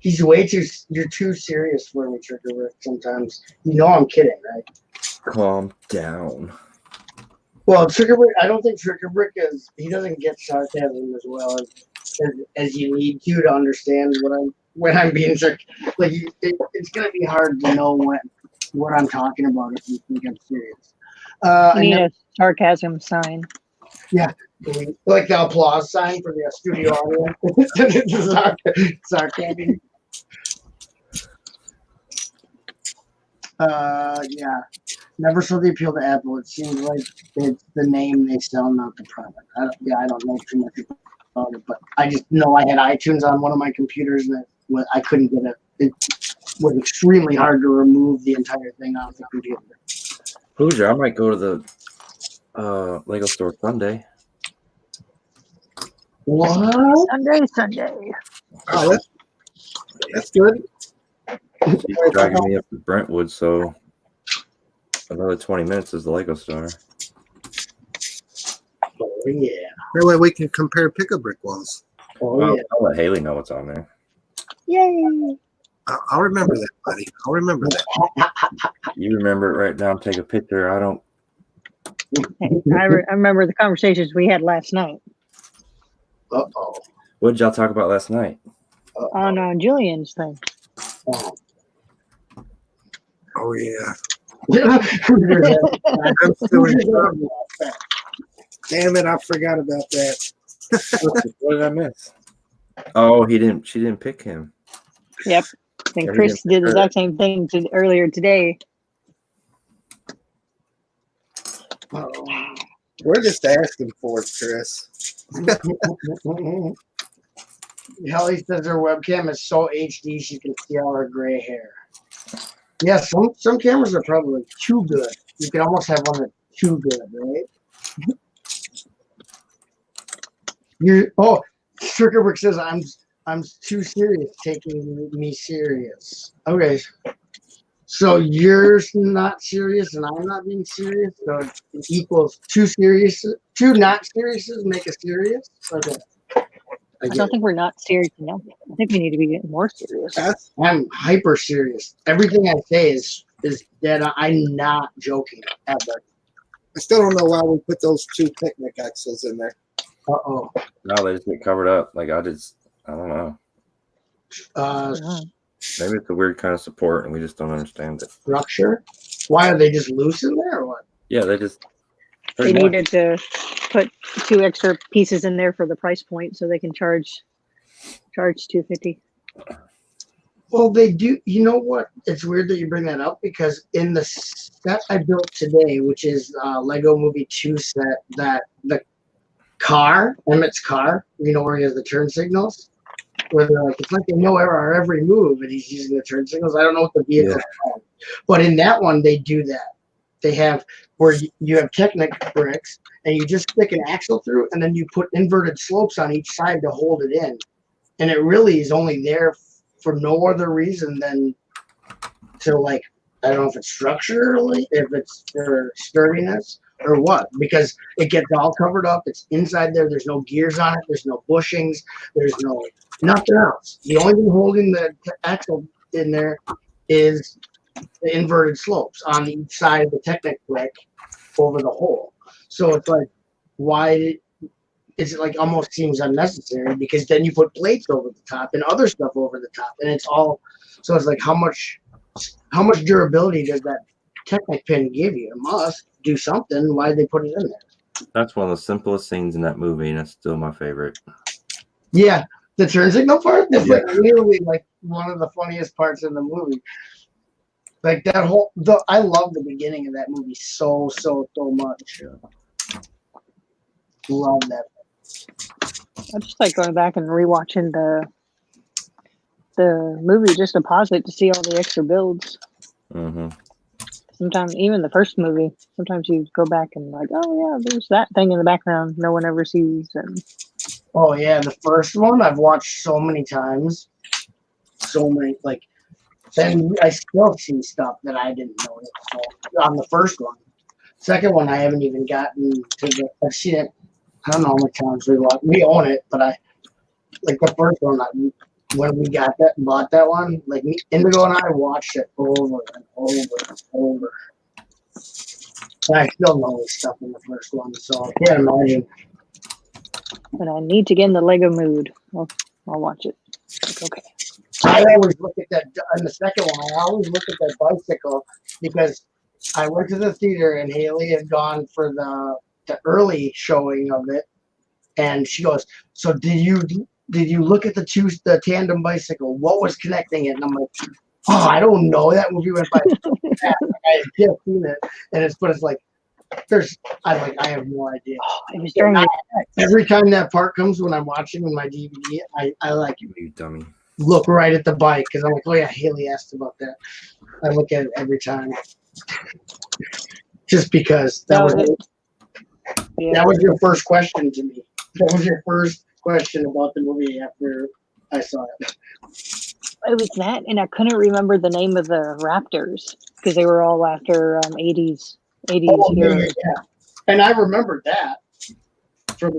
He's way too. You're too serious for me, Tricker Brick. Sometimes you know I'm kidding, right? Calm down. Well, Tricker Brick. I don't think Tricker Brick is. He doesn't get sarcasm as well as you need to understand when I'm being like. It's gonna be hard to know what I'm talking about if you think I'm serious. You need a sarcasm sign. Yeah, like the applause sign for the studio audience. Sarcasm. Yeah. Never saw the appeal to Apple. It seems like it's the name they sell, not the product. I don't know too much about it, but I just know I had iTunes on one of my computers and I couldn't get it. It was extremely hard to remove the entire thing off the computer. Hoosier, I might go to the Lego store Sunday. What? Sunday. Oh, that's good. He's dragging me up to Brentwood, so another 20 minutes is the Lego store. Oh, yeah. That way we can compare pick-a-brick walls. Oh, yeah. I'll let Hailey know what's on there. Yay! I'll remember that, buddy. I'll remember that. You remember it right down, take a picture. I don't. Hey, I remember the conversations we had last night Uh-oh. What did y'all talk about last night? on Julian's thing. Oh. Oh, yeah. I'm I'm still in trouble. Damn it, I forgot about that. What did I miss? Oh, she didn't pick him. Yep. And Chris did the exact same thing earlier today. We're just asking for it, Chris. Hailey says her webcam is so HD she can see all her gray hair. Yeah, some cameras are probably too good. You can almost have one that's too good, right? Strickerbrick says I'm too serious, taking me serious. Okay. So you're not serious and I'm not being serious, so it equals two not seriouses make a serious? Okay. I don't think we're not serious enough. I think we need to be getting more serious. I'm hyper serious. Everything I say is that I'm not joking ever. I still don't know why we put those two picnic axles in there. Uh-oh. No, they just get covered up. Like I don't know. Maybe it's a weird kind of support and we just don't understand it. Structure? Why are they just loose in there or what? Yeah, They needed to put 2 extra pieces in there for the price point so they can charge $250. Well, they do. You know what? It's weird that you bring that up because in the set I built today, which is Lego Movie 2 set, that the car, Emmett's car, you know, where he has the turn signals, where they're like, it's like they know our every move and he's using the turn signals. I don't know what the vehicle is called. But in that one, they do that. They have where you have Technic bricks and you just stick an axle through and then you put inverted slopes on each side to hold it in. And it really is only there for no other reason than to, like, I don't know if it's structurally, if it's for sturdiness or what, because it gets all covered up. It's inside there. There's no gears on it. There's no bushings. There's nothing else. The only thing holding the axle in there is the inverted slopes on each side of the Technic brick over the hole. So it's like, why is it like almost seems unnecessary because then you put plates over the top and other stuff over the top and it's all, so it's like how much durability does that Technic pin give you? It must do something. Why did they put it in there? That's one of the simplest scenes in that movie, and it's still my favorite. Yeah, the turn signal part. That's like literally like one of the funniest parts in the movie. Like that whole, I love the beginning of that movie so much. Love that. I just like going back and rewatching the movie just to pause it to see all the extra builds. Mm-hmm. Sometimes even the first movie, sometimes you go back and like, oh yeah, there's that thing in the background no one ever sees. And oh yeah, the first one I've watched so many times, so many, like, then I still see stuff that I didn't notice on the first one. Second one, I haven't even gotten to the. I've seen it. I don't know how many times we watch. We own it, but I like the first one. When we got that, bought that one, like me, Indigo and I watched it over and over and over. And I still know the stuff in the first one, so I can't imagine. But I need to get in the Lego mood. I'll watch it. Like, okay. I always look at that in the second one. I always look at that bicycle because I went to the theater and Hailey had gone for the early showing of it, and she goes, "So did you look at the tandem bicycle? What was connecting it?" And I'm like, "Oh, I don't know. That movie went by so fast. I had just seen it, and it's like I have no idea." Oh, it was during Every time that part comes when I'm watching with my DVD, I like You dummy. look right at the bike because I'm like, oh yeah, Hailey asked about that. I look at it every time, just because that was your first question to me. That was your first question about the movie after I saw it. It was that, and I couldn't remember the name of the Raptors because they were all after 80s heroes. Yeah. And I remembered that from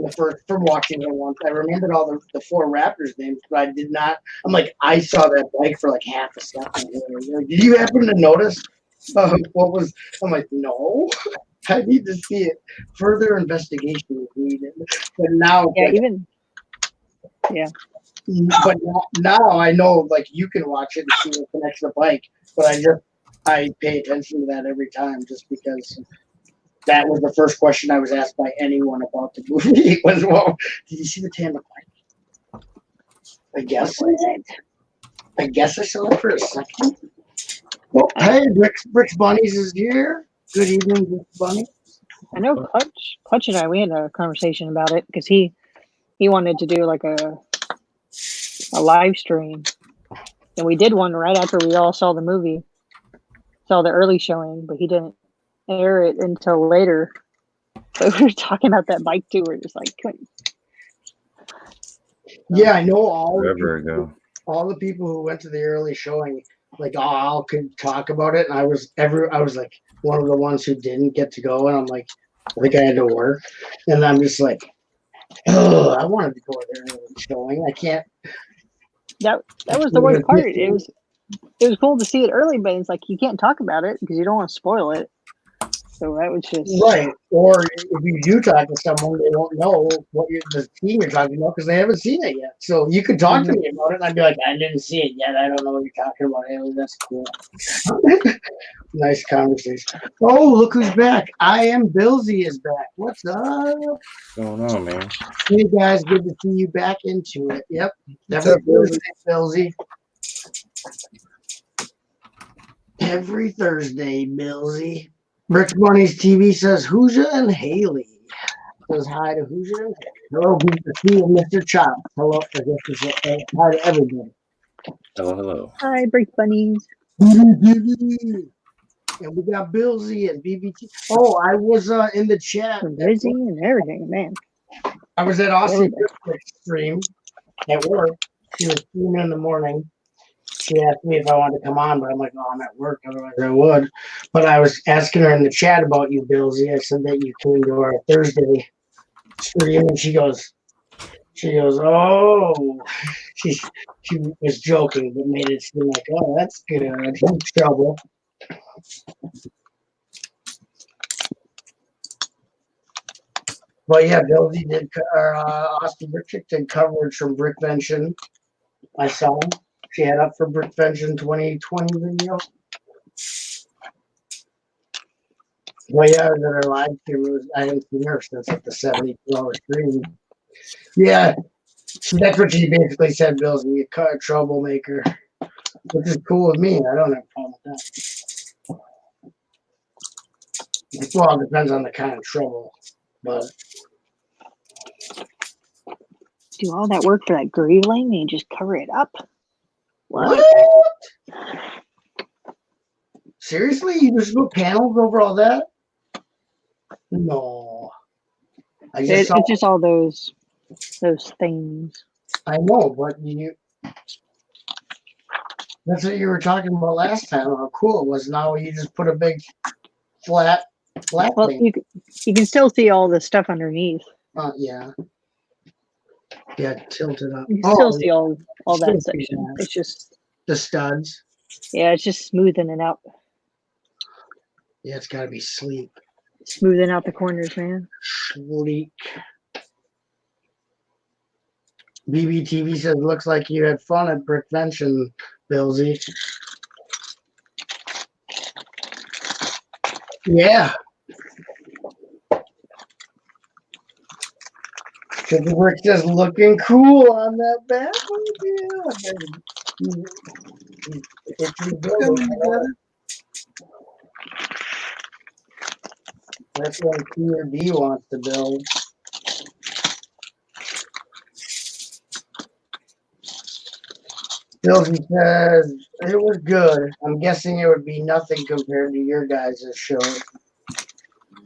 watching it once. I remembered all the four Raptors names, but I did not. I'm like, I saw that bike for like half a second. Like, did you happen to notice what was? I'm like, no. I need to see it. Further investigation is needed. But now, But now I know, like, you can watch it and see what connects the bike. But I pay attention to that every time, just because that was the first question I was asked by anyone about the movie. Was, well, did you see the tandem bike? I guess I saw it for a second. Well, hey, Bricks Bunnies is here. Good evening, Bricks Bunny. I know Clutch and I, we had a conversation about it because he wanted to do like a live stream, and we did one right after we all saw the movie, saw the early showing, but he didn't air it until later. So we were talking about that bike too. We're just like, yeah, I know all the people who went to the early showing, like, all could talk about it, and I was like one of the ones who didn't get to go, and I'm like, I think I had to work, and I'm just like, oh, I wanted to go to the early showing. I can't. That was the worst part. It was cool to see it early, but it's like you can't talk about it because you don't want to spoil it. So that was just right. Or if you do talk to someone, they won't know what the team you're talking about because they haven't seen it yet. So you could talk to me about it, and I'd be like, I didn't see it yet. I don't know what you're talking about. Haley. That's cool. Nice conversation. Oh, look who's back. I Am Billsy is back. What's up? What's going on, man? Hey guys, good to see you back into it. Yep. Every Thursday, Billsy. Every Thursday, Billsy. Bricks Bunny's TV says Hoosier and Hailey. Says hi to Hoosier. Hello, good to see you, Mr. Chop. Hello, I guess it's hi to everybody. Hello. hi, Brick Bunnies. And we got Billsy and BBT. Oh, I was in the chat. Busy and everything, man. I was at Austin stream at work. She was streaming in the morning. She asked me if I wanted to come on, but I'm like, oh, I'm at work. Otherwise, I would. But I was asking her in the chat about you, Billsy. I said that you came to our Thursday stream, and she goes, oh, she was joking, but made it seem like, oh, that's good. Huge trouble. But yeah, Billsy did, Austin Brick did coverage from Brickvention. I saw him. She had up for Brickvention 2020 video. Well, yeah, I was at her live stream. I haven't seen her since like the 72-hour stream. Yeah, that's what she basically said, Billsy, a troublemaker, which is cool with me. I don't have a problem with that. Well, it depends on the kind of trouble, but Do all that work for that grave lane and just cover it up? what? Seriously? You just put panels over all that? No. It's just all those things. I know, but that's what you were talking about last time, how cool it was. Now you just put a big flat Black Well, paint. you can still see all the stuff underneath. Yeah. Yeah, tilt it up. You can still see all still that see section. that. It's just the studs. yeah, it's just smoothing it out, Yeah, it's got to be sleek. smoothing out the corners, man. Sleek. BBTV says, looks like you had fun at Brickvention, Billsy. Yeah. Triple Brick says, looking cool on that Batmobile. Coming together. That's what QRB wants to build. Billsy says, it was good. I'm guessing it would be nothing compared to your guys' show.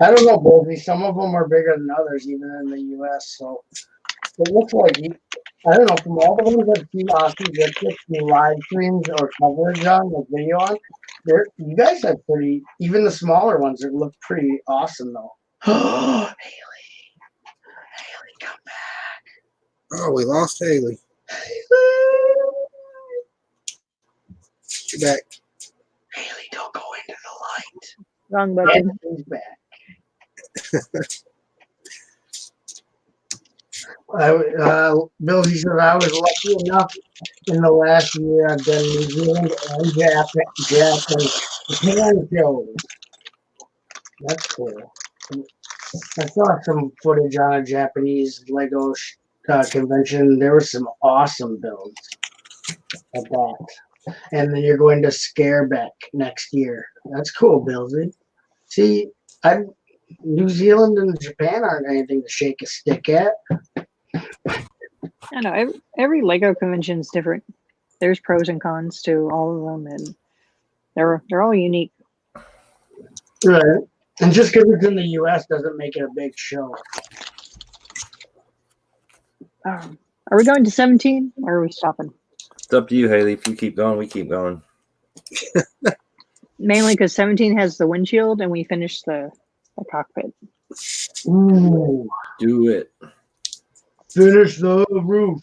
I don't know, Billsy. Some of them are bigger than others, even in the U.S. So it looks like, I don't know, from all the ones I've seen Aussie get this through live streams or coverage on, like video on, you guys have pretty, even the smaller ones that look pretty awesome, though. Haley, come back. Oh, we lost Hailey. She's back. Haley, don't go into the Wrong light. button. She's back. Billsy says, I was lucky enough in the last year I've done New Zealand and Japan shows. That's cool. I saw some footage on a Japanese Lego convention. There were some awesome builds at that. And then you're going to Scareback next year. That's cool, Billsy. See, New Zealand and Japan aren't anything to shake a stick at. I know every Lego convention is different. There's pros and cons to all of them, and they're all unique. Right. And just because it's in the U.S. doesn't make it a big show. Are we going to 17 or are we stopping? It's up to you, Haley. If you keep going, we keep going. Mainly because 17 has the windshield and we finished the cockpit. Ooh. Do it. Finish the roof.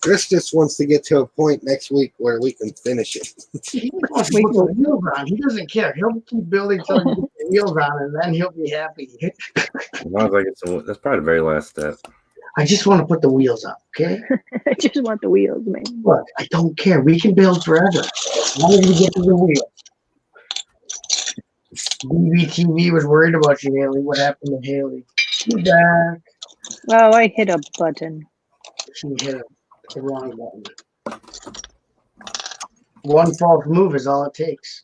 Chris just wants to get to a point next week where we can finish it. He wants to put the wheels on. He doesn't care. He'll keep building till he gets the wheels on, and then he'll be happy. As long as I get some, that's probably the very last step. I just want to put the wheels on, okay? I just want the wheels, man. Look, I don't care. We can build forever. As long as we get to the wheels. BBTV was worried about you, Haley. What happened to Haley? She's back. Oh, I hit a button. She hit the wrong button. One false move is all it takes.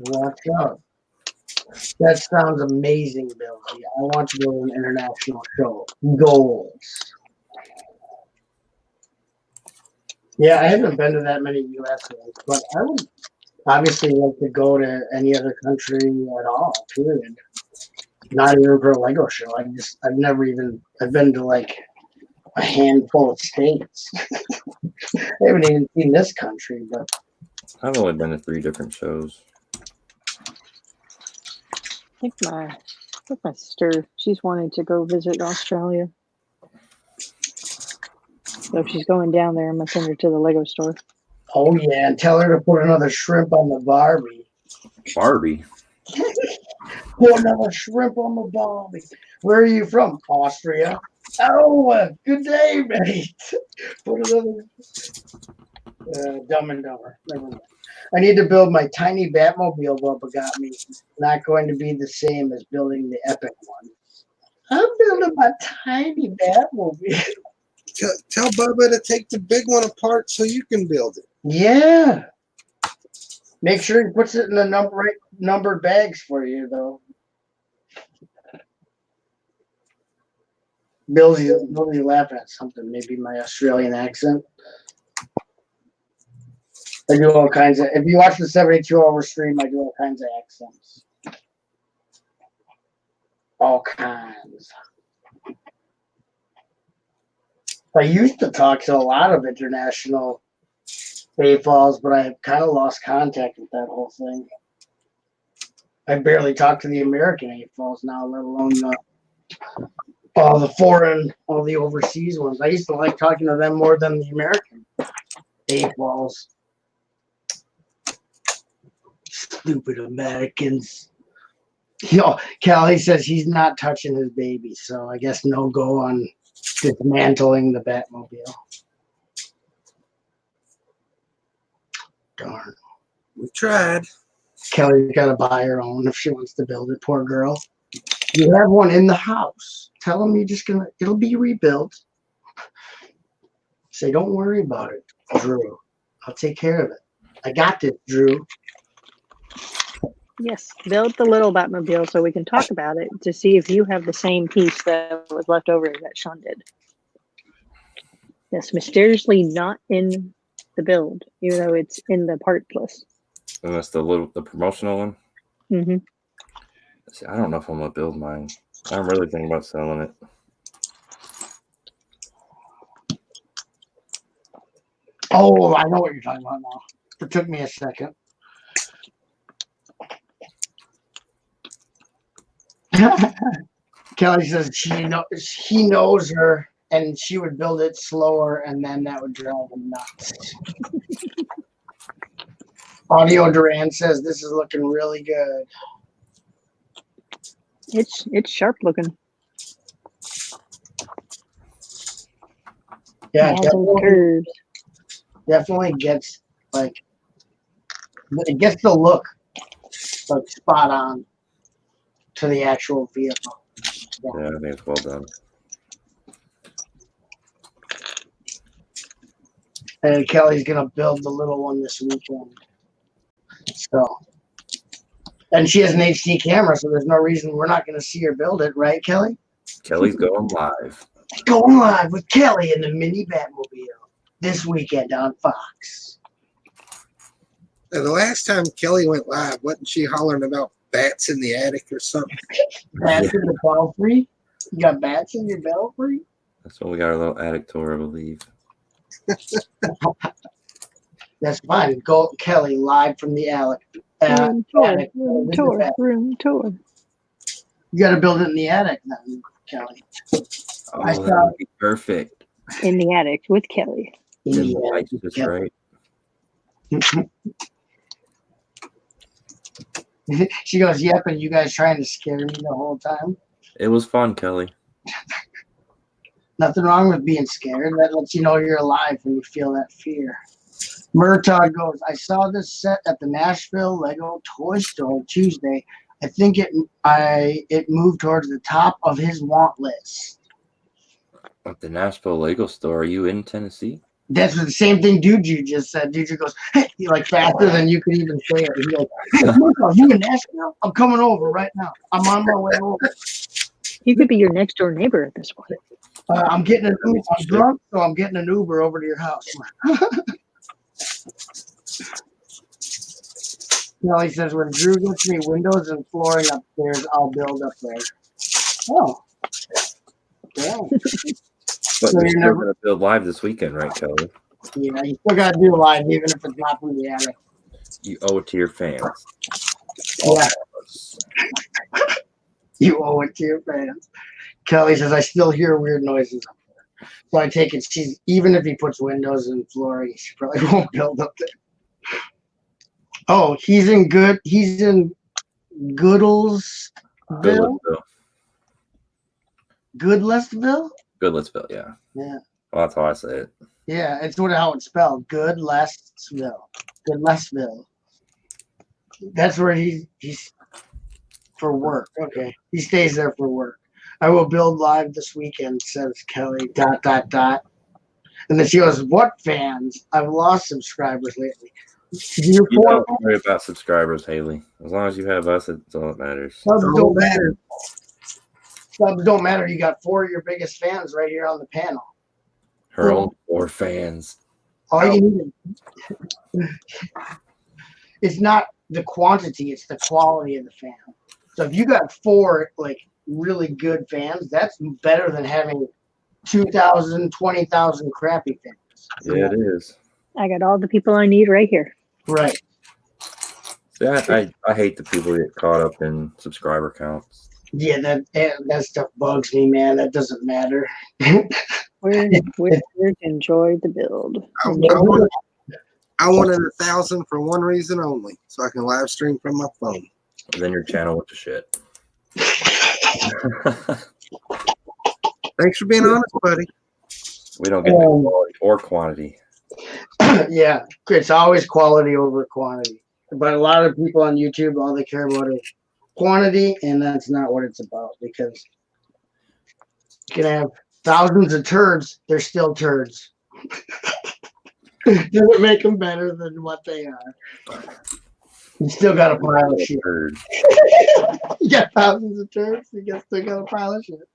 Watch out. That sounds amazing, Billy. I want to go to an international show. Goals. Yeah, I haven't been to that many U.S. ones, but I would obviously like to go to any other country at all, period. Not even for a Lego show. I've been to like a handful of states. I haven't even seen this country, but I've only been to 3 different shows. I think my sister, she's wanted to go visit Australia. So if she's going down there, I'm gonna send her to the Lego store. oh yeah, and tell her to put another shrimp on the Barbie. Barbie. Put another shrimp on the Barbie. Where are you from? Austria. Oh, good day, mate. Put another Dumb and Dumber. Never mind. I need to build my tiny Batmobile Bubba got me. Not going to be the same as building the epic one. I'm building my tiny Batmobile. Tell Bubba to take the big one apart so you can build it. Yeah. Make sure he puts it in the numbered bags for you, though. Bill's laughing at something. Maybe my Australian accent. I do all kinds of. If you watch the 72-hour stream, I do all kinds of accents. All kinds. I used to talk to a lot of international AFOLs, but I kind of lost contact with that whole thing. I barely talk to the American AFOLs now, let alone all the foreign, all the overseas ones. I used to like talking to them more than the American AFOLs. Stupid Americans. Callie says he's not touching his baby, so I guess no go on dismantling the Batmobile. Darn. We tried. Kelly's got to buy her own if she wants to build it. Poor girl. You have one in the house. Tell them it'll be rebuilt. Say, don't worry about it, Drew. I'll take care of it. I got this, Drew. Yes, build the little Batmobile so we can talk about it to see if you have the same piece that was left over that Sean did. Yes, mysteriously not in the build, even though it's in the part list. And that's the promotional one. Mm-hmm. See, I don't know if I'm gonna build mine. I'm really thinking about selling it. Oh, I know what you're talking about now. It took me a second. Kelly says he knows her, and she would build it slower, and then that would drive him nuts. Audio Duran says this is looking really good. It's sharp looking. Yeah, Curves. definitely gets it gets the look like spot on to the actual vehicle. Yeah, I think it's well done. And Kelly's gonna build the little one this weekend. So, and she has an HD camera, so there's no reason we're not gonna see her build it, right, Kelly? Kelly's going live. Going live with Kelly in the mini Batmobile this weekend on Fox. Now, the last time Kelly went live, wasn't she hollering about bats in the attic or something? Bats in the belfry? You got bats in your belfry? That's when we got our little attic tour, I believe. That's fine. Go Kelly live from the attic. Room tour. You got to build it in the attic then, Kelly. Oh, I that saw- would be perfect. In the attic with Kelly. In And the the lights attic. just Kelly. right. She goes, yep, and you guys trying to scare me the whole time? It was fun, Kelly. Nothing wrong with being scared. That lets you know you're alive when you feel that fear. Murtaugh goes, I saw this set at the Nashville Lego Toy Store Tuesday. I think it moved towards the top of his want list. At the Nashville Lego store, are you in Tennessee? That's the same thing Duju just said. Duju goes, hey, he like faster than you could even say it. He's like, hey, Murtaugh, you in Nashville? I'm coming over right now. I'm on my way over. You could be your next door neighbor at this point. I'm getting an Uber. I'm drunk, so I'm getting an Uber over to your house. No, he says, when Drew gets me windows and flooring upstairs, I'll build up there. Oh. Yeah. But So you're you're still never- going to build live this weekend, right, Kelly? Yeah, you still got to do live, even if it's not from the attic. You owe it to your fans. Yeah. You owe it to your fans. Kelly says, I still hear weird noises up there. So I take it even if he puts windows and flooring, she probably won't build up there. Oh, he's in Goodlesville. Goodlesville? Goodlettsville, yeah. Yeah. Well, that's how I say it. Yeah, it's how it's spelled. Goodlesville. Goodlesville. That's where he's for work. Okay. He stays there for work. I will build live this weekend, says Kelly, ... And then she goes, what fans? I've lost subscribers lately. You don't worry about subscribers, Hailey. As long as you have us, it's all that matters. Subs don't matter. Subs don't matter. You got 4 of your biggest fans right here on the panel. Her own 4 fans. All you need it's not the quantity, it's the quality of the fan. So if you got 4 like really good fans, that's better than having 2,000, 20,000 crappy things. Yeah, it is. I got all the people I need right here. Right. See, I hate the people that get caught up in subscriber counts. Yeah, that stuff bugs me, man. That doesn't matter. We're here to enjoy the build. I wanted 1,000 for one reason only, so I can live stream from my phone. And then your channel went to shit. Thanks for being honest, buddy. We don't get the quality or quantity. Yeah, it's always quality over quantity. But a lot of people on YouTube, all they care about is quantity, and that's not what it's about, because you can have thousands of turds, they're still turds. Doesn't make them better than what they are. You still got a pile of shit. You got thousands of turds, you still got a pile of shit.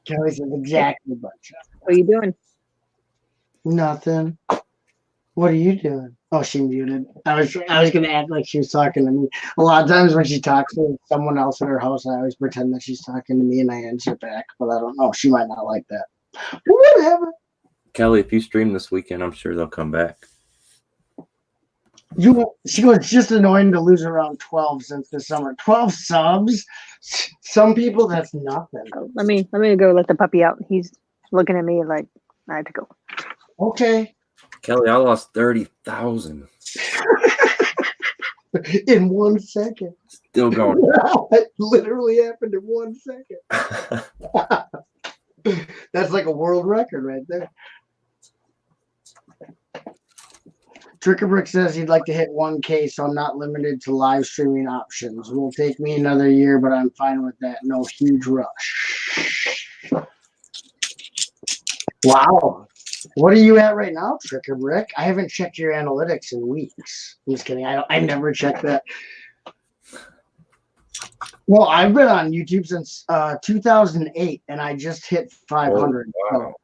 Kelly says exactly a bunch. What are you doing? Nothing. What are you doing? Oh, she muted. I was gonna act like she was talking to me. A lot of times when she talks to someone else in her house, I always pretend that she's talking to me and I answer back, but I don't know. She might not like that. Whatever. Kelly, if you stream this weekend, I'm sure they'll come back. She goes, it's just annoying to lose around 12 since the summer. 12 subs? Some people, that's nothing. Oh, let me go let the puppy out. He's looking at me like I have to go. Okay. Kelly, I lost 30,000. In 1 second. Still going. It literally happened in 1 second. That's like a world record right there. Trickerbrick says he'd like to hit 1K, so I'm not limited to live streaming options. Will take me another year, but I'm fine with that. No huge rush. Wow. What are you at right now, Trickerbrick? I haven't checked your analytics in weeks. I'm just kidding. I never check that. Well, I've been on YouTube since 2008, and I just hit 500. Oh, wow.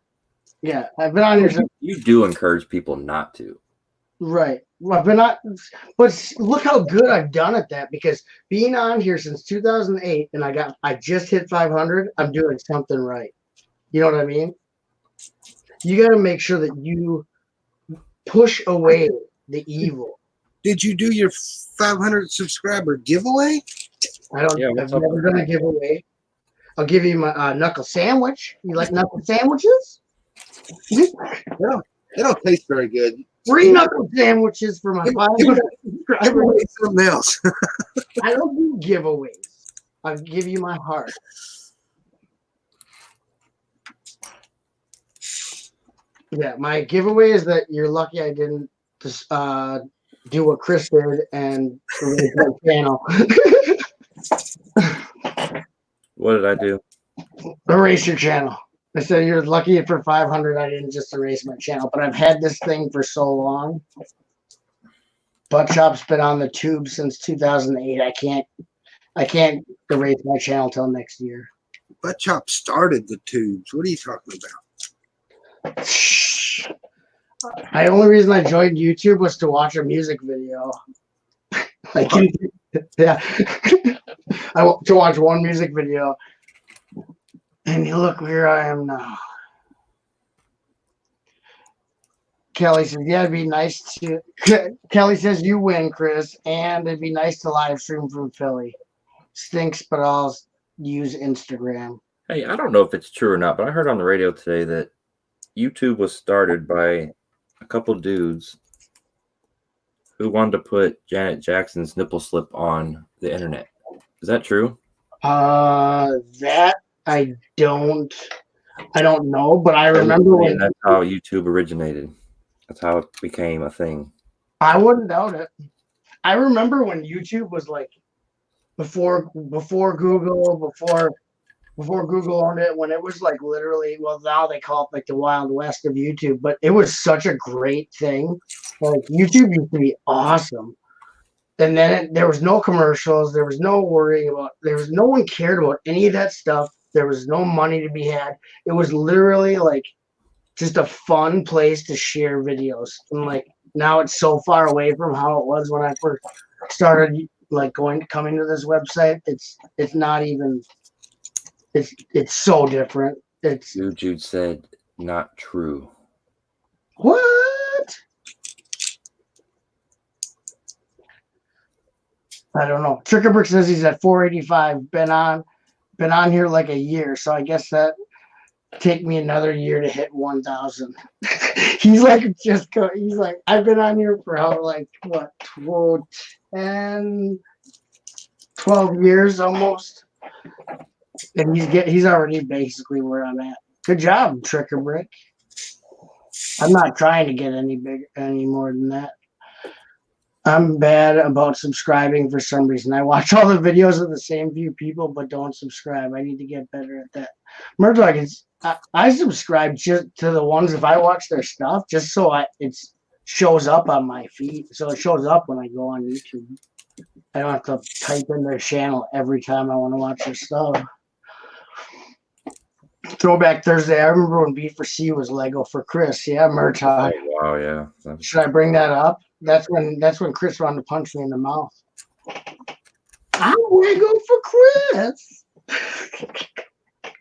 Yeah, I've been on here since. You do encourage people not to. Right. Well, but look how good I've done at that, because being on here since 2008 and I just hit 500, I'm doing something right. You know what I mean? You got to make sure that you push away the evil. Did you do your 500 subscriber giveaway? I've never done a giveaway. I'll give you my knuckle sandwich. You like knuckle sandwiches? They don't taste very good. 3 knuckle sandwiches for my 500 subscribers. Give away something else. I don't do giveaways. I'll give you my heart. Yeah, my giveaway is that you're lucky I didn't do what Chris did and erase my channel. What did I do? Erase your channel. I said you're lucky for 500. I didn't just erase my channel, but I've had this thing for so long. Butt Chop's been on the tube since 2008. I can't erase my channel till next year. Butt Chop started the tubes. What are you talking about? The only reason I joined YouTube was to watch a music video. Yeah, to watch one music video. And you look where I am now. Kelly says, yeah, it'd be nice to. Kelly says, you win, Chris. And it'd be nice to live stream from Philly. Stinks, but I'll use Instagram. Hey, I don't know if it's true or not, but I heard on the radio today that YouTube was started by a couple dudes who wanted to put Janet Jackson's nipple slip on the internet. Is that true? That I don't know, but I remember when that's how YouTube originated. That's how it became a thing. I wouldn't doubt it. I remember when YouTube was like before Google, before Google owned it, when it was like literally, well, now they call it like the Wild West of YouTube, but it was such a great thing. Like YouTube used to be awesome. And then there was no commercials. There was no worrying about, no one cared about any of that stuff. There was no money to be had. It was literally like just a fun place to share videos. And like now it's so far away from how it was when I first started like coming to this website. It's not even, it's so different. It's Jude said not true. what? I don't know. Trickerbrick says he's at 485. Been on here like a year, so I guess that take me another year to hit 1,000. He's like he's like I've been on here for how like what 10, 12 years almost, and he's already basically where I'm at. Good job, Trickerbrick. I'm not trying to get any more than that. I'm bad about subscribing for some reason. I watch all the videos of the same few people, but don't subscribe. I need to get better at that. Murdoch, I subscribe just to the ones if I watch their stuff, just so it shows up on my feed. So it shows up when I go on YouTube. I don't have to type in their channel every time I want to watch their stuff. Throwback Thursday. I remember when B4C was Lego for Chris. Yeah, Murdoch. Oh, wow, yeah. Should I bring that up? That's when Chris wanted to punch me in the mouth. I'm Lego for Chris.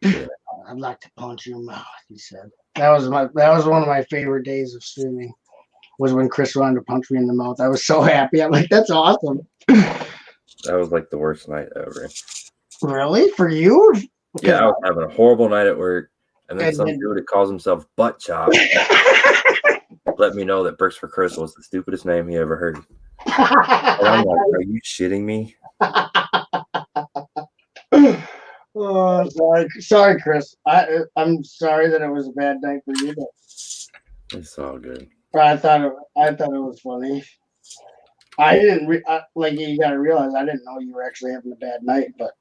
I'd like to punch your mouth, he said. That was one of my favorite days of streaming. Was when Chris wanted to punch me in the mouth. I was so happy. I'm like, that's awesome. That was like the worst night ever. Really? For you? Yeah, I was having a horrible night at work, and then some dude that calls himself Butt Chop let me know that Bricks for Chris was the stupidest name he ever heard. And I'm like, are you shitting me? Oh, sorry, Chris. I'm sorry that it was a bad night for you, but It's all good. I thought it was funny. I didn't like you. Got to realize I didn't know you were actually having a bad night, but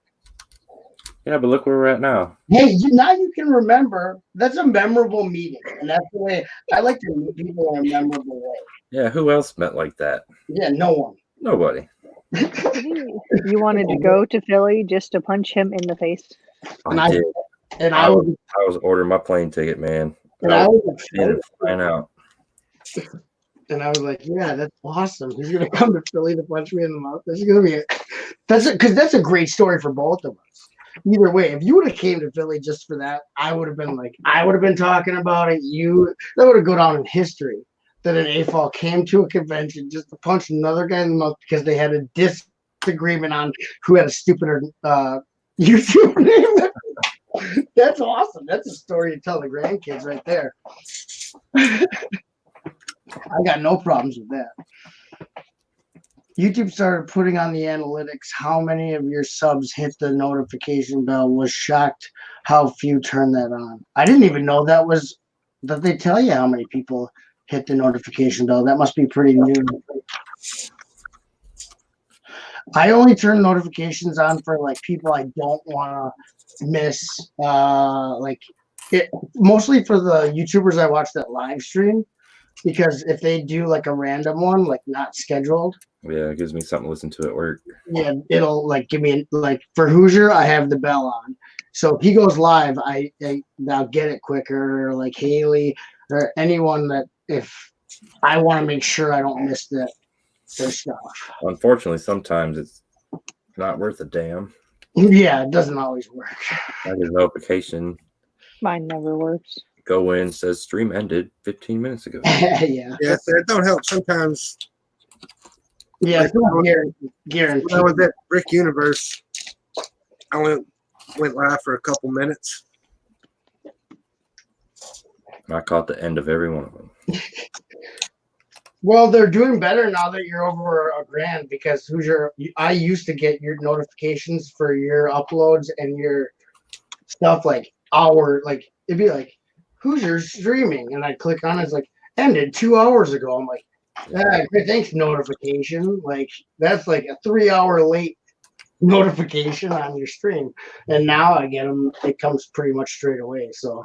Yeah, but look where we're at now. hey, now you can remember. That's a memorable meeting, and that's the way I like to meet people in a memorable way. Yeah, who else met like that? Yeah, no one. Nobody. You wanted to go to Philly just to punch him in the face? I did. And I was ordering my plane ticket, man. I was flying out. And I was like, yeah, that's awesome. He's gonna come to Philly to punch me in the mouth. This is gonna be that's a great story for both of us. Either way, if you would have came to Philly just for that, I would have been talking about it. That would have gone down in history that an AFOL came to a convention just to punch another guy in the mouth because they had a disagreement on who had a stupider YouTube name. That's awesome. That's a story to tell the grandkids right there. I got no problems with that. YouTube started putting on the analytics how many of your subs hit the notification bell. Was shocked how few turned that on. I didn't even know that they tell you how many people hit the notification bell. That must be pretty new. I only turn notifications on for like people I don't want to miss. Mostly for the YouTubers I watch that live stream. Because if they do like a random one, like not scheduled. Yeah, it gives me something to listen to at work. Yeah, it'll like give me like for Hoosier, I have the bell on. So if he goes live, I'll get it quicker. Or like Hailey or anyone that if I want to make sure I don't miss their stuff. Unfortunately, sometimes it's not worth a damn. Yeah, it doesn't always work. I get a notification. Mine never works. Go in, says stream ended 15 minutes ago. Yeah. Yeah, so it don't help sometimes. Yeah, it's not guaranteed. When I was at Brick Universe, I went live for a couple minutes. I caught the end of every one of them. Well, they're doing better now that you're over $1,000 because Hoosier, I used to get your notifications for your uploads and your stuff like it'd be like Hoosier's streaming, and I click on it, it's like ended 2 hours ago. I'm like, thanks notification. Like that's like a 3 hour late notification on your stream, and now I get them. It comes pretty much straight away. So.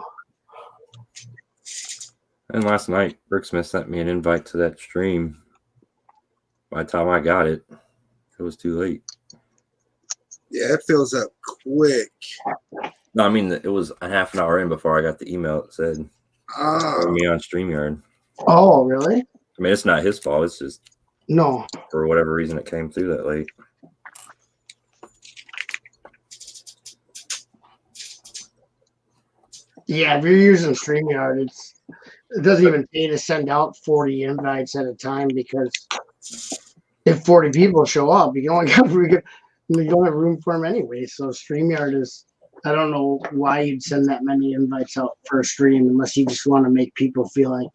And last night, Bricksmith sent me an invite to that stream. By the time I got it, it was too late. Yeah, it fills up quick. No, I mean, it was a half an hour in before I got the email that said me on StreamYard. Oh, really? I mean, it's not his fault. It's just no. For whatever reason, it came through that late. Yeah, if you're using StreamYard, it doesn't even pay to send out 40 invites at a time because if 40 people show up, you don't have room for them anyway. So StreamYard is, I don't know why you'd send that many invites out for a stream unless you just want to make people feel like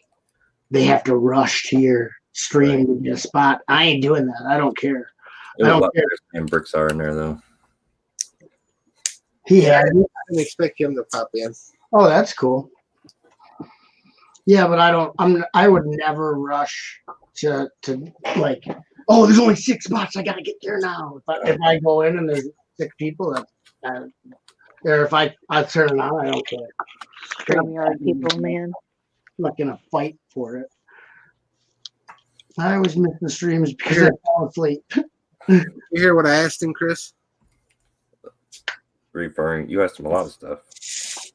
they have to rush to your stream to get a spot. I ain't doing that. I don't care. It was a lot better than Bricks are in there though. He had. I didn't expect him to pop in. Oh, that's cool. Yeah, but I would never rush to like, oh, there's only 6 spots. I gotta get there now. If I go in and there's 6 people, or if I turn it on, I don't care. StreamYard people, man. I'm not gonna fight for it. I always miss the streams because I fall asleep. You hear what I asked him, Chris? You asked him a lot of stuff.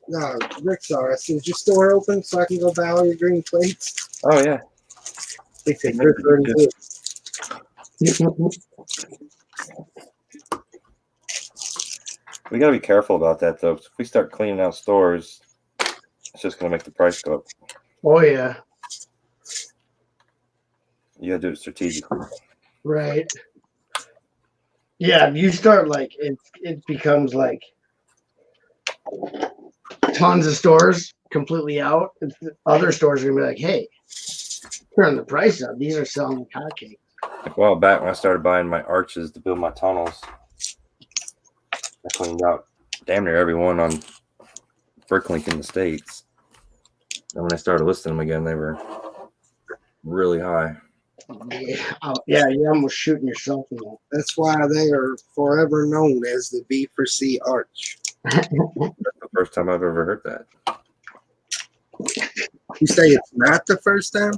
No, Rick's all right. I said, is your store open so I can go buy all your green plates? Oh yeah. He said, Rick already did. We gotta be careful about that though. 'Cause if we start cleaning out stores, it's just gonna make the price go up. Oh yeah, You gotta do it strategically. right. Yeah, if you start like it becomes like tons of stores completely out. Other stores are gonna be like, hey, turn the price up. These are selling like hotcakes. Like a while back when I started buying my arches to build my tunnels, I cleaned out damn near every one on Bricklink in the States. And when I started listing them again, they were really high. Yeah, you're almost shooting yourself in that. That's why they are forever known as the B for C arch. That's the first time I've ever heard that. You say it's not the first time?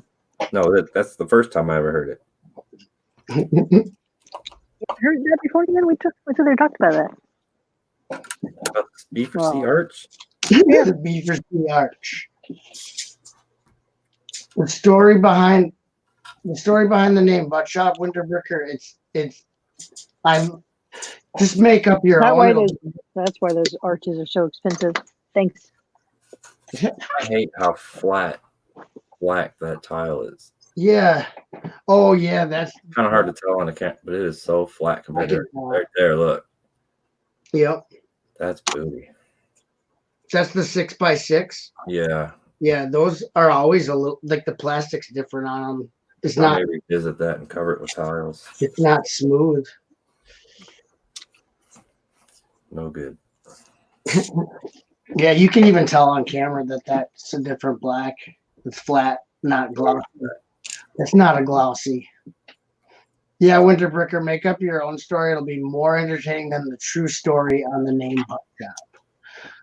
No, that's the first time I ever heard it. I heard that before. Then we took there talked about that. About this B for C Wow. arch? Yeah, the B for C arch. The story behind the name Buttshop Winterbricker, I just make up your own. That's why those arches are so expensive. Thanks. I hate how flat black that tile is. Yeah. Oh yeah, that's Kind of hard to tell on the camera, but it is so flat compared to right there. Look, Yep. that's booty. That's the 6x6. Yeah. Yeah, those are always a little like the plastic's different on them. It's I not. may revisit that and cover it with tiles. It's not smooth. No good. Yeah, you can even tell on camera that that's a different black. It's flat, not glossy. It's not a glossy. Yeah, Winterbricker, make up your own story. It'll be more entertaining than the true story on the name Buckshop.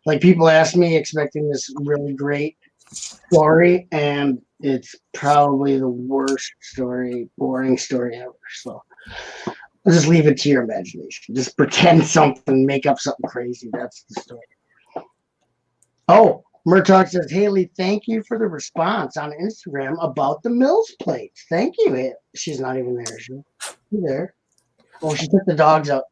Like people ask me expecting this really great story, and it's probably the worst story, boring story ever. So I'll just leave it to your imagination. Just pretend something, make up something crazy. That's the story. Oh, Murtaugh says, Hailey, thank you for the response on Instagram about the Mills plates. Thank you. Hailey. She's not even there. Is she? You there? Oh, she took the dogs out.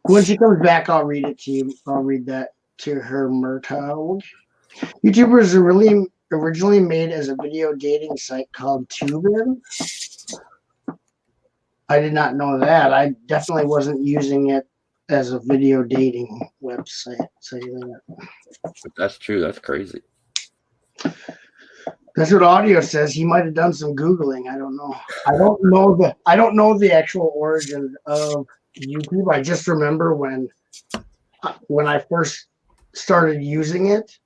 When she comes back, I'll read it to you. I'll read that to her, Murtaugh. YouTubers are really originally made as a video dating site called Tubin. I did not know that. I definitely wasn't using it as a video dating website. So That's true. That's crazy. that's what audio says. He might have done some Googling. I don't know. I don't know the actual origin of YouTube. I just remember when I first started using it.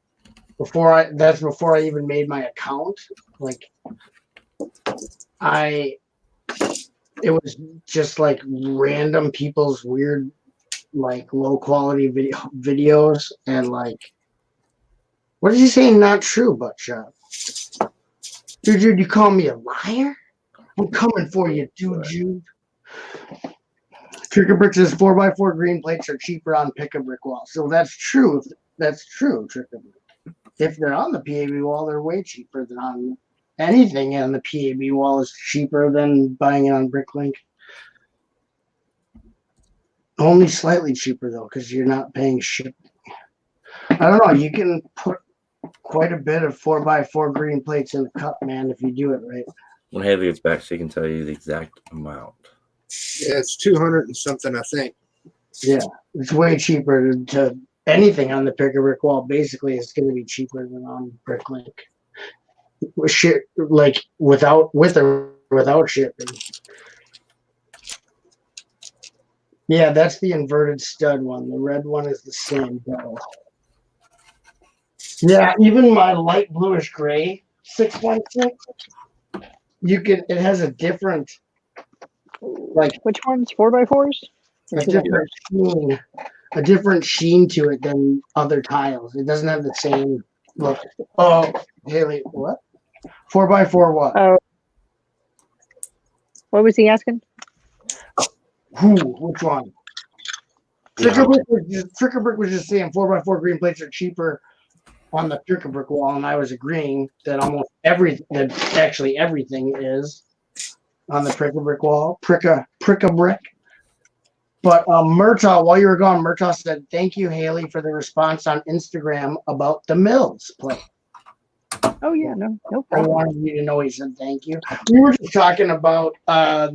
Before I even made my account. Like it was just like random people's weird, like low quality videos and like, what is he saying? Not true, Buttshop. Dude, you call me a liar? I'm coming for you, dude. Trick or Brick says 4x4 green plates are cheaper on pick a brick wall. So that's true. That's true, Trick or Brick. If they're on the PAB wall, they're way cheaper than on anything on the PAB wall is cheaper than buying it on Bricklink. Only slightly cheaper though, because you're not paying shipping. I don't know. You can put quite a bit of 4x4 green plates in the cup, man, if you do it right. When Haley gets back, she can tell you the exact amount. Yeah, it's 200 and something, I think. Yeah, it's way cheaper to anything on the Picker Brick wall. Basically, it's going to be cheaper than on Bricklink. Like with or without shipping. Yeah, that's the inverted stud one. The red one is the same though. Yeah, even my light bluish gray 6.6, it has a different, like, Which ones? 4x4s? a different sheen to it than other tiles. It doesn't have the same look. Oh, Haley, what? 4x4 what? Oh. What was he asking? Which one? Tricker Brick was just saying 4x4 green plates are cheaper on the Tricker Brick wall, and I was agreeing that actually everything is on the Tricker Brick wall. Pricka Brick. But Murtaugh, while you were gone, Murtaugh said, "Thank you, Haley, for the response on Instagram about the Mills play." Oh yeah, no I problem. wanted you to know he said thank you. We were just talking about but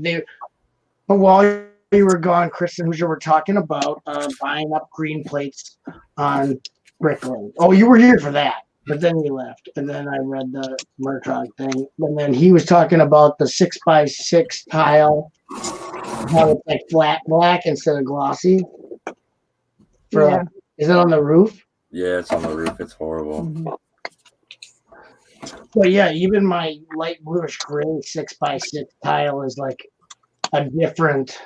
while you were gone, Chris and Hoosier were talking about buying up green plates on Bricklink. Oh, you were here for that, but then you left. And then I read the Murtaugh thing. And then he was talking about the 6x6 tile, how it's like flat black instead of glossy. Yeah. Is it on the roof? Yeah, it's on the roof. It's horrible. Mm-hmm. But yeah, even my light bluish gray 6x6 tile is like a different.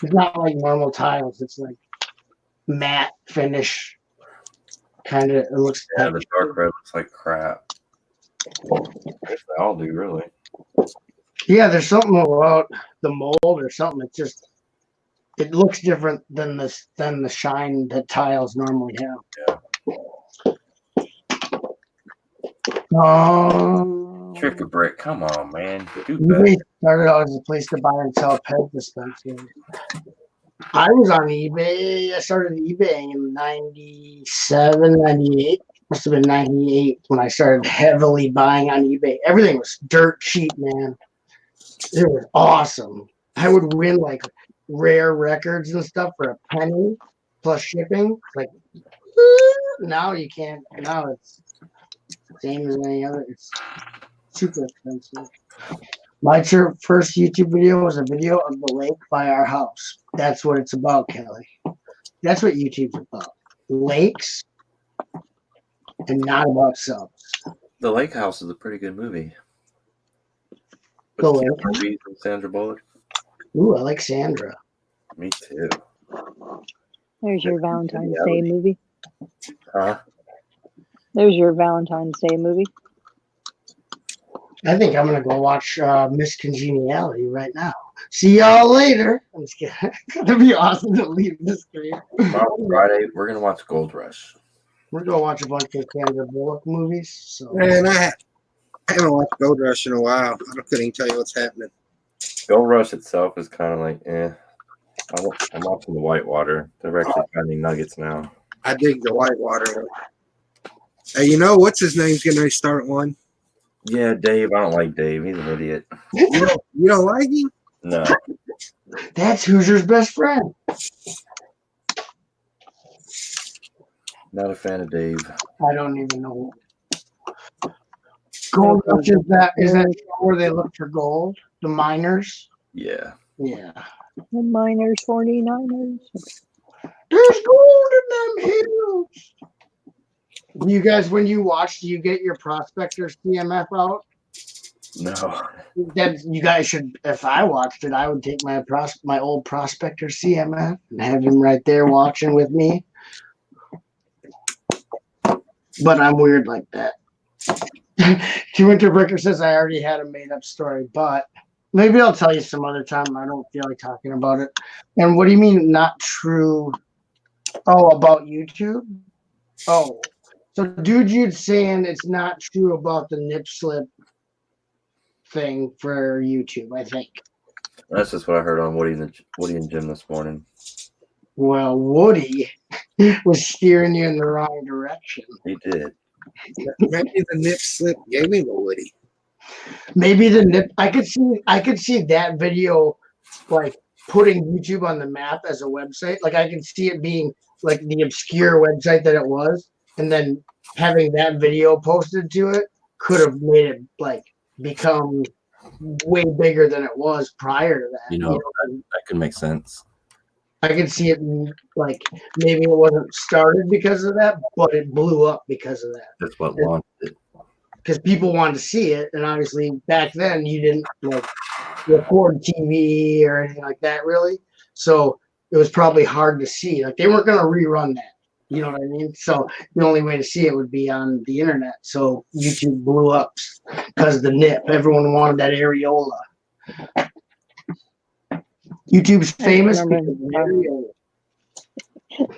It's not like normal tiles. It's like matte finish. Kind of. It looks. Yeah, the dark red looks like crap. They all do, really. Yeah, there's something about the mold or something. It's just. It looks different than the shine that tiles normally have. Tricker Brick, come on, man. Do eBay better. started out as a place to buy and sell pet dispensers. I was on eBay. I started eBaying in 97, 98. Must have been 98 when I started heavily buying on eBay. Everything was dirt cheap, man. It was awesome. I would win like rare records and stuff for a penny plus shipping. Like now you can't. Now it's same as any other. It's super expensive. My first YouTube video was a video of the lake by our house. That's what it's about, Kelly. That's what YouTube's about. Lakes and not about subs. The Lake House is a pretty good movie. The With Lake Keanu House? Reeves and Sandra Bullock. Ooh, I like Sandra. Me too. There's your Valentine's Day movie. Huh? There's your Valentine's Day movie. I think I'm gonna go watch Miss Congeniality right now. See y'all later. I'm just kidding. It's gonna be awesome to leave this screen. Tomorrow, Friday, we're gonna watch Gold Rush. We're gonna watch a bunch of Sandra Bullock movies. So Man, I haven't watched Gold Rush in a while. I couldn't even tell you what's happening. Gold Rush itself is kind of like, I'm watching the Whitewater. They're actually finding nuggets now. I dig the Whitewater one. Hey, you know what's his name's gonna start one? Yeah, Dave. I don't like Dave. He's an idiot. You don't like him? No. that's Hoosier's best friend. Not a fan of Dave. I don't even know. Gold Rush is that where they look for gold? The miners? Yeah. Yeah. The Miners 49ers. There's gold in them hills. You guys, when you watch, do you get your prospector CMF out? No. That you guys should. If I watched it, I would take my old prospector CMF and have him right there watching with me. But I'm weird like that. Winterbreaker says I already had a made up story, but maybe I'll tell you some other time. I don't feel like talking about it. And what do you mean not true? Oh, about YouTube? Oh. So dude, you'd saying it's not true about the nip slip thing for YouTube, I think. That's just what I heard on Woody and Jim this morning. Well, Woody was steering you in the wrong direction. He did. Maybe the nip slip gave him a woody. Maybe the nip. I could see that video like putting YouTube on the map as a website. Like I can see it being like the obscure website that it was, and then having that video posted to it could have made it like become way bigger than it was prior to that. That could make sense. I could see it like maybe it wasn't started because of that, but it blew up because of that. That's what launched it. Because people wanted to see it, and obviously back then you didn't like record TV or anything like that, really. So it was probably hard to see. Like they weren't going to rerun that. You know what I mean? So the only way to see it would be on the internet. So YouTube blew up because the nip. Everyone wanted that areola. YouTube's famous because of areola.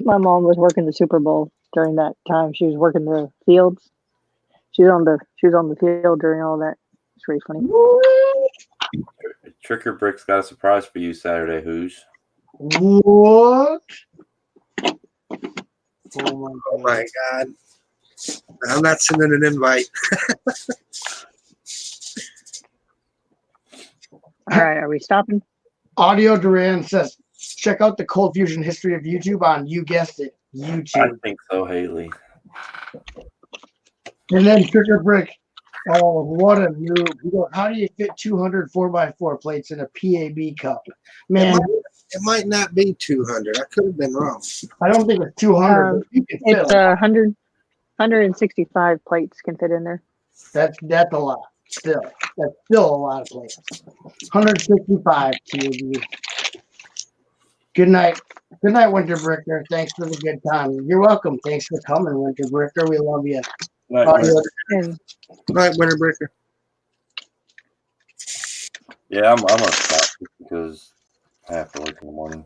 My mom was working the Super Bowl during that time. She was working the fields. She was on the field during all that. It's really funny. Tricker Bricks got a surprise for you Saturday, Hoos. What? Oh my God. I'm not sending an invite. All right, are we stopping? Audio Duran says, check out the Cold Fusion history of YouTube on, you guessed it, I YouTube. think so, Hailey. And then Tricker Brick, oh, what a noob. He goes, how do you fit 200 4x4 plates in a PAB cup? Man, It might not be 200. I could have been wrong. I don't think it's 200. But you can fit It's 165 plates can fit in there. That's a lot. Still, that's still a lot of plates. 165 PAB. Good night. Good night, Winter Bricker. Thanks for the good time. You're welcome. Thanks for coming, Winter Bricker. We love you. Night, Audio And Right, Winterbreaker. Yeah, I'm gonna stop because I have to work in the morning.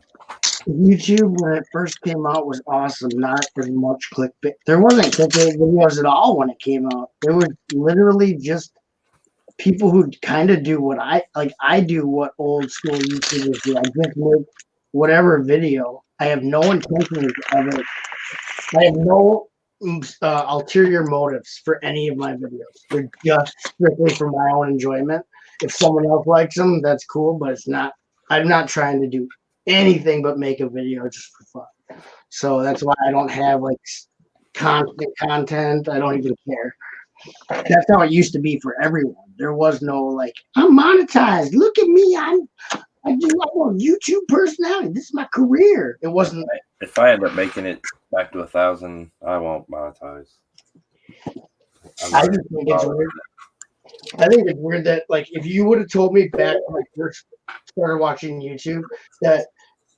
YouTube, when it first came out, was awesome. Not as much clickbait. There wasn't clickbait videos at all when it came out. It was literally just people who kind of do what I do what old school YouTubers do. I just make whatever video. I have no intention of it. I have no ulterior motives for any of my videos. They're just strictly for my own enjoyment. If someone else likes them, that's cool, but it's not. I'm not trying to do anything but make a video just for fun. So that's why I don't have like constant content. I don't even care. That's how it used to be for everyone. There was no like, I'm monetized. Look at me. I'm a YouTube personality. This is my career. It wasn't. If I end up making it back to 1,000, I won't monetize. I just think it's weird. I think it's weird that like if you would have told me back when I first started watching YouTube that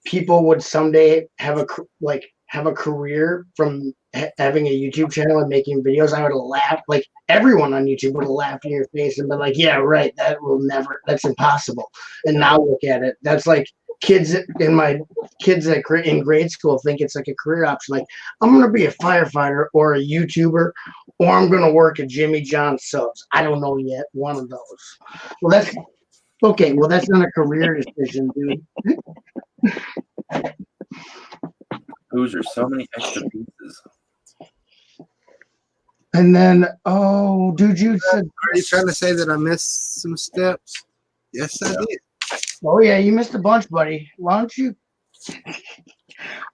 people would someday have a career from having a YouTube channel and making videos, I would have laughed. Like everyone on YouTube would have laughed in your face and been like, "Yeah, right. That's impossible." And now look at it. That's like kids in grade school think it's like a career option. Like I'm gonna be a firefighter or a YouTuber, or I'm gonna work at Jimmy John's Subs. I don't know yet. One of those. Well, that's okay. Well, that's not a career decision, dude. Hoosier, so many extra pieces. And then, dude, you said, Are you trying to say that I missed some steps? Yes, I did. oh yeah, you missed a bunch, buddy. Why don't you?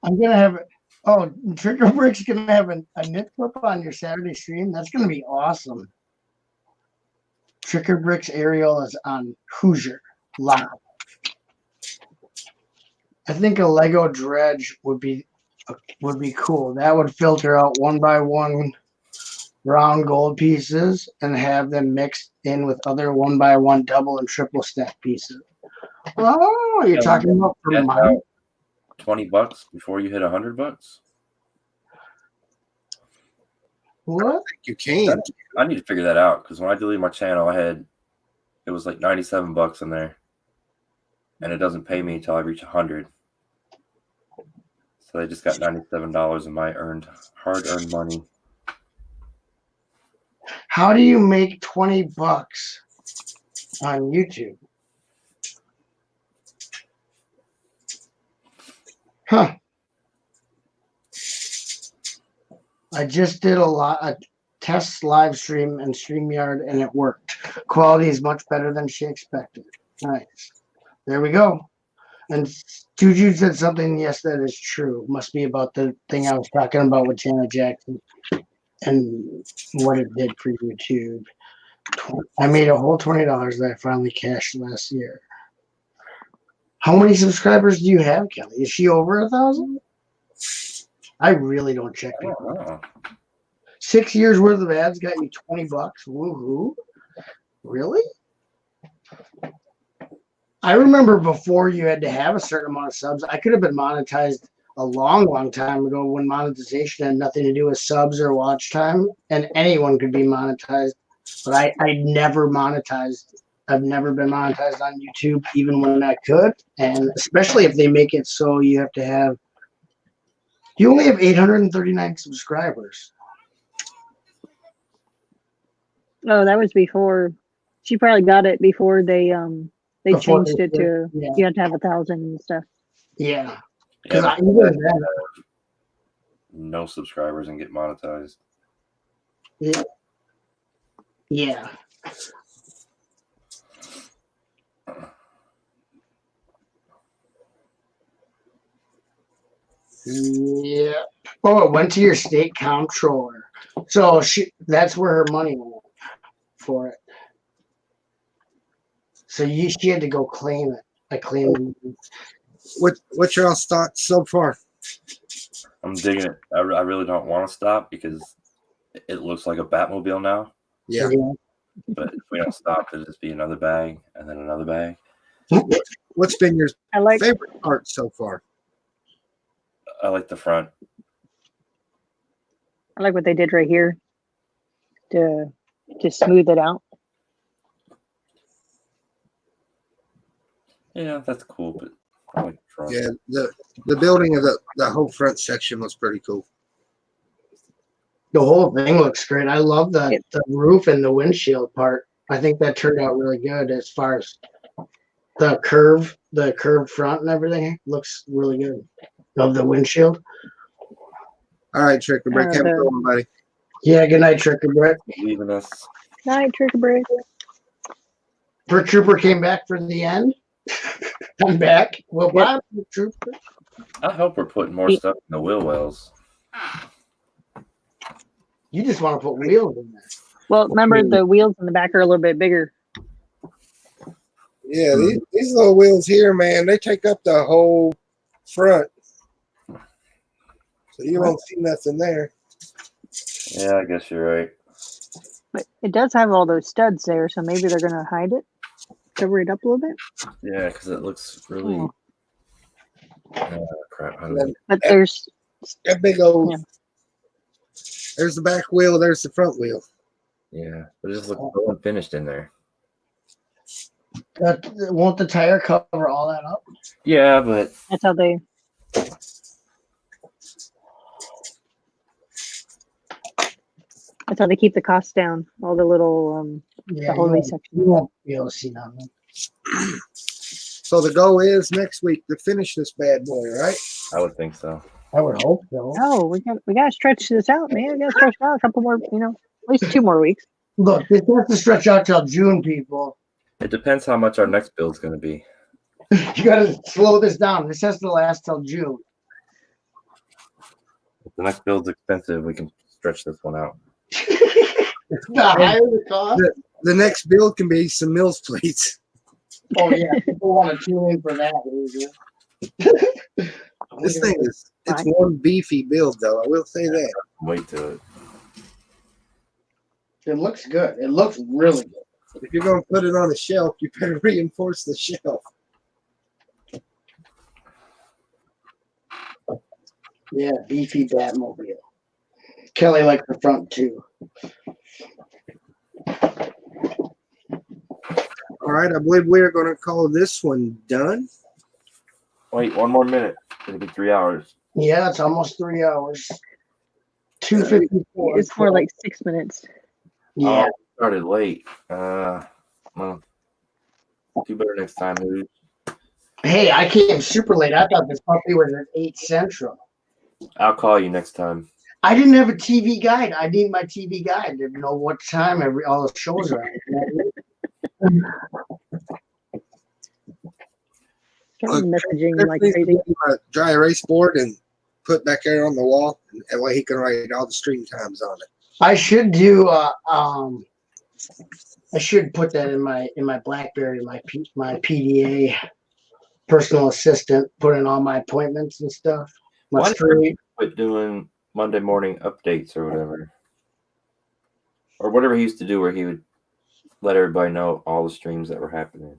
I'm gonna have Trigger Brick's gonna have a nip clip on your Saturday stream. That's gonna be awesome. Trigger Brick's aerial is on Hoosier live. I think a Lego dredge would be cool. That would filter out one by one round gold pieces and have them mixed in with other one by one double and triple stack pieces. Oh, you're talking about for money? $20 before you hit $100. What? You can. I need to figure that out because when I deleted my channel, it was like $97 in there, and it doesn't pay me until I reach 100. So I just got $97 in my hard-earned money. How do you make $20 on YouTube? Huh. I just did a test live stream and StreamYard, and it worked. Quality is much better than she expected. Nice. There we go. And Juju said something, yes, that is true. Must be about the thing I was talking about with Janet Jackson and what it did for YouTube. I made a whole $20 that I finally cashed last year. How many subscribers do you have, Kelly? Is she over 1,000? I really don't check I it. don't know. 6 years worth of ads got you $20. Woohoo! Really? I remember before you had to have a certain amount of subs. I could have been monetized a long, long time ago when monetization had nothing to do with subs or watch time, and anyone could be monetized. But I never monetized. I've never been monetized on YouTube, even when I could, and especially if they make it so you have to have. You only have 839 subscribers. Oh, that was before. She probably got it before they Before changed they it did, to yeah. you have to have 1,000 and stuff. Yeah. Yeah, Because but even then, no subscribers and get monetized. yeah. Yeah. Yeah. Oh, it went to your state comptroller. So that's where her money went for it. So she had to go claim it. I claimed it. What's your all's thoughts so far? I'm digging it. I really don't want to stop because it looks like a Batmobile now. Yeah. But if we don't stop, it'll just be another bag and then another bag. What's been your I like favorite part so far? I like the front. what they did right here to smooth it out. Yeah, that's cool, but I like the front. Yeah, the building of the whole front section was pretty cool. The whole thing looks great. I love the roof and the windshield part. I think that turned out really good as far as the curved front and everything. Looks really good. Of the windshield. All right, Trick or Brick, have a good one, buddy. Yeah, good night, Trick or Brick. Leaving us. Night, Trick or Brick. Brick Trooper came back for the end. I'm back. Well, bye, Brick Trooper. I hope we're putting more stuff in the wheel wells. You just want to put wheels in there. Well, remember the wheels in the back are a little bit bigger. Yeah, these little wheels here, man, they take up the whole front. So you won't see nothing there. Yeah, I guess you're right. But it does have all those studs there, so maybe they're going to hide it, cover it up a little bit. Yeah, because it looks really. Oh. Crap. But there's that big old. Yeah. There's the back wheel. There's the front wheel. Yeah, but it just looks so unfinished in there. Won't the tire cover all that up? Yeah, but that's how they. That's how they keep the costs down. All the little the hallway section. You won't be able to see nothing. So the goal is next week to finish this bad boy, right? I would think so. I would hope so. No, we got to stretch this out, man. We got to stretch it out a couple more, at least 2 more weeks. Look, this has to stretch out till June, people. It depends how much our next build's going to be. You got to slow this down. This has to last till June. If the next build's expensive, we can stretch this one out. The higher the cost. The next build can be some Mills plates. Oh yeah, people want to tune in for that. This thing it's one beefy build, though. I will say that. Wait to it. It looks good. It looks really good. If you're going to put it on a shelf, you better reinforce the shelf. Yeah, beefy Batmobile. Kelly likes the front too. All right, I believe we are going to call this one done. Wait, 1 more minute. It'll be 3 hours. Yeah, it's almost 3 hours. 2:54. It's more like 6 minutes. Yeah. Oh, started late. Well, do better next time, dude. Hey, I came super late. I thought this puppy was at 8 Central. I'll call you next time. I didn't have a TV guide. I need my TV guide to know what time all the shows are. Started messaging like Chris crazy. needs to get a dry erase board and put back there on the wall, and that way he can write all the stream times on it. I should do. I should put that in my BlackBerry, my PDA personal assistant, put in all my appointments and stuff. Why My did stream. he quit doing Monday morning updates or whatever? Or whatever he used to do where he would let everybody know all the streams that were happening.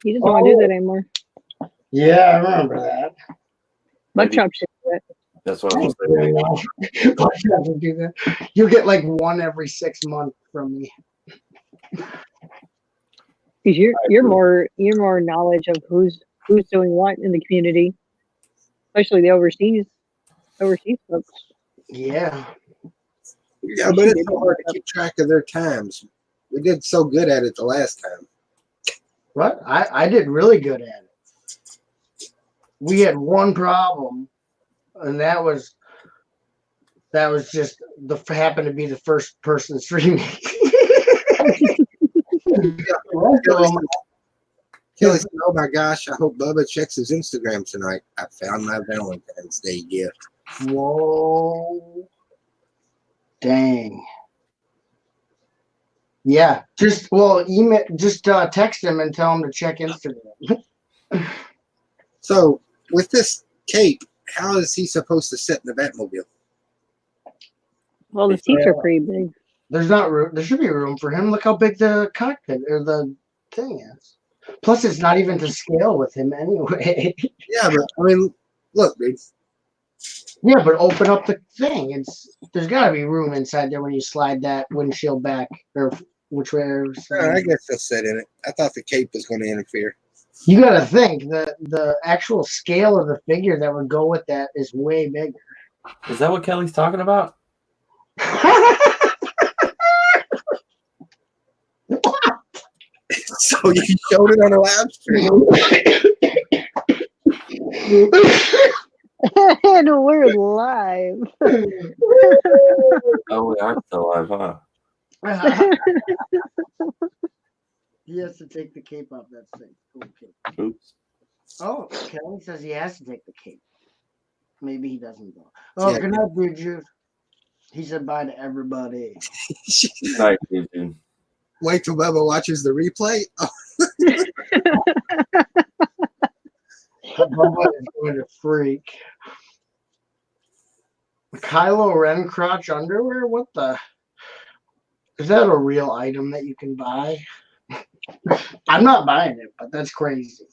He doesn't want to do that anymore. Yeah, I remember that. Buckshop should do it. That's what I was saying. Why should I do that? You'll get like one every 6 months from me. Because you're more knowledge of who's doing what in the community, especially the overseas folks. Yeah. Yeah, but it's so hard to keep track of their times. We did so good at it the last time. What? I did really good at it. We had one problem, and that was just happened to be the first person streaming. Kelly said, "Oh my gosh, I hope Bubba checks his Instagram tonight. I found my Valentine's Day gift." Whoa. Dang. Yeah. Just text him and tell him to check Instagram. So with this cape, how is he supposed to sit in the Batmobile? Well, the seats are pretty big. There's not room. There should be room for him. Look how big the cockpit or the thing is. Plus, it's not even to scale with him anyway. Yeah, but I mean, look, dude. Yeah, but open up the thing. There's got to be room inside there when you slide that windshield back or which way. I guess they'll sit in it. I thought the cape was going to interfere. You got to think the actual scale of the figure that would go with that is way bigger. Is that what Kelly's talking about? So you showed it on a live stream. And we're live. Oh, we are still live, huh? He has to take the cape off that thing. Okay. Oops. Oh, Kelly says he has to take the cape. Maybe he doesn't though. Oh, Yeah. good night, dude. Jude. He said bye to everybody. Nice, dude. Wait till Bubba watches the replay. Oh, Bubba is going to freak. Kylo Ren crotch underwear? What the? Is that a real item that you can buy? I'm not buying it, but that's crazy.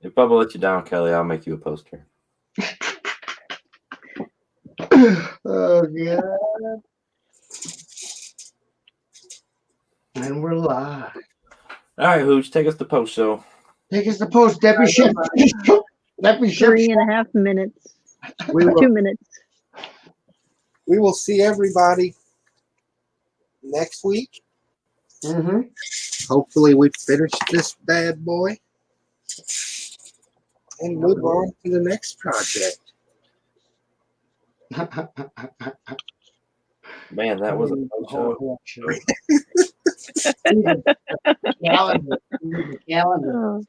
If Bubba let you down, Kelly, I'll make you a poster. Oh, God. And we're live. All right, Hooch, take us to post show. Take us to post, Deputy Ship. Deputy Ship. 3.5 minutes. we, 2 will, minutes. we will see everybody next week. Mm-hmm. Hopefully we finish this bad boy and move on to the next project. Man, that was a post show. Calendar.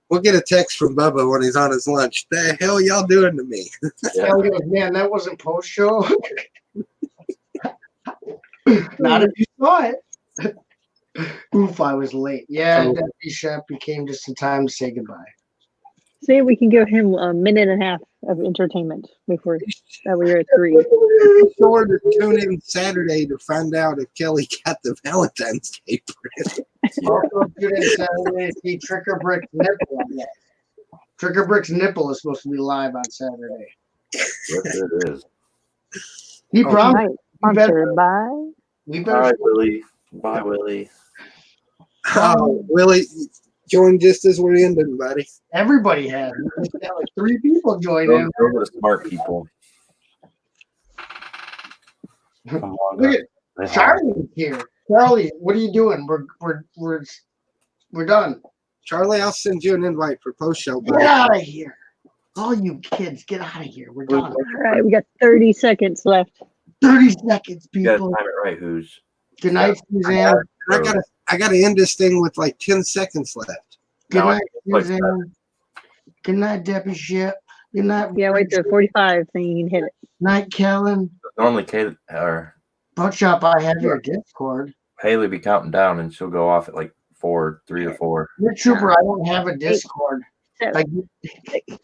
We'll get a text from Bubba when he's on his lunch. The hell y'all doing to me? Yeah. Man, that wasn't post show. Not if you saw it. Oof, I was late. Yeah, Deputy Shep came just in time to say goodbye. See, we can give him a minute and a half of entertainment before that we were at 3. Be sure to tune in Saturday to find out if Kelly got the Valentine's Day present. Also, tune in Saturday to see Trick or Brick's nipple. Trick or Brick's nipple is supposed to be live on Saturday. Yes, it is. He promised. Sponsored by. We All better. right, Willie. Bye, Willie. Oh, Willie, join just as we're ending, buddy. Everybody has. We got like 3 people join in. Those are the smart people. Come on, Look at guys. Charlie here. Charlie, what are you doing? We're done. Charlie, I'll send you an invite for post show, Get buddy. out of here. All you kids, get out of here. We're done. All right, we got 30 seconds left. 30 seconds, You gotta people. time it right, Who's. Good night, Suzanne. I gotta end this thing with like 10 seconds left. Good No, night, like Suzanne. Good night, Debbie Ship. Good night. Yeah, wait till 45 thing you can hit it. Night, Kellen. Normally, Kate or Buckshop, I have your Discord. Haley be counting down, and she'll go off at like 3 or 4. You're trooper. I don't have a Discord. Seven, Like,